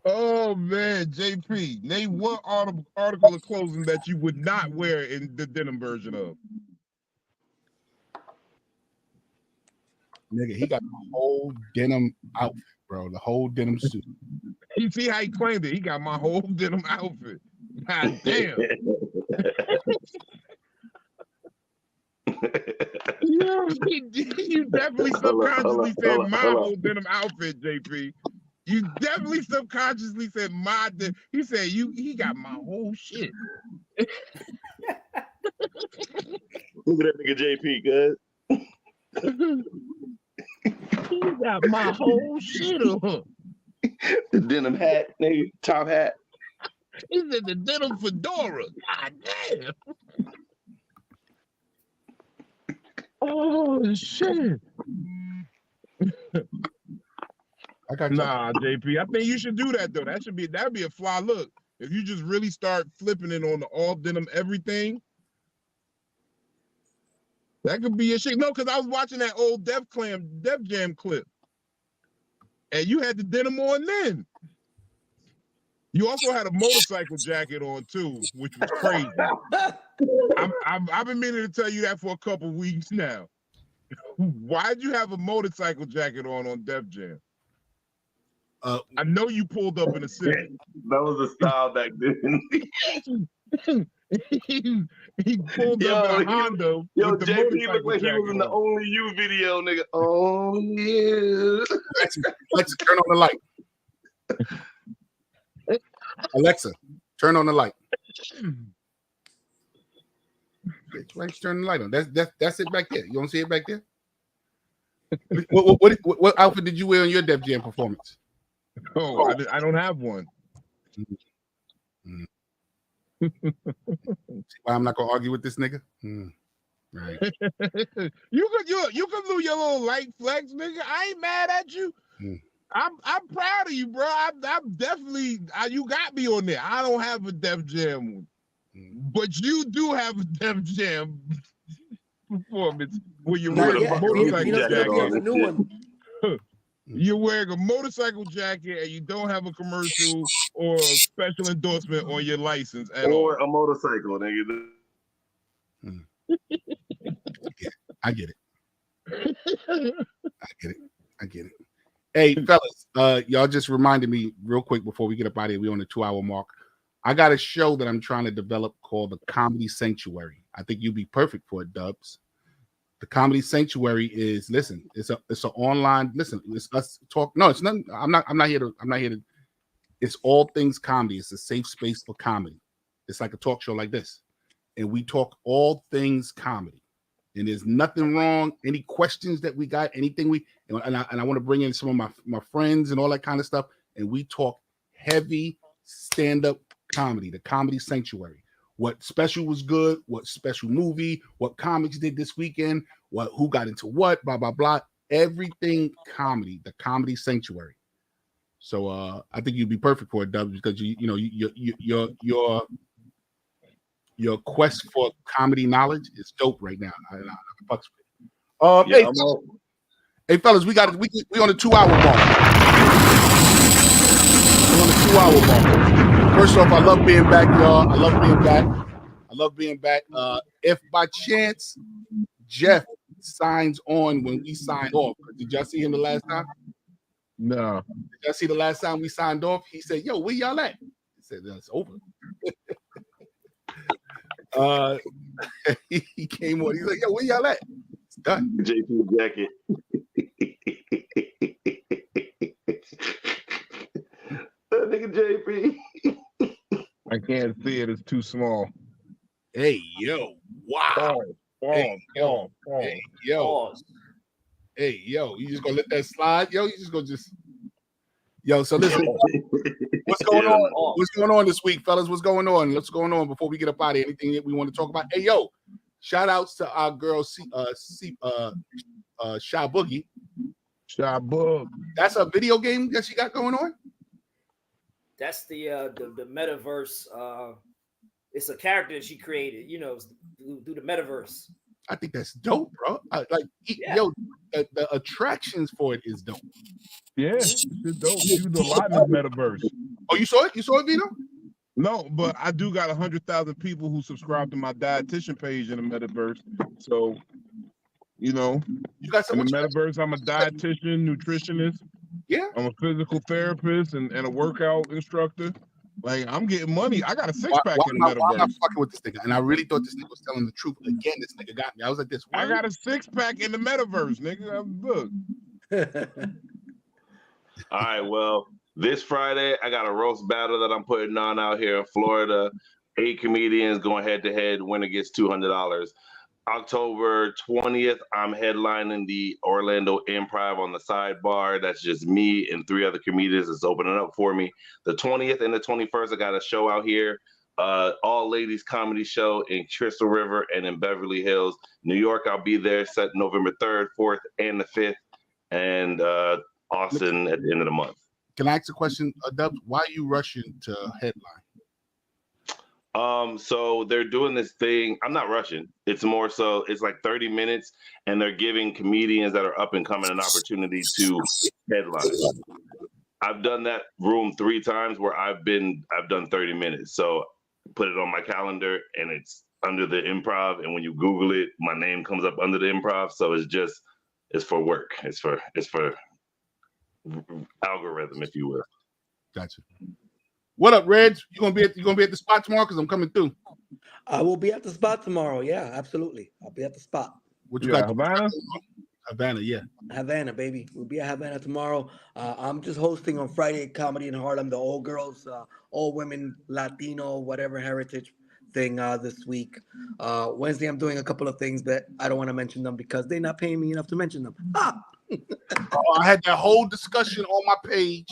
Oh man, JP, name one article of clothing that you would not wear in the denim version of. Nigga, he got the whole denim outfit, bro. The whole denim suit. You see how he claimed it? He got my whole denim outfit. God damn. You definitely subconsciously said my whole denim outfit, JP. You definitely subconsciously said he said he got my whole shit. Look at that nigga JP, cuz. You got my whole shit on. The denim hat, nigga, top hat. He's in the denim fedora. God damn. Oh shit. I got you. Nah, JP. I think you should do that though. That'd be a fly look. If you just really start flipping it on the all denim everything, that could be a shit. No, because I was watching that old Def Jam clip, and you had the denim on then. You also had a motorcycle jacket on too, which was crazy. I've been meaning to tell you that for a couple weeks now. Why'd you have a motorcycle jacket on Def Jam? I know you pulled up in a city. That was the style back then. he pulled up in a Honda. Yo, with the JP looked like he was in the Only You video, nigga. Oh yeah. Alexa, turn on the light. Alexa, turn on the light. Why don't you turn the light on? That's it back there. You don't see it back there? What outfit did you wear on your Def Jam performance? Oh, I don't have one. I'm not gonna argue with this nigga. Right. You could do your little light flex, nigga. I ain't mad at you. I'm proud of you, bro. I'm definitely you got me on there. I don't have a Def Jam one, but you do have a Def Jam performance where you're wearing a motorcycle jacket. You're wearing a motorcycle jacket and you don't have a commercial or a special endorsement on your license at all. Or a motorcycle, nigga. I get it. Hey, fellas, y'all just reminded me real quick before we get up out of here. We're on the 2-hour mark. I got a show that I'm trying to develop called the Comedy Sanctuary. I think you'd be perfect for it, Dubs. The Comedy Sanctuary is it's an online it's us talk. No, it's nothing. I'm not here to. It's all things comedy. It's a safe space for comedy. It's like a talk show like this, and we talk all things comedy. And there's nothing wrong. Any questions that we got, anything and I want to bring in some of my friends and all that kind of stuff, and we talk heavy stand-up comedy. The Comedy Sanctuary. What special was good, what special movie, what comics did this weekend, who got into what, blah blah blah. Everything comedy, the Comedy Sanctuary. So I think you'd be perfect for it, Dubs, because your quest for comedy knowledge is dope right now. Hey fellas, we on the 2-hour mark. We're on the 2-hour mark. First off, I love being back, y'all. I love being back. If by chance Jeff signs on when we signed off, did y'all see him the last time? No. Did y'all see the last time we signed off? He said, "Yo, where y'all at?" He said, "It's over." He came on. He's like, "Yo, where y'all at?" It's done. JP jacket. That nigga JP. I can't see it. It's too small. Hey, yo. Wow. Hey, yo. You just gonna let that slide? Yo, you just gonna Yo, so listen. What's going on? What's going on this week, fellas? What's going on? What's going on before we get up out of here? Anything that we want to talk about? Hey, yo, shout outs to our girl Shy Boogie. Shy Boog. That's a video game that she got going on? That's the metaverse. It's a character that she created, through the metaverse. I think that's dope, bro. Yo, the attractions for it is dope. Yeah, it's dope. You do a lot in the metaverse. Oh, you saw it? You saw it, Vito? No, but I do got 100,000 people who subscribe to my dietitian page in the metaverse. So, you got in the metaverse. I'm a dietitian, nutritionist. Yeah, I'm a physical therapist and a workout instructor. Like, I'm getting money. I got a six-pack in the metaverse. I'm not fucking with this nigga. And I really thought this nigga was telling the truth. Again, this nigga got me. I was like, this. What? I got a six-pack in the metaverse, nigga. Look. All right, well, this Friday, I got a roast battle that I'm putting on out here in Florida. 8 comedians going head-to-head. Winner gets $200. October 20th, I'm headlining the Orlando Improv on the Sidebar. That's just me and 3 other comedians that's opening up for me. The 20th and the 21st, I got a show out here, all ladies comedy show in Crystal River and in Beverly Hills. New York, I'll be there set November 3rd, 4th, and the 5th, and Austin at the end of the month. Can I ask a question, Dubs? Why are you rushing to headline? So they're doing this thing. I'm not rushing. It's more so it's like 30 minutes, and they're giving comedians that are up and coming an opportunity to headline. I've done that room 3 times where I've done 30 minutes. So put it on my calendar, and it's under the Improv. And when you Google it, my name comes up under the Improv. So it's for work. It's for algorithm, if you will. Gotcha. What up, Reg? You gonna be at the spot tomorrow? Because I'm coming through. I will be at the spot tomorrow. Yeah, absolutely. I'll be at the spot. What you got? Havana? Havana, yeah. Havana, baby. We'll be at Havana tomorrow. I'm just hosting on Friday Comedy in Harlem, the all girls, all women, Latino, whatever heritage thing this week. Wednesday, I'm doing a couple of things that I don't want to mention them because they're not paying me enough to mention them. I had that whole discussion on my page.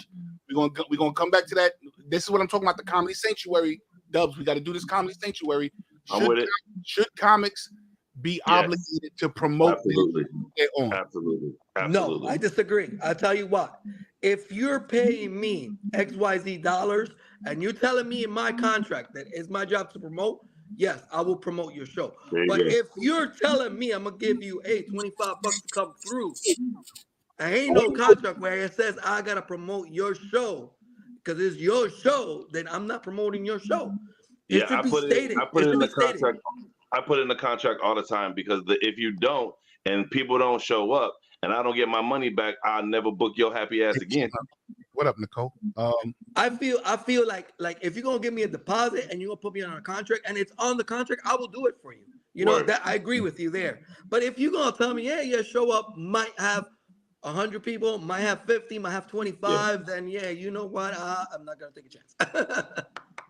We're gonna come back to that. This is what I'm talking about. The Comedy Sanctuary, Dubs. We got to do this Comedy Sanctuary. I'm with it. Should comics be obligated to promote Absolutely. their own? Absolutely. No, I disagree. I'll tell you what. If you're paying me XYZ dollars and you're telling me in my contract that it's my job to promote, yes, I will promote your show. But if you're telling me I'm gonna give you $25 to come through, I ain't no contract where it says I gotta promote your show because it's your show, then I'm not promoting your show. It should be stated. I put it in the contract. I put it in the contract all the time because if you don't and people don't show up and I don't get my money back, I'll never book your happy ass again. What up, Nicole? I feel like if you're gonna give me a deposit and you're gonna put me on a contract and it's on the contract, I will do it for you. You know that I agree with you there. But if you're gonna tell me, yeah, show up, might have 100 people, might have 50, might have 25, then yeah, you know what? I'm not gonna take a chance.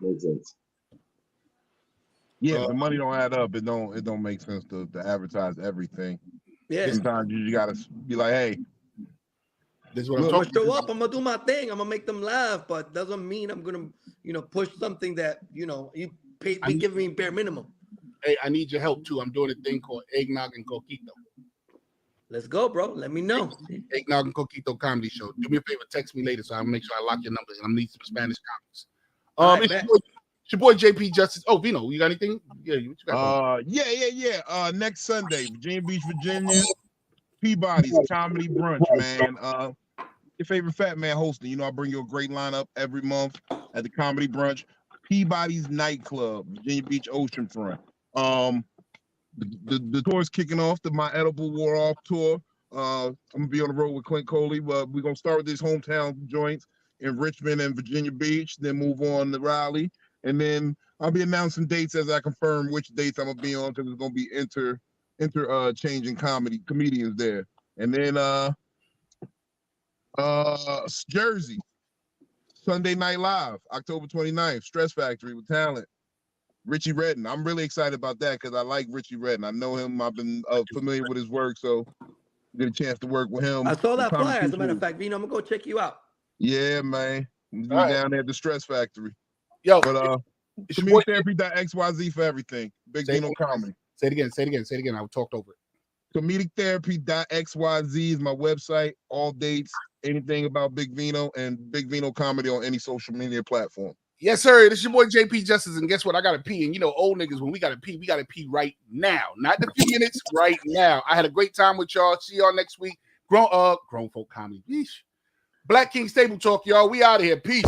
Makes sense. Yeah, the money don't add up. It don't make sense to advertise everything. Yeah. Sometimes you gotta be like, hey, this is what I'm I'm talking gonna show about. up, I'm gonna do my thing, I'm gonna make them laugh, but doesn't mean I'm gonna, push something that you give me bare minimum. Hey, I need your help too. I'm doing a thing called Eggnog and Coquito. Let's go, bro. Let me know. Eggnog and Coquito comedy show. Do me a favor, text me later so I'll make sure I lock your numbers and I need some Spanish comics. It's your boy JP Justice. Oh, Vino, you got anything? Yeah, what you got? Yeah. Next Sunday, Virginia Beach, Virginia, Peabody's Comedy Brunch, man. Your favorite fat man hosting. I bring you a great lineup every month at the Comedy Brunch. Peabody's Nightclub, Virginia Beach Oceanfront. The tour's kicking off, My Edible War Off tour. I'm gonna be on the road with Clint Coley, but we're gonna start with these hometown joints in Richmond and Virginia Beach, then move on to Raleigh, and then I'll be announcing dates as I confirm which dates I'm gonna be on because it's gonna be changing comedians there. And then Jersey, Sunday Night Live, October 29th, Stress Factory with talent. Richie Redden. I'm really excited about that because I like Richie Redden. I know him. I've been familiar with his work, so get a chance to work with him. I saw that flyer, as a matter of fact. Vino, I'm gonna go check you out. Yeah, man. We'll be down there at the Stress Factory. Yo, but comedictherapy.xyz for everything. Big Vino comedy. Say it again. I talked over it. Comedictherapy.xyz is my website. All dates, anything about Big Vino, and Big Vino comedy on any social media platform. Yes, sir. This is your boy JP Justice, and guess what? I gotta pee. And old niggas, when we gotta pee right now. Not in a few minutes, right now. I had a great time with y'all. See y'all next week. Grown folk comedy. Yeesh. Black King Stable Talk, y'all. We out of here. Peace.